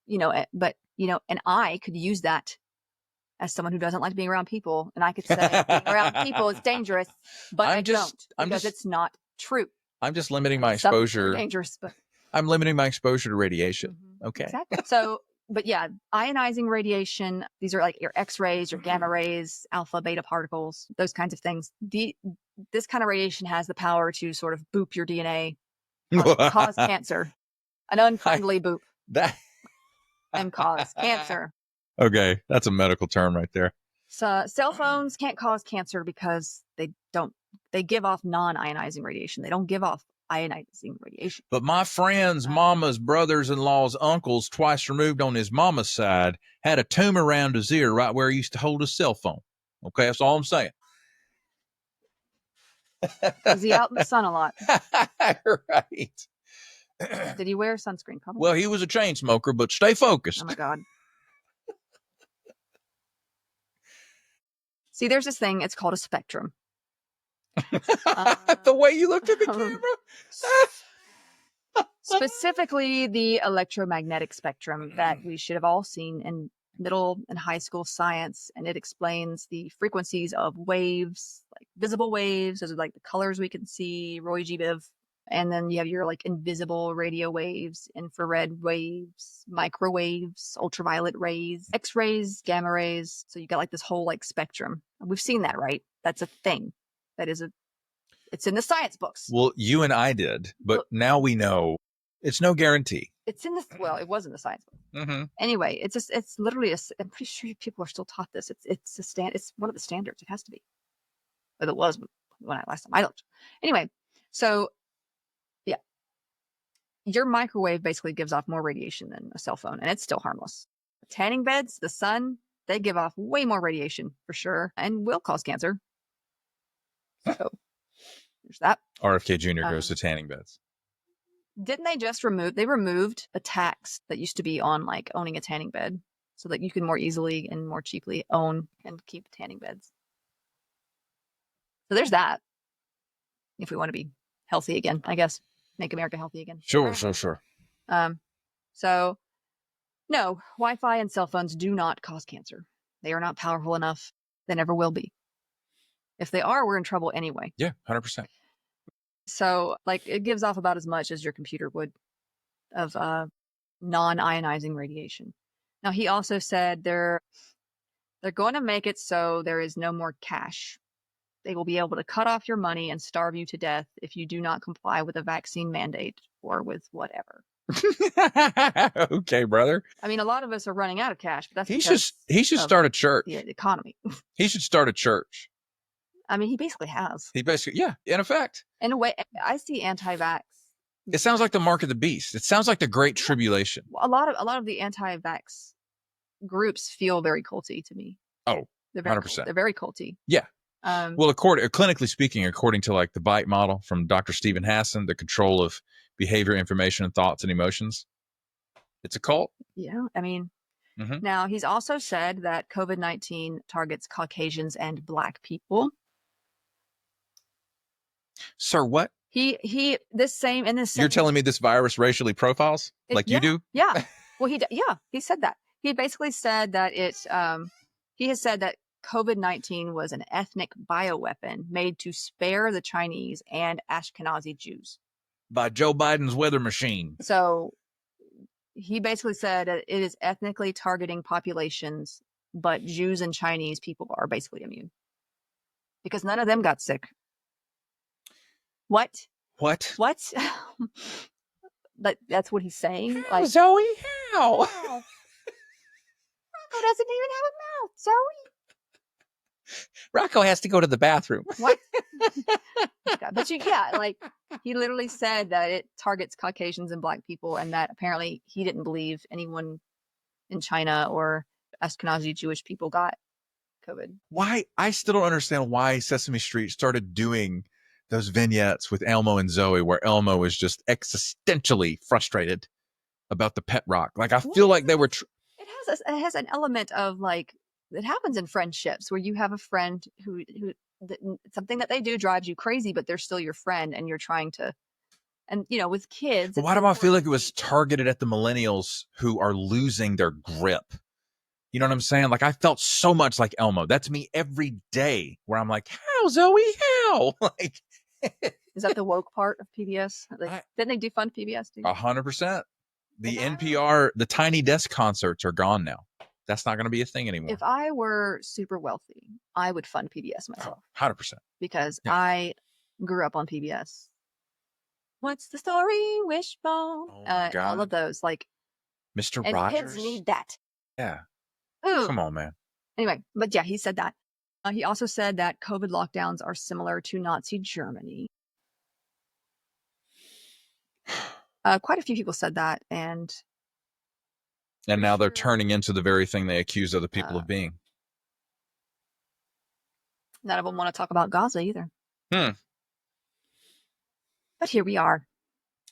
and I could use that as someone who doesn't like being around people. And I could say being around people is dangerous, but I don't because it's not true. I'm just limiting my exposure. Dangerous, but I'm limiting my exposure to radiation. Mm-hmm. Okay. Exactly. So, but yeah, ionizing radiation, these are like your X-rays, your gamma rays, alpha, beta particles, those kinds of things. This kind of radiation has the power to sort of boop your DNA, cause cancer, an unfriendly boop, and cause cancer. Okay, that's a medical term right there. So cell phones can't cause cancer because they give off non-ionizing radiation. They don't give off ionizing radiation. But my friend's mama's brothers-in-law's uncles, twice removed on his mama's side, had a tumor around his ear right where he used to hold his cell phone. Okay, that's all I'm saying. Was he out in the sun a lot? Right. Did he wear sunscreen? Probably. Well, he was a chain smoker, but stay focused. Oh my God. See, there's this thing. It's called a spectrum. The way you looked at the camera. Specifically, the electromagnetic spectrum that we should have all seen in middle and high school science, and it explains the frequencies of waves, like visible waves. Those are like the colors we can see, Roy G. Biv. And then you have your like invisible radio waves, infrared waves, microwaves, ultraviolet rays, X-rays, gamma rays. So you got like this whole like spectrum. We've seen that, right? That's a thing. It's in the science books. Well, you and I did, but now we know it's no guarantee. It was in the science book. Mm-hmm. Anyway, it's literally I'm pretty sure people are still taught this. It's one of the standards. It has to be. But it was last time I looked. Anyway, so yeah, your microwave basically gives off more radiation than a cell phone, and it's still harmless. Tanning beds, the sun, they give off way more radiation for sure and will cause cancer. So there's that. RFK Jr. goes to tanning beds. Didn't they just removed a tax that used to be on like owning a tanning bed so that you can more easily and more cheaply own and keep tanning beds. So there's that. If we want to be healthy again, I guess, make America healthy again. Sure. So no, Wi-Fi and cell phones do not cause cancer. They are not powerful enough. They never will be. If they are, we're in trouble anyway. Yeah, 100%. So like it gives off about as much as your computer would of non-ionizing radiation. Now he also said they're going to make it so there is no more cash. They will be able to cut off your money and starve you to death if you do not comply with a vaccine mandate or with whatever. Okay, brother. I mean, a lot of us are running out of cash, but that's he should start a church. The economy. He should start a church. I mean, he basically has. Yeah, in effect. In a way, I see anti-vax. It sounds like the mark of the beast. It sounds like the Great Tribulation. A lot of the anti-vax groups feel very culty to me. Oh, they're very 100%. They're very culty. Yeah. Well, clinically speaking, according to like the BITE model from Dr. Stephen Hassan, the control of behavior, information, and thoughts and emotions, it's a cult. Yeah, I mean, Now he's also said that COVID-19 targets Caucasians and Black people. Sir, what? You're telling me this virus racially profiles you do? Yeah. Well, he said that. He basically said that he has said that COVID-19 was an ethnic bioweapon made to spare the Chinese and Ashkenazi Jews. By Joe Biden's weather machine. So he basically said that it is ethnically targeting populations, but Jews and Chinese people are basically immune. Because none of them got sick. What? But that's what he's saying. How, Zoe? How? Rocco doesn't even have a mouth, Zoe. Rocco has to go to the bathroom. What? But he literally said that it targets Caucasians and Black people, and that apparently he didn't believe anyone in China or Ashkenazi Jewish people got COVID. Why? I still don't understand why Sesame Street started doing those vignettes with Elmo and Zoe, where Elmo is just existentially frustrated about the pet rock. Like, I feel like they were. It has an element of like, it happens in friendships where you have a friend who something that they do drives you crazy, but they're still your friend, and you're trying to, and with kids. But why do I feel like it was targeted at the millennials who are losing their grip? You know what I'm saying? Like, I felt so much like Elmo. That's me every day, where I'm like, how, Zoe? How? Like, is that the woke part of PBS? Didn't they defund PBS? 100%. The NPR, the Tiny Desk concerts are gone now. That's not going to be a thing anymore. If I were super wealthy, I would fund PBS myself. 100%. Because I grew up on PBS. What's the story? Wishbone. Oh my God. All of those. Like, Mr. and Rogers. kids need that. Yeah. Ooh. Come on, man. Anyway, but yeah, he said that. He also said that COVID lockdowns are similar to Nazi Germany. Quite a few people said that, and now they're turning into the very thing they accuse other people of being. None of them want to talk about Gaza either. But here we are.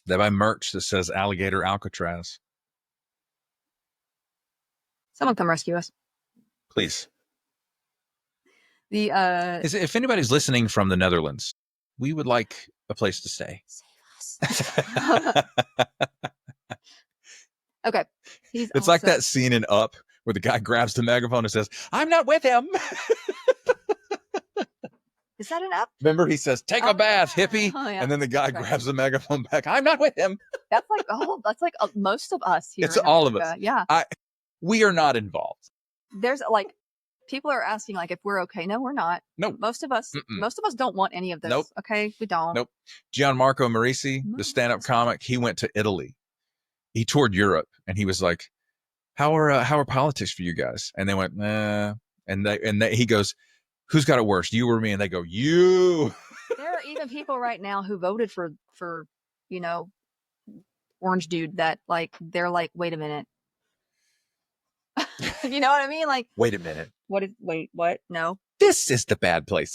They buy merch that says Alligator Alcatraz. Someone come rescue us. Please. If anybody's listening from the Netherlands, we would like a place to stay. Save us. Okay. It's like that scene in Up where the guy grabs the megaphone and says, "I'm not with him." Is that an Up? Remember, he says, "Take a bath, hippie," and then the guy grabs the megaphone back. "I'm not with him." That's like most of us here. It's all of us. Yeah. We are not involved. There's like, people are asking like if we're okay. No, we're not. Nope. Most of us don't want any of this. Nope. Okay, we don't. Nope. Gianmarco Marisi, the stand-up comic, he went to Italy. He toured Europe, and he was like, "How are politics for you guys?" And they went, and he goes, "Who's got it worse, you or me?" And they go, "You." There are even people right now who voted for orange dude that like they're like, wait a minute. You know what I mean? Like, wait a minute. what? No. This is the bad place.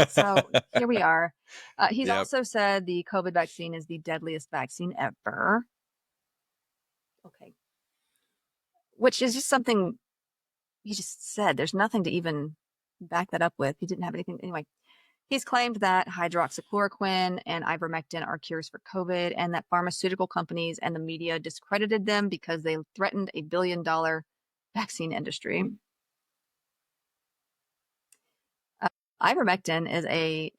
So here we are. He's Yep. also said the COVID vaccine is the deadliest vaccine ever. Okay. Which is just something he just said. There's nothing to even back that up with. He didn't have anything. Anyway, he's claimed that hydroxychloroquine and ivermectin are cures for COVID, and that pharmaceutical companies and the media discredited them because they threatened a billion-dollar vaccine industry. Ivermectin is a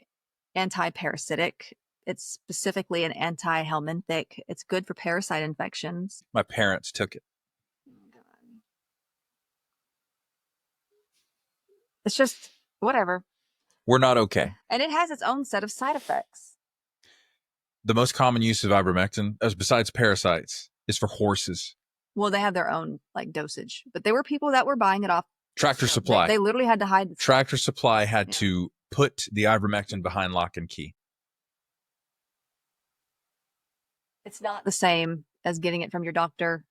anti-parasitic. It's specifically an anti-helminthic. It's good for parasite infections. My parents took it. It's just whatever. We're not okay. And it has its own set of side effects. The most common use of ivermectin, besides parasites, is for horses. Well, they have their own like dosage, but there were people that were buying it off Tractor Supply. They literally had to hide the Tractor Supply had to put the ivermectin behind lock and key. It's not the same as getting it from your doctor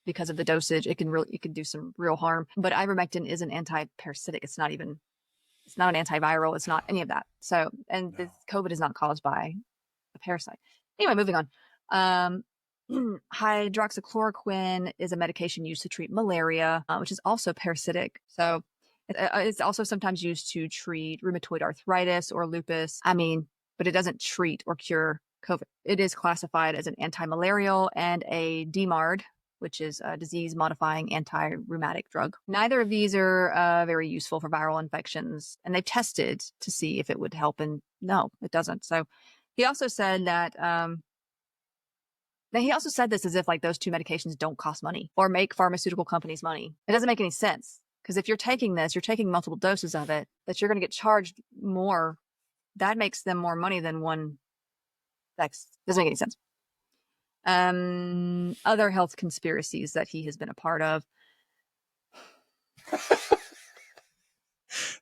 because of the dosage. It can do some real harm. But ivermectin is an anti-parasitic. It's not an antiviral. It's not any of that. So, and this COVID is not caused by a parasite. Anyway, moving on. Hydroxychloroquine is a medication used to treat malaria, which is also parasitic. So it's also sometimes used to treat rheumatoid arthritis or lupus. But it doesn't treat or cure COVID. It is classified as an anti-malarial and a DMARD, which is a disease-modifying anti-rheumatic drug. Neither of these are very useful for viral infections, and they've tested to see if it would help, and no, it doesn't. So he also said that he also said this as if like those two medications don't cost money or make pharmaceutical companies money. It doesn't make any sense, because if you're taking this, you're taking multiple doses of it, that you're going to get charged more. That makes them more money than one. That doesn't make any sense. Other health conspiracies that he has been a part of.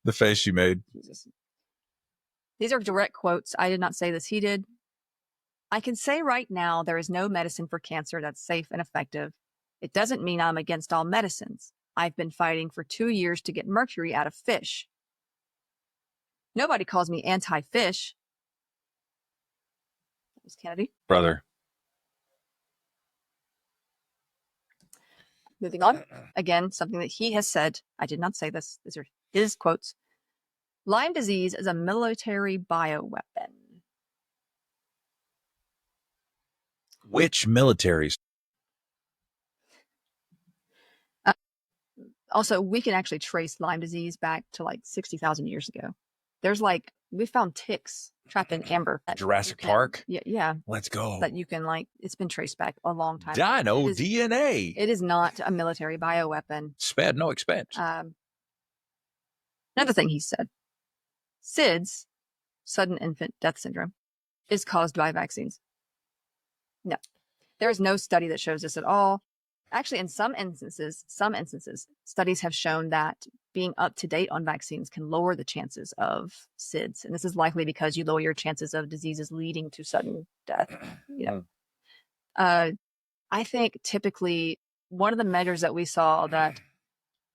The face you made. Jesus. These are direct quotes. I did not say this. He did. I can say right now there is no medicine for cancer that's safe and effective. It doesn't mean I'm against all medicines. I've been fighting for 2 years to get mercury out of fish. Nobody calls me anti-fish. That was Kennedy. Brother. Moving on. Again, something that he has said. I did not say this. These are his quotes. Lyme disease is a military bioweapon. Which militaries? Also, we can actually trace Lyme disease back to like 60,000 years ago. There's we found ticks trapped in amber. Jurassic Park? Yeah. Let's go. That you can it's been traced back a long time. Dino DNA. It is not a military bioweapon. Sped no expense. Another thing he said, SIDS, sudden infant death syndrome, is caused by vaccines. No, there is no study that shows this at all. Actually, in some instances, studies have shown that being up to date on vaccines can lower the chances of SIDS. And this is likely because you lower your chances of diseases leading to sudden death. I think typically one of the measures that we saw that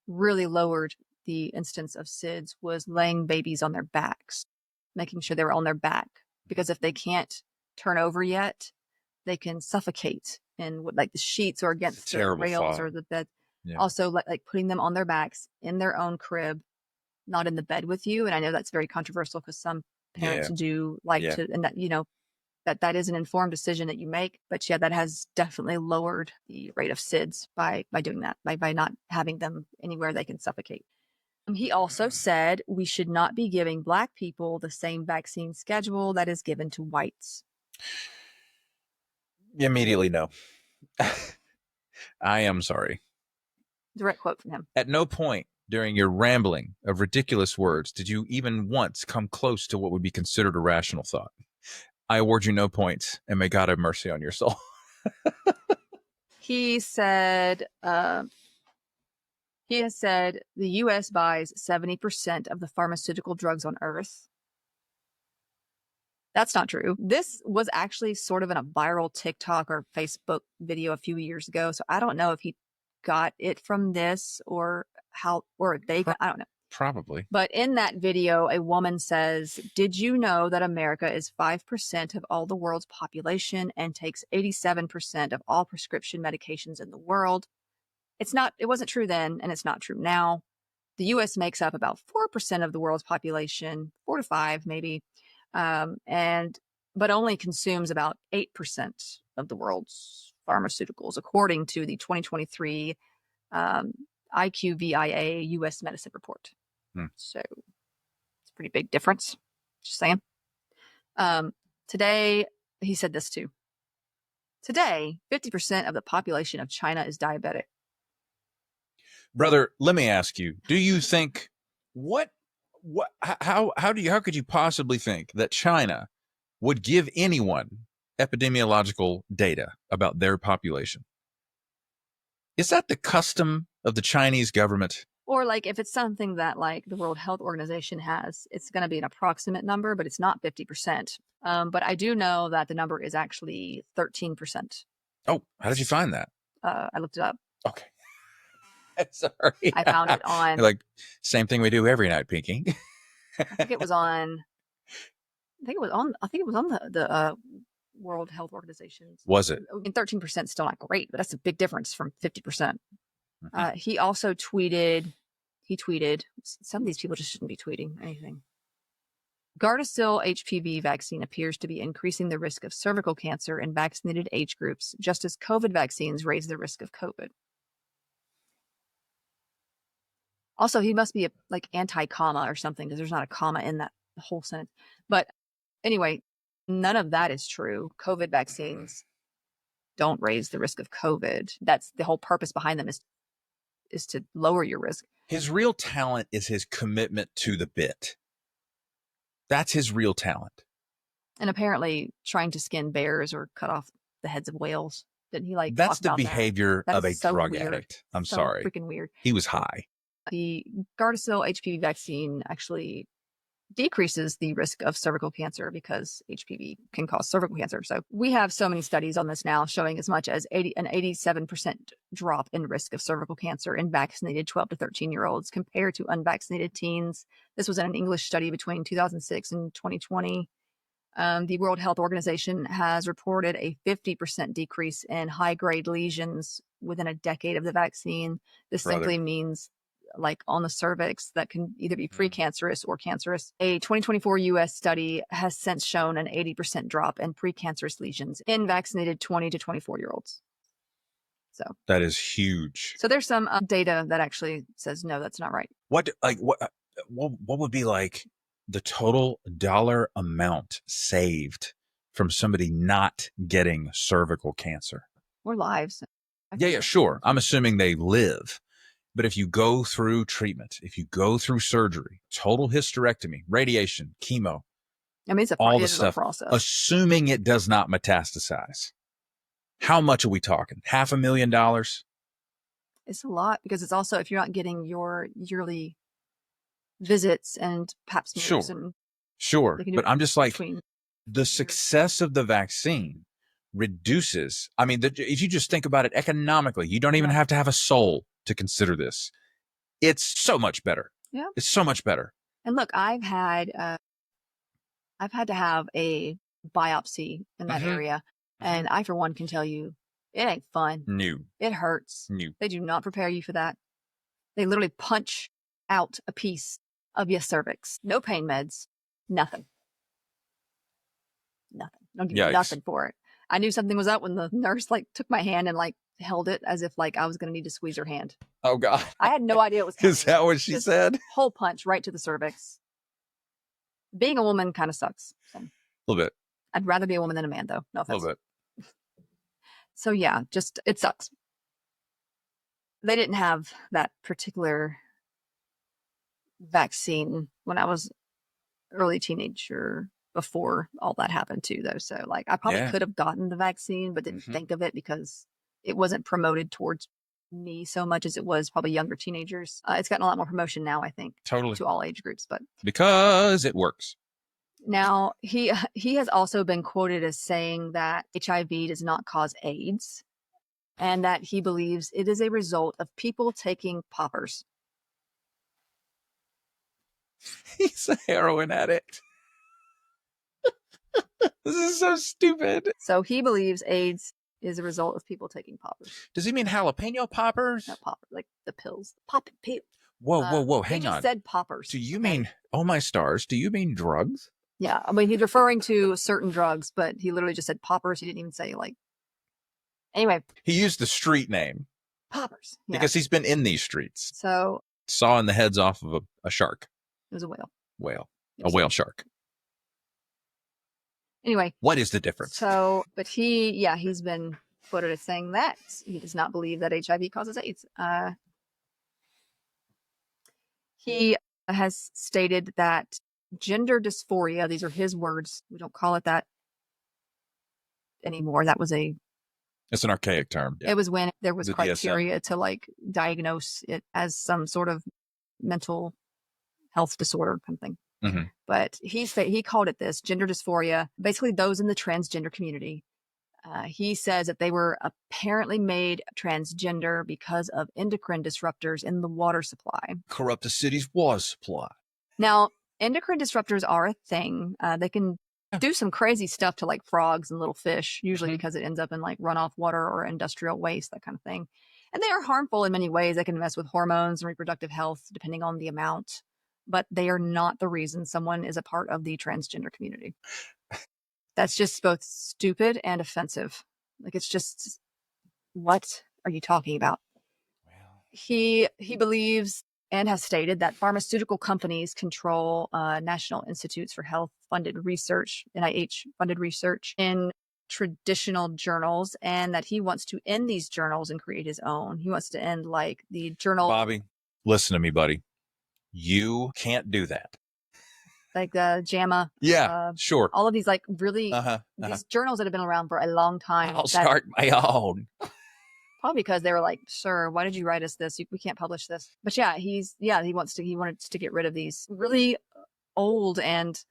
really lowered the instance of SIDS was laying babies on their backs, making sure they were on their back. Because if they can't turn over yet, they can suffocate in the sheets or against the rails or the bed. Yeah. Also, like putting them on their backs in their own crib, not in the bed with you. And I know that's very controversial because some parents do like to, and that that is an informed decision that you make. But yeah, that has definitely lowered the rate of SIDS by doing that, by not having them anywhere they can suffocate. He also said we should not be giving Black people the same vaccine schedule that is given to whites. Immediately no. I am sorry. Direct quote from him. At no point during your rambling of ridiculous words did you even once come close to what would be considered a rational thought. I award you no points, and may God have mercy on your soul. He said, he has said the U.S. buys 70% of the pharmaceutical drugs on Earth. That's not true. This was actually sort of in a viral TikTok or Facebook video a few years ago. So I don't know if he got it from this or I don't know. Probably. But in that video, a woman says, "Did you know that America is 5% of all the world's population and takes 87% of all prescription medications in the world?" It wasn't true then, and it's not true now. The US makes up about 4% of the world's population, 4 to 5 maybe, but only consumes about 8% of the world's pharmaceuticals, according to the 2023 IQVIA US Medicine Report. So it's a pretty big difference. Just saying. Today, he said this too. Today, 50% of the population of China is diabetic. Brother, let me ask you, do you think how could you possibly think that China would give anyone epidemiological data about their population? Is that the custom of the Chinese government? Or like if it's something that like the World Health Organization has, it's going to be an approximate number, but it's not 50%. But I do know that the number is actually 13%. Oh, how did you find that? I looked it up. Okay. Sorry. I found it on like same thing we do every night, Pinky. I think it was on the World Health Organization. Was it? 13% is still not great, but that's a big difference from 50%. Mm-hmm. He also tweeted, some of these people just shouldn't be tweeting anything. Gardasil HPV vaccine appears to be increasing the risk of cervical cancer in vaccinated age groups, just as COVID vaccines raise the risk of COVID. Also, he must be like anti-comma or something because there's not a comma in that whole sentence. But anyway, none of that is true. COVID vaccines don't raise the risk of COVID. That's the whole purpose behind them is to lower your risk. His real talent is his commitment to the bit. That's his real talent. And apparently trying to skin bears or cut off the heads of whales. Didn't he like That's talk the about behavior that? of a So drug weird. addict. I'm so sorry. Freaking weird. He was high. The Gardasil HPV vaccine actually decreases the risk of cervical cancer because HPV can cause cervical cancer. So we have so many studies on this now showing as much as an 87% drop in risk of cervical cancer in vaccinated 12 to 13-year-olds compared to unvaccinated teens. This was in an English study between 2006 and 2020. The World Health Organization has reported a 50% decrease in high-grade lesions within a decade of the vaccine. This simply means like on the cervix that can either be precancerous or cancerous. A 2024 US study has since shown an 80% drop in precancerous lesions in vaccinated 20 to 24-year-olds. So that is huge. So there's some data that actually says, no, that's not right. What would be like the total dollar amount saved from somebody not getting cervical cancer? Or lives. Yeah, sure. I'm assuming they live. But if you go through treatment, if you go through surgery, total hysterectomy, radiation, chemo, I mean, it's all the stuff, process. Assuming it does not metastasize, how much are we talking? $500,000? It's a lot because it's also if you're not getting your yearly visits and pap smears. Sure. But I'm just like, the success of the vaccine reduces. I mean, if you just think about it economically, you don't even have to have a soul to consider this. It's so much better. Yeah. It's so much better. And look, I've had to have a biopsy in that area. And I, for one, can tell you it ain't fun. No. It hurts. No. They do not prepare you for that. They literally punch out a piece of your cervix. No pain meds. Nothing. Don't give you nothing for it. I knew something was up when the nurse like took my hand and like held it as if like I was going to need to squeeze her hand. Oh God. I had no idea it was coming. Is that what she said? Hole punch right to the cervix. Being a woman kind of sucks. So. A little bit. I'd rather be a woman than a man though. No offense. A little bit. So yeah, it sucks. They didn't have that particular vaccine when I was early teenager before all that happened too though. So like I probably could have gotten the vaccine, but didn't think of it because it wasn't promoted towards me so much as it was probably younger teenagers. It's gotten a lot more promotion now, I think. Totally. To all age groups, but because it works. Now, he has also been quoted as saying that HIV does not cause AIDS. and that he believes it is a result of people taking poppers. He's a heroin addict. This is so stupid. So he believes AIDS is a result of people taking poppers. Does he mean jalapeno poppers? Not poppers, like the pills. Popping pills. Whoa, He hang just on. said poppers. Do you mean, oh my stars, do you mean drugs? Yeah, I mean, he's referring to certain drugs, but he literally just said poppers. He didn't even say, like, anyway. He used the street name. Poppers. Yeah. Because he's been in these streets. So. Sawing the heads off of a shark. It was a whale. A whale shark. Anyway. What is the difference? So, but he's been quoted as saying that he does not believe that HIV causes AIDS. He has stated that gender dysphoria, these are his words, we don't call it that anymore. It's an archaic term. Yeah. It was when there was the criteria DSM. to like diagnose it as some sort of mental health disorder kind of thing. Mm-hmm. But he called it this, gender dysphoria, basically those in the transgender community. He says that they were apparently made transgender because of endocrine disruptors in the water supply. Corrupt the city's water supply. Now, endocrine disruptors are a thing. They can do some crazy stuff to like frogs and little fish, usually because it ends up in like runoff water or industrial waste, that kind of thing. And they are harmful in many ways. They can mess with hormones and reproductive health, depending on the amount. But they are not the reason someone is a part of the transgender community. That's just both stupid and offensive. Like, it's just, what are you talking about? Well, he believes and has stated that pharmaceutical companies control National Institutes for Health funded research, NIH funded research in traditional journals, and that he wants to end these journals and create his own. He wants to end like the journal. Bobby, listen to me, buddy. You can't do that. Like the JAMA. Yeah, sure. All of these like really, these journals that have been around for a long time. I'll start my own. Probably because they were like, sir, why did you write us this? We can't publish this. But yeah, he wanted to get rid of these really old and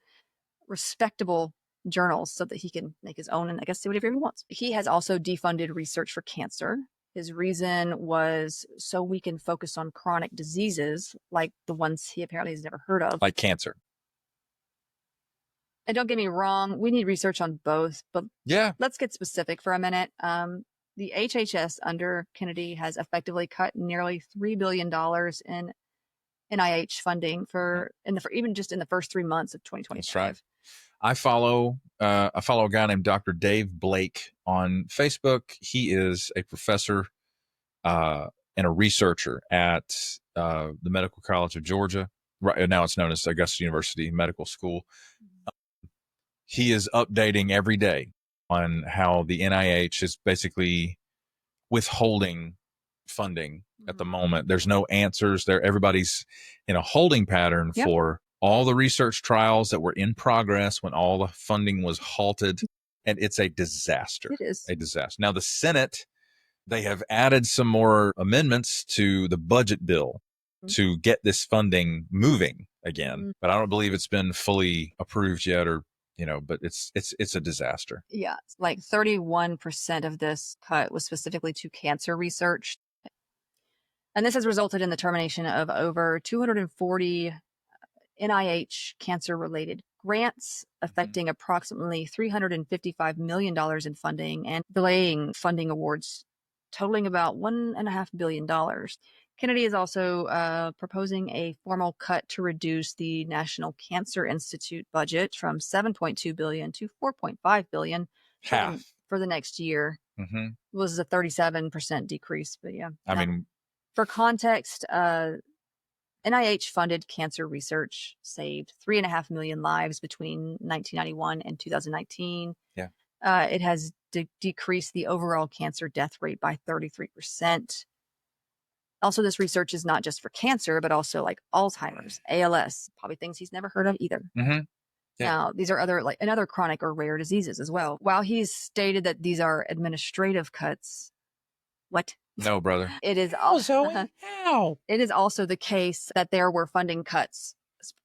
respectable journals so that he can make his own and I guess do whatever he wants. He has also defunded research for cancer. His reason was so we can focus on chronic diseases like the ones he apparently has never heard of. Like cancer. And don't get me wrong, we need research on both, but yeah, let's get specific for a minute. The HHS under Kennedy has effectively cut nearly $3 billion in NIH funding for even just in the first 3 months of 2025. That's right. I follow a guy named Dr. Dave Blake on Facebook. He is a professor and a researcher at the Medical College of Georgia. Right now, it's known as Augusta University Medical School. He is updating every day on how the NIH is basically withholding funding at the moment. There's no answers there. Everybody's in a holding pattern for all the research trials that were in progress when all the funding was halted. And it's a disaster. It is a disaster. Now, the Senate, they have added some more amendments to the budget bill to get this funding moving again. But I don't believe it's been fully approved yet but it's a disaster. Yeah. Like 31% of this cut was specifically to cancer research. And this has resulted in the termination of over 240 NIH cancer-related grants, affecting approximately $355 million in funding and delaying funding awards totaling about $1.5 billion. Kennedy is also proposing a formal cut to reduce the National Cancer Institute budget from $7.2 billion to $4.5 billion for the next year. Mm-hmm. It was a 37% decrease, but yeah. I mean, for context, NIH-funded cancer research saved 3.5 million lives between 1991 and 2019. Yeah. It has decreased the overall cancer death rate by 33%. Also, this research is not just for cancer, but also like Alzheimer's, ALS, probably things he's never heard of either. Mm-hmm. Yeah. Now, these are other chronic or rare diseases as well. While he's stated that these are administrative cuts, what? No, brother. It is also It is also the case that there were funding cuts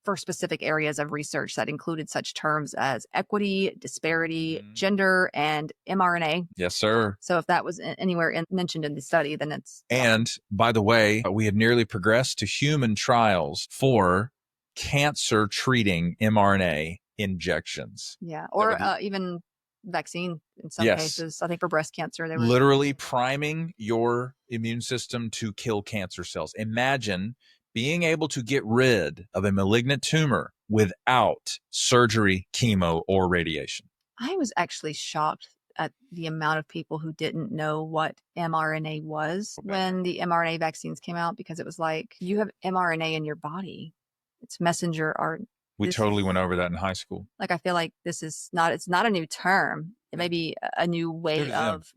for specific areas of research that included such terms as equity, disparity, gender, and mRNA. Yes, sir. So if that was anywhere mentioned in the study, then it's... And by the way, we had nearly progressed to human trials for cancer treating mRNA injections. Yeah. Or even vaccine in some Yes. cases. I think for breast cancer, they were literally priming your immune system to kill cancer cells. Imagine being able to get rid of a malignant tumor without surgery, chemo, or radiation. I was actually shocked at the amount of people who didn't know what mRNA was when the mRNA vaccines came out, because it was like, you have mRNA in your body. It's messenger RNA. We totally went over that in high school. Like, I feel like this is not, it's not a new term. It may be a new way of...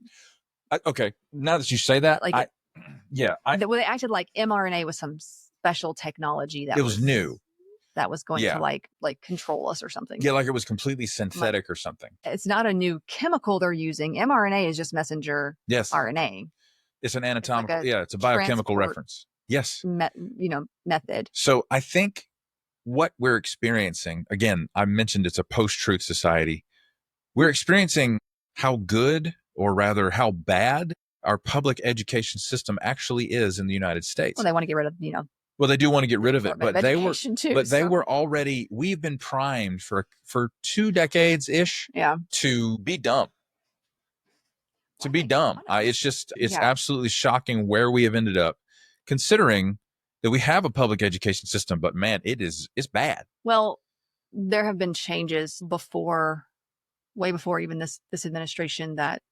Okay, now that you say that, like they acted like mRNA was some special technology that it was new. That was going to like control us or something. Yeah, like it was completely synthetic or something. It's not a new chemical they're using. mRNA is just messenger RNA. It's an anatomical, it's a biochemical reference. Yes. Method. So I think what we're experiencing, again, I mentioned it's a post-truth society. We're experiencing how good, or rather how bad, our public education system actually is in the United States. Well, they want to get rid of, Well, they do want to get rid of it, but they were already, we've been primed for 2 decades ish to be dumb. It's absolutely shocking where we have ended up, considering that we have a public education system, but man, it's bad. Well, there have been changes way before even this administration that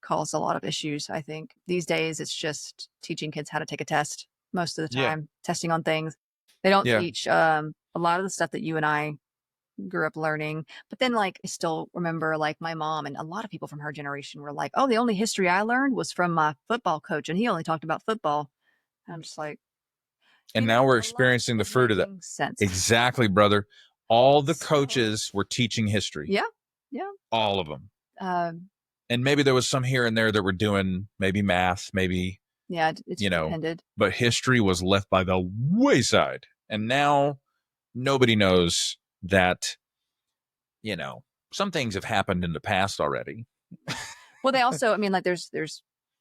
caused a lot of issues. I think these days it's just teaching kids how to take a test most of the time, testing on things. They don't teach a lot of the stuff that you and I grew up learning. But then, like, I still remember, like, my mom and a lot of people from her generation were like, oh, the only history I learned was from my football coach, and he only talked about football. And I'm just like... And now we're experiencing the fruit of that. Sense. Exactly, brother. All the coaches were teaching history. Yeah. All of them. And maybe there was some here and there that were doing maybe math, maybe... Yeah, it's depended. But history was left by the wayside. And now nobody knows that, some things have happened in the past already. Well, they also, like, there's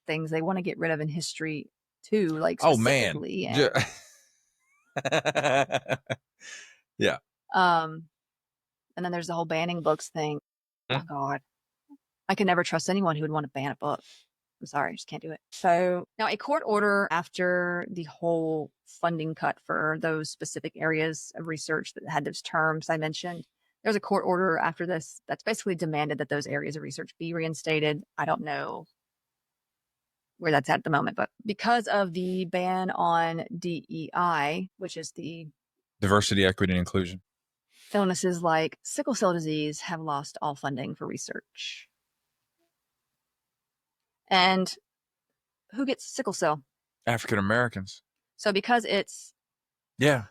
things they want to get rid of in history too, like specifically. Oh, man. Yeah. And then there's the whole banning books thing. Oh, God. I can never trust anyone who would want to ban a book. I'm sorry, I just can't do it. So now, a court order after the whole funding cut for those specific areas of research that had those terms I mentioned, there's a court order after this that's basically demanded that those areas of research be reinstated. I don't know where that's at the moment, but because of the ban on DEI, which is the diversity, equity, and inclusion, illnesses like sickle cell disease have lost all funding for research. And who gets sickle cell? African Americans. So because it's... Yeah.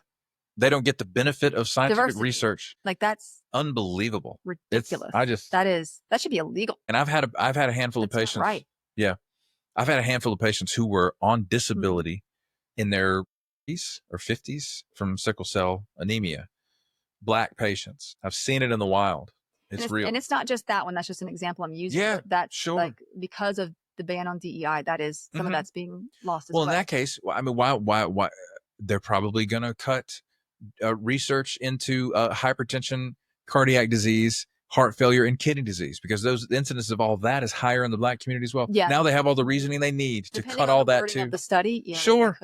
They don't get the benefit of scientific research. Like, that's unbelievable. Ridiculous. That should be illegal. And I've had a handful of patients. Right. Yeah. I've had a handful of patients who were on disability in their 40s or 50s from sickle cell anemia. Black patients. I've seen it in the wild. It's real. And it's not just that one. That's just an example I'm using. Yeah, that's sure. Like, because of the ban on DEI, that is some of that's being lost as well. Well, in that case, why they're probably going to cut research into hypertension, cardiac disease, heart failure, and kidney disease, because the incidence of all that is higher in the Black community as well. Yeah. Now they have all the reasoning they need to cut all that too. Of the study, sure.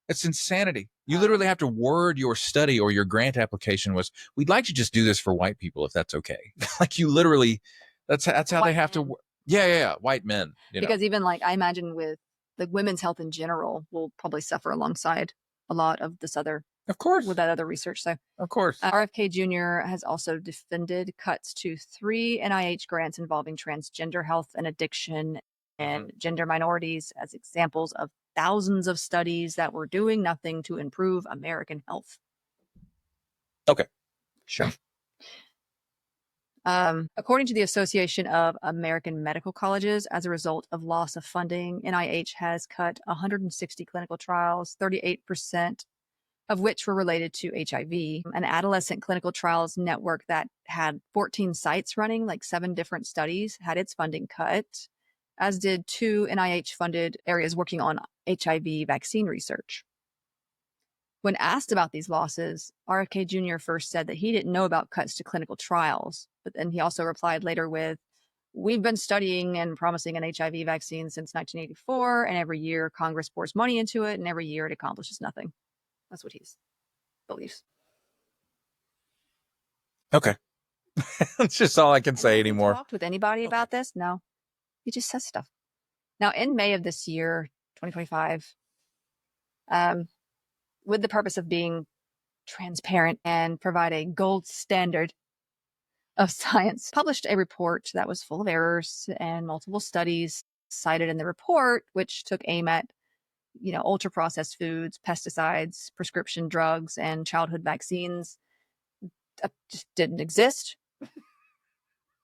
It's insanity. You literally have to word your study or your grant application was, we'd like to just do this for white people if that's okay. Like, you literally, that's how they have to. Yeah. White men. Because even, like, I imagine with like women's health in general will probably suffer alongside a lot of this other. Of course. With that other research. So, of course. RFK Jr. has also defended cuts to 3 NIH grants involving transgender health and addiction and gender minorities as examples of thousands of studies that were doing nothing to improve American health. Okay. Sure. According to the Association of American Medical Colleges, as a result of loss of funding, NIH has cut 160 clinical trials, 38% of which were related to HIV. An adolescent clinical trials network that had 14 sites running, like 7 different studies, had its funding cut, as did 2 NIH-funded areas working on HIV vaccine research. When asked about these losses, RFK Jr. first said that he didn't know about cuts to clinical trials, but then he also replied later with, "We've been studying and promising an HIV vaccine since 1984, and every year Congress pours money into it, and every year it accomplishes nothing." That's what he believes. Okay. That's just all I can say anymore. Talked with anybody about this? No. He just says stuff. Now, in May of this year, 2025, with the purpose of being transparent and provide a gold standard of science, published a report that was full of errors and multiple studies cited in the report, which took aim at, ultra processed foods, pesticides, prescription drugs, and childhood vaccines. Just didn't exist.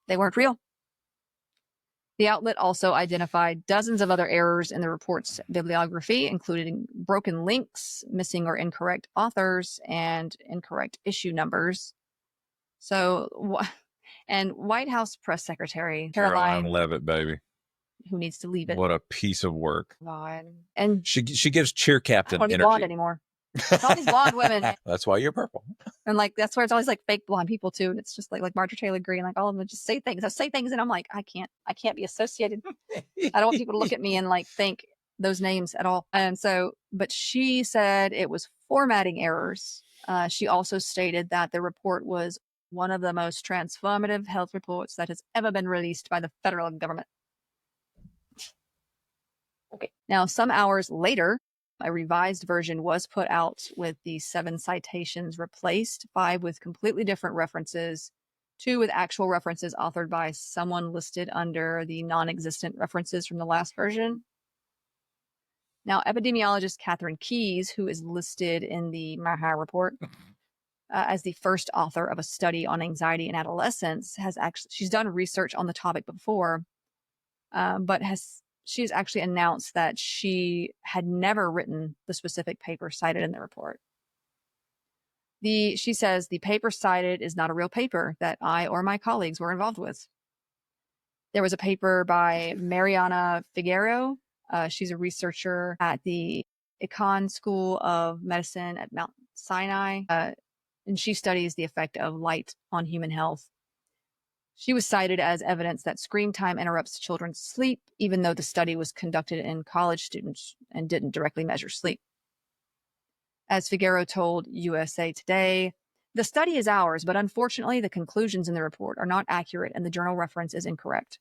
They weren't real. The outlet also identified dozens of other errors in the report's bibliography, including broken links, missing or incorrect authors, and incorrect issue numbers. So, and White House Press Secretary Caroline Leavitt, baby, who needs to leave it. What a piece of work. God. And she gives cheer captain I don't energy. blonde anymore. It's all these blonde women. That's why you're purple. And that's where it's always fake blonde people too. And it's just like Marjorie Taylor Greene, all of them just say things. I say things and I'm like, I can't be associated. I don't want people to look at me and think those names at all. And so, but she said it was formatting errors. She also stated that the report was one of the most transformative health reports that has ever been released by the federal government. Okay. Now, some hours later, a revised version was put out with the 7 citations replaced, 5 with completely different references, 2 with actual references authored by someone listed under the non-existent references from the last version. Now, epidemiologist Catherine Keyes, who is listed in the Maha report as the first author of a study on anxiety in adolescents, she's done research on the topic before, but she's actually announced that she had never written the specific paper cited in the report. She says the paper cited is not a real paper that I or my colleagues were involved with. There was a paper by Mariana Figueroa. She's a researcher at the Icahn School of Medicine at Mount Sinai, and she studies the effect of light on human health. She was cited as evidence that screen time interrupts children's sleep, even though the study was conducted in college students and didn't directly measure sleep. As Figueroa told USA Today, the study is ours, but unfortunately the conclusions in the report are not accurate and the journal reference is incorrect.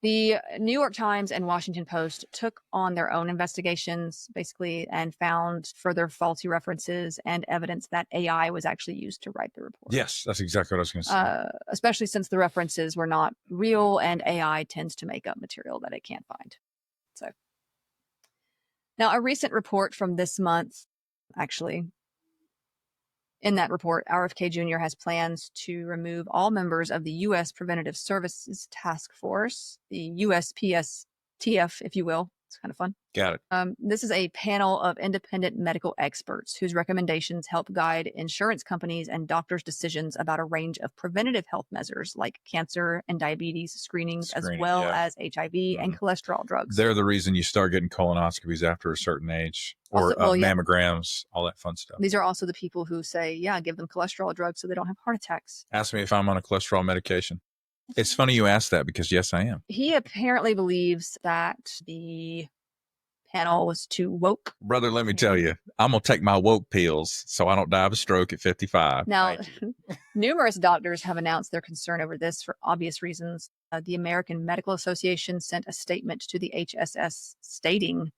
The New York Times and Washington Post took on their own investigations, basically, and found further faulty references and evidence that AI was actually used to write the report. Yes, that's exactly what I was going to say. Especially since the references were not real and AI tends to make up material that it can't find. So, now a recent report from this month, actually, in that report, RFK Jr. has plans to remove all members of the U.S. Preventative Services Task Force, the USPSTF, if you will. It's kind of fun. Got it. This is a panel of independent medical experts whose recommendations help guide insurance companies and doctors' decisions about a range of preventative health measures like cancer and diabetes screenings, as well as HIV and cholesterol drugs. They're the reason you start getting colonoscopies after a certain age, or mammograms, all that fun stuff. These are also the people who say, give them cholesterol drugs so they don't have heart attacks. Ask me if I'm on a cholesterol medication. It's funny you asked that because, yes, I am. He apparently believes that the panel was too woke. Brother, let me tell you, I'm going to take my woke pills so I don't die of a stroke at 55. Now, numerous doctors have announced their concern over this for obvious reasons. The American Medical Association sent a statement to the HSS stating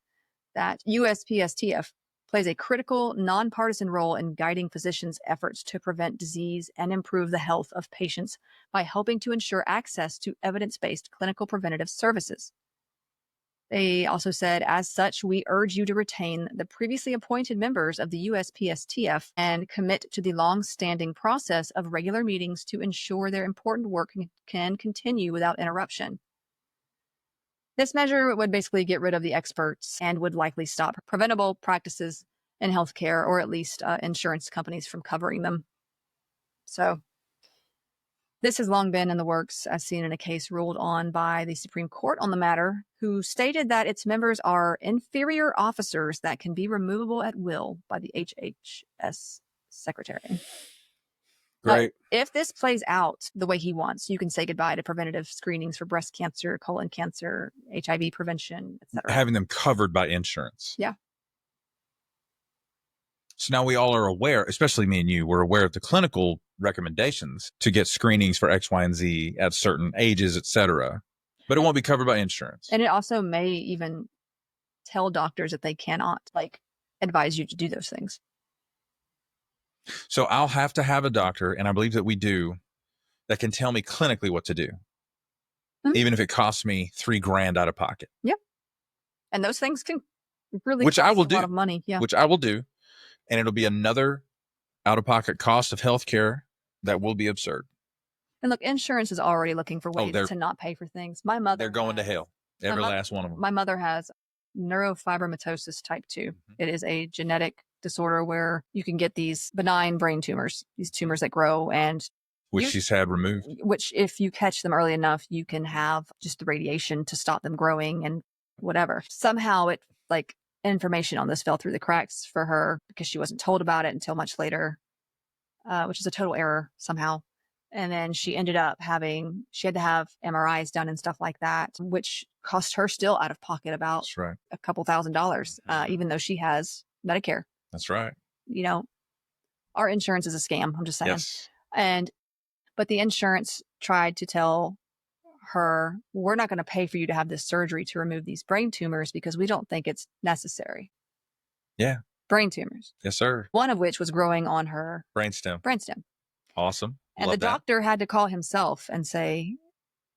that USPSTF plays a critical, nonpartisan role in guiding physicians' efforts to prevent disease and improve the health of patients by helping to ensure access to evidence-based clinical preventative services. They also said, as such, we urge you to retain the previously appointed members of the USPSTF and commit to the long-standing process of regular meetings to ensure their important work can continue without interruption. This measure would basically get rid of the experts and would likely stop preventable practices in healthcare, or at least insurance companies from covering them. So this has long been in the works, as seen in a case ruled on by the Supreme Court on the matter, who stated that its members are inferior officers that can be removable at will by the HHS secretary. Great. But if this plays out the way he wants, you can say goodbye to preventative screenings for breast cancer, colon cancer, HIV prevention, etc. Having them covered by insurance. Yeah. So now we all are aware, especially me and you, we're aware of the clinical recommendations to get screenings for X, Y, and Z at certain ages, etc. But it won't be covered by insurance. And it also may even tell doctors that they cannot advise you to do those things. So I'll have to have a doctor, and I believe that we do, that can tell me clinically what to do, even if it costs me $3,000 out of pocket. Yep. And those things can really which cost I will a do. lot of money. Yeah. Which I will do. And it'll be another out-of-pocket cost of healthcare that will be absurd. And look, insurance is already looking for ways to not pay for things. My mother, they're going to hell. Every last one of them. My mother has neurofibromatosis type 2. It is a genetic disorder where you can get these benign brain tumors, these tumors that grow, and which she's had removed. Which, if you catch them early enough, you can have just the radiation to stop them growing and whatever. Somehow it information on this fell through the cracks for her because she wasn't told about it until much later, which is a total error somehow. And then she ended up she had to have MRIs done and stuff like that, which cost her still out of pocket about a couple $1,000s, even though she has Medicare. That's right. Our insurance is a scam. I'm just saying. Yes. But the insurance tried to tell her, we're not going to pay for you to have this surgery to remove these brain tumors because we don't think it's necessary. Yeah. Brain tumors. Yes, sir. One of which was growing on her brainstem. Awesome. And the doctor had to call himself and say,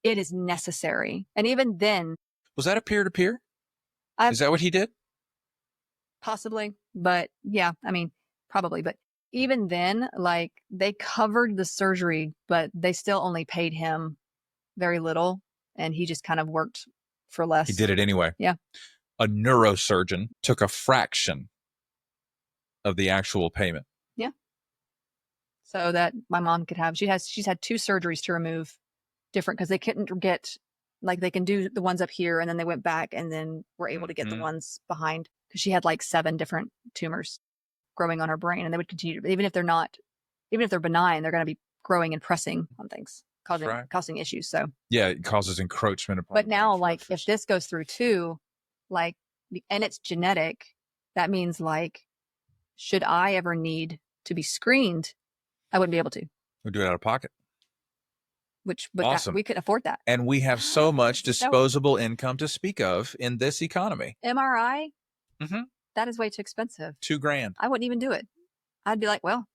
it is necessary. And even then. Was that a peer-to-peer? Is that what he did? Possibly. But yeah, probably. But even then, they covered the surgery, but they still only paid him very little, and he just kind of worked for less. He did it anyway. Yeah. A neurosurgeon took a fraction of the actual payment. Yeah. So that my mom could have, she's had 2 surgeries to remove different, because they couldn't get, they can do the ones up here, and then they went back and then were able to get the ones behind, because she had 7 different tumors growing on her brain, and they would continue to, even if they're benign, they're going to be growing and pressing on things. Causing issues. So yeah, it causes encroachment. But now, if this goes through too, and it's genetic, that means should I ever need to be screened, I wouldn't be able to. We'll do it out of pocket. But awesome. We couldn't afford that. And we have so much disposable income to speak of in this economy. MRI, that is way too expensive. $2,000. I wouldn't even do it. I'd be well,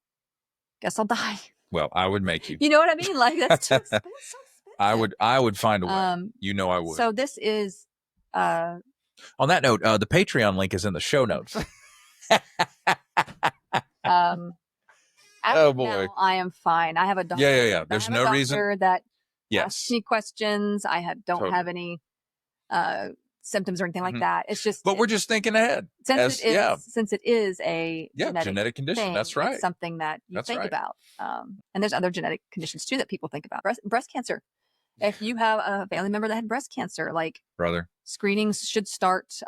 guess I'll die. Well, I would make you. You know what I mean? That's too expensive. I would find a way. I would. So this is. On that note, the Patreon link is in the show notes. Oh boy, now, I am fine. I have a doctor. Yeah. There's no reason that asks me questions. I don't have any symptoms or anything like that. It's just. But we're just thinking ahead. Since it is a genetic condition. Thing, that's right. It's something that you think about. And there's other genetic conditions too that people think about. Breast cancer. If you have a family member that had breast cancer, brother, screenings should start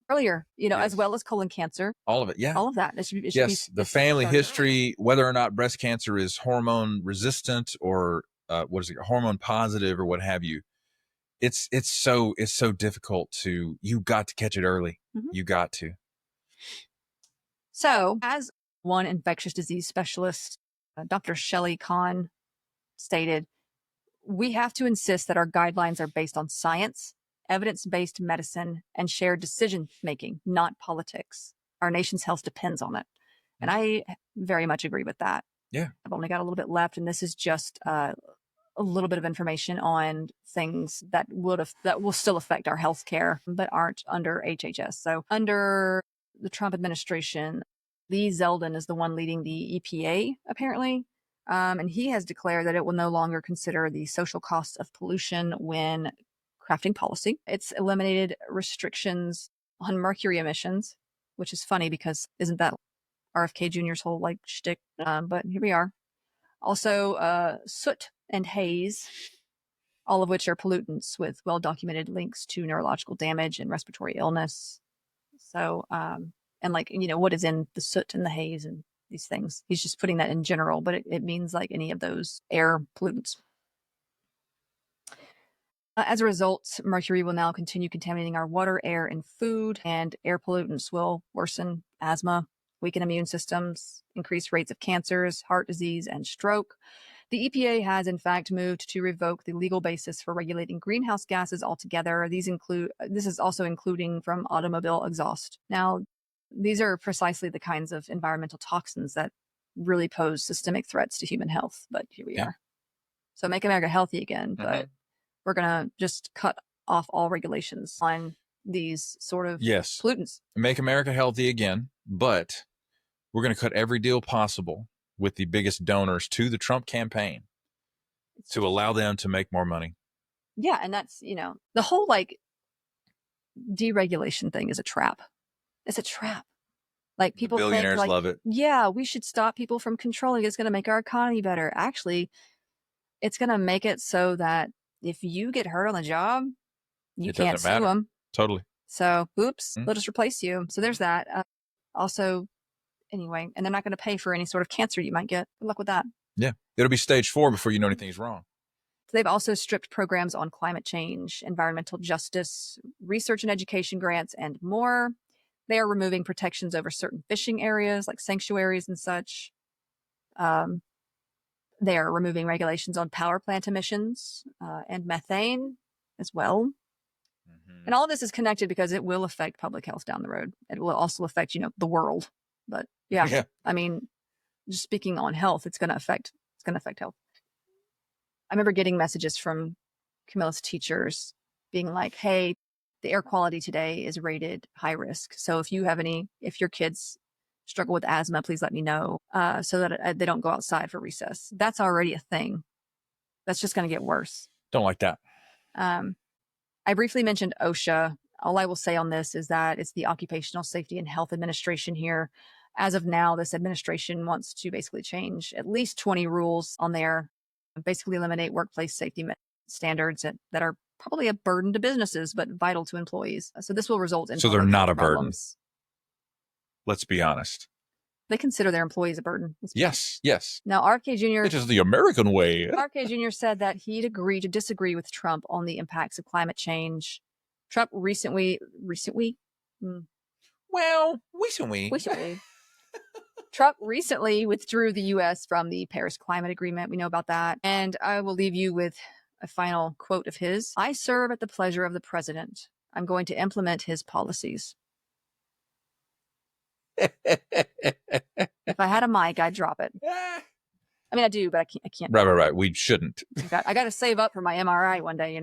earlier. As well as colon cancer. All of it. Yeah. All of that. The family history, whether or not breast cancer is hormone resistant or hormone positive or what have you. It's so difficult you got to catch it early. You got to. So, as one infectious disease specialist, Dr. Shelley Kahn, stated, we have to insist that our guidelines are based on science, evidence-based medicine, and shared decision-making, not politics. Our nation's health depends on it. And I very much agree with that. Yeah. I've only got a little bit left, and this is just a little bit of information on things that will still affect our health care, but aren't under HHS. So under the Trump administration, Lee Zeldin is the one leading the EPA, apparently. And he has declared that it will no longer consider the social costs of pollution when crafting policy. It's eliminated restrictions on mercury emissions, which is funny because isn't that RFK Jr.'s whole like shtick? But here we are. Also, soot and haze, all of which are pollutants with well-documented links to neurological damage and respiratory illness. So, and like, what is in the soot and the haze and these things? He's just putting that in general, but it means like any of those air pollutants. As a result, mercury will now continue contaminating our water, air, and food, and air pollutants will worsen asthma, weaken immune systems, increase rates of cancers, heart disease, and stroke. The EPA has, in fact, moved to revoke the legal basis for regulating greenhouse gases altogether. This is also including from automobile exhaust. Now, these are precisely the kinds of environmental toxins that really pose systemic threats to human health. But here we are. So make America healthy again, but we're going to just cut off all regulations on these sort of pollutants. Make America healthy again, but we're going to cut every deal possible with the biggest donors to the Trump campaign to allow them to make more money. Yeah, and that's, the whole like deregulation thing is a trap. It's a trap. Like people think billionaires love it. Yeah, we should stop people from controlling. It's going to make our economy better. Actually, it's going to make it so that if you get hurt on the job, you can't sue them. Totally. So, oops, they'll just replace you. So there's that. Also, anyway, and they're not going to pay for any sort of cancer you might get. Good luck with that. Yeah. It'll be stage 4 before you know anything's wrong. They've also stripped programs on climate change, environmental justice, research and education grants, and more. They are removing protections over certain fishing areas like sanctuaries and such. They are removing regulations on power plant emissions and methane as well. And all of this is connected because it will affect public health down the road. It will also affect, the world. But yeah, I mean, just speaking on health, it's going to affect health. I remember getting messages from Camilla's teachers being like, hey, the air quality today is rated high risk. So if your kids struggle with asthma, please let me know so that they don't go outside for recess. That's already a thing. That's just going to get worse. Don't like that. I briefly mentioned OSHA. All I will say on this is that it's the Occupational Safety and Health Administration here. As of now, this administration wants to basically change at least 20 rules on there, basically eliminate workplace safety standards that are probably a burden to businesses, but vital to employees. So this will result in they're not a problems. Burden. Let's be honest. They consider their employees a burden. Yes. Now, RFK Jr. It is the American way. RFK Jr. said that he'd agree to disagree with Trump on the impacts of climate change. Trump recently. Trump recently withdrew the U.S. from the Paris Climate Agreement. We know about that. And I will leave you with a final quote of his. I serve at the pleasure of the president. I'm going to implement his policies. If I had a mic, I'd drop it. I mean, I do, but I can't. Right. We shouldn't. I got to save up for my MRI one day,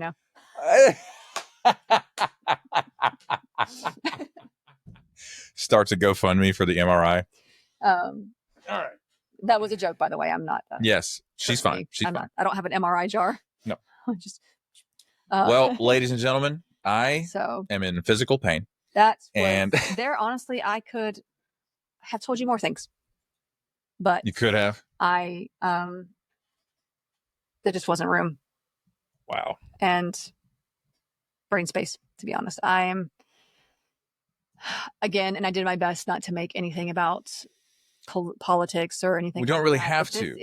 Starts a GoFundMe for the MRI. All right. That was a joke, by the way. I'm not. Yes, she's fine. She's fine. I don't have an MRI jar. No. Just. Well, ladies and gentlemen, I am in physical pain. There, honestly, I could have told you more things, but you could have. There just wasn't room. Wow. And brain space, to be honest. I am, again, and I did my best not to make anything about politics or anything. We don't really have to.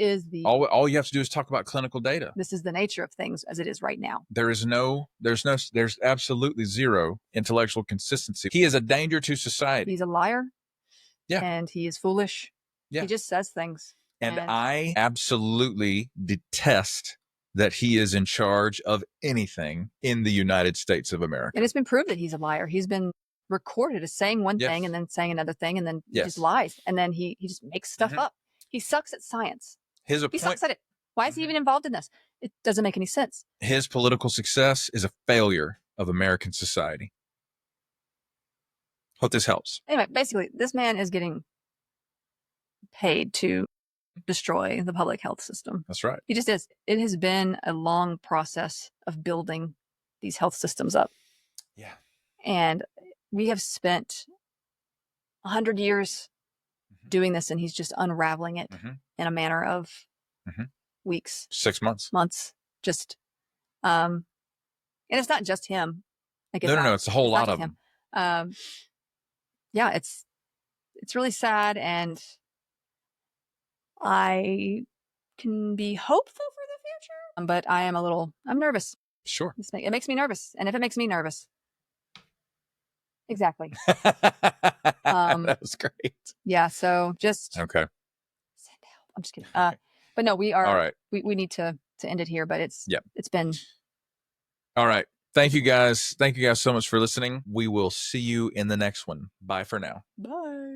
All you have to do is talk about clinical data. This is the nature of things as it is right now. There's absolutely zero intellectual consistency. He is a danger to society. He's a liar. Yeah. And he is foolish. Yeah. He just says things. And I absolutely detest that he is in charge of anything in the United States of America. And it's been proved that he's a liar. He's been recorded as saying one thing and then saying another thing, and then he just lies, and then he just makes stuff up. He sucks at science. He sucks at it. Why is he even involved in this? It doesn't make any sense. His political success is a failure of American society. Hope this helps. Anyway, basically, this man is getting paid to destroy the public health system. That's right. He just is. It has been a long process of building these health systems up. Yeah. And we have spent 100 years doing this, and he's just unraveling it in a manner of weeks, 6 months, months. Just, and it's not just him. Like no, it's a whole lot of them. Yeah, it's really sad, and I can be hopeful for the future, but I'm nervous. Sure. It makes me nervous, and if it makes me nervous, exactly. That was great. Yeah, so just okay. Send help. I'm just kidding. But no, we are. All right. We need to end it here. But it's been. All right. Thank you guys. Thank you guys so much for listening. We will see you in the next one. Bye for now. Bye.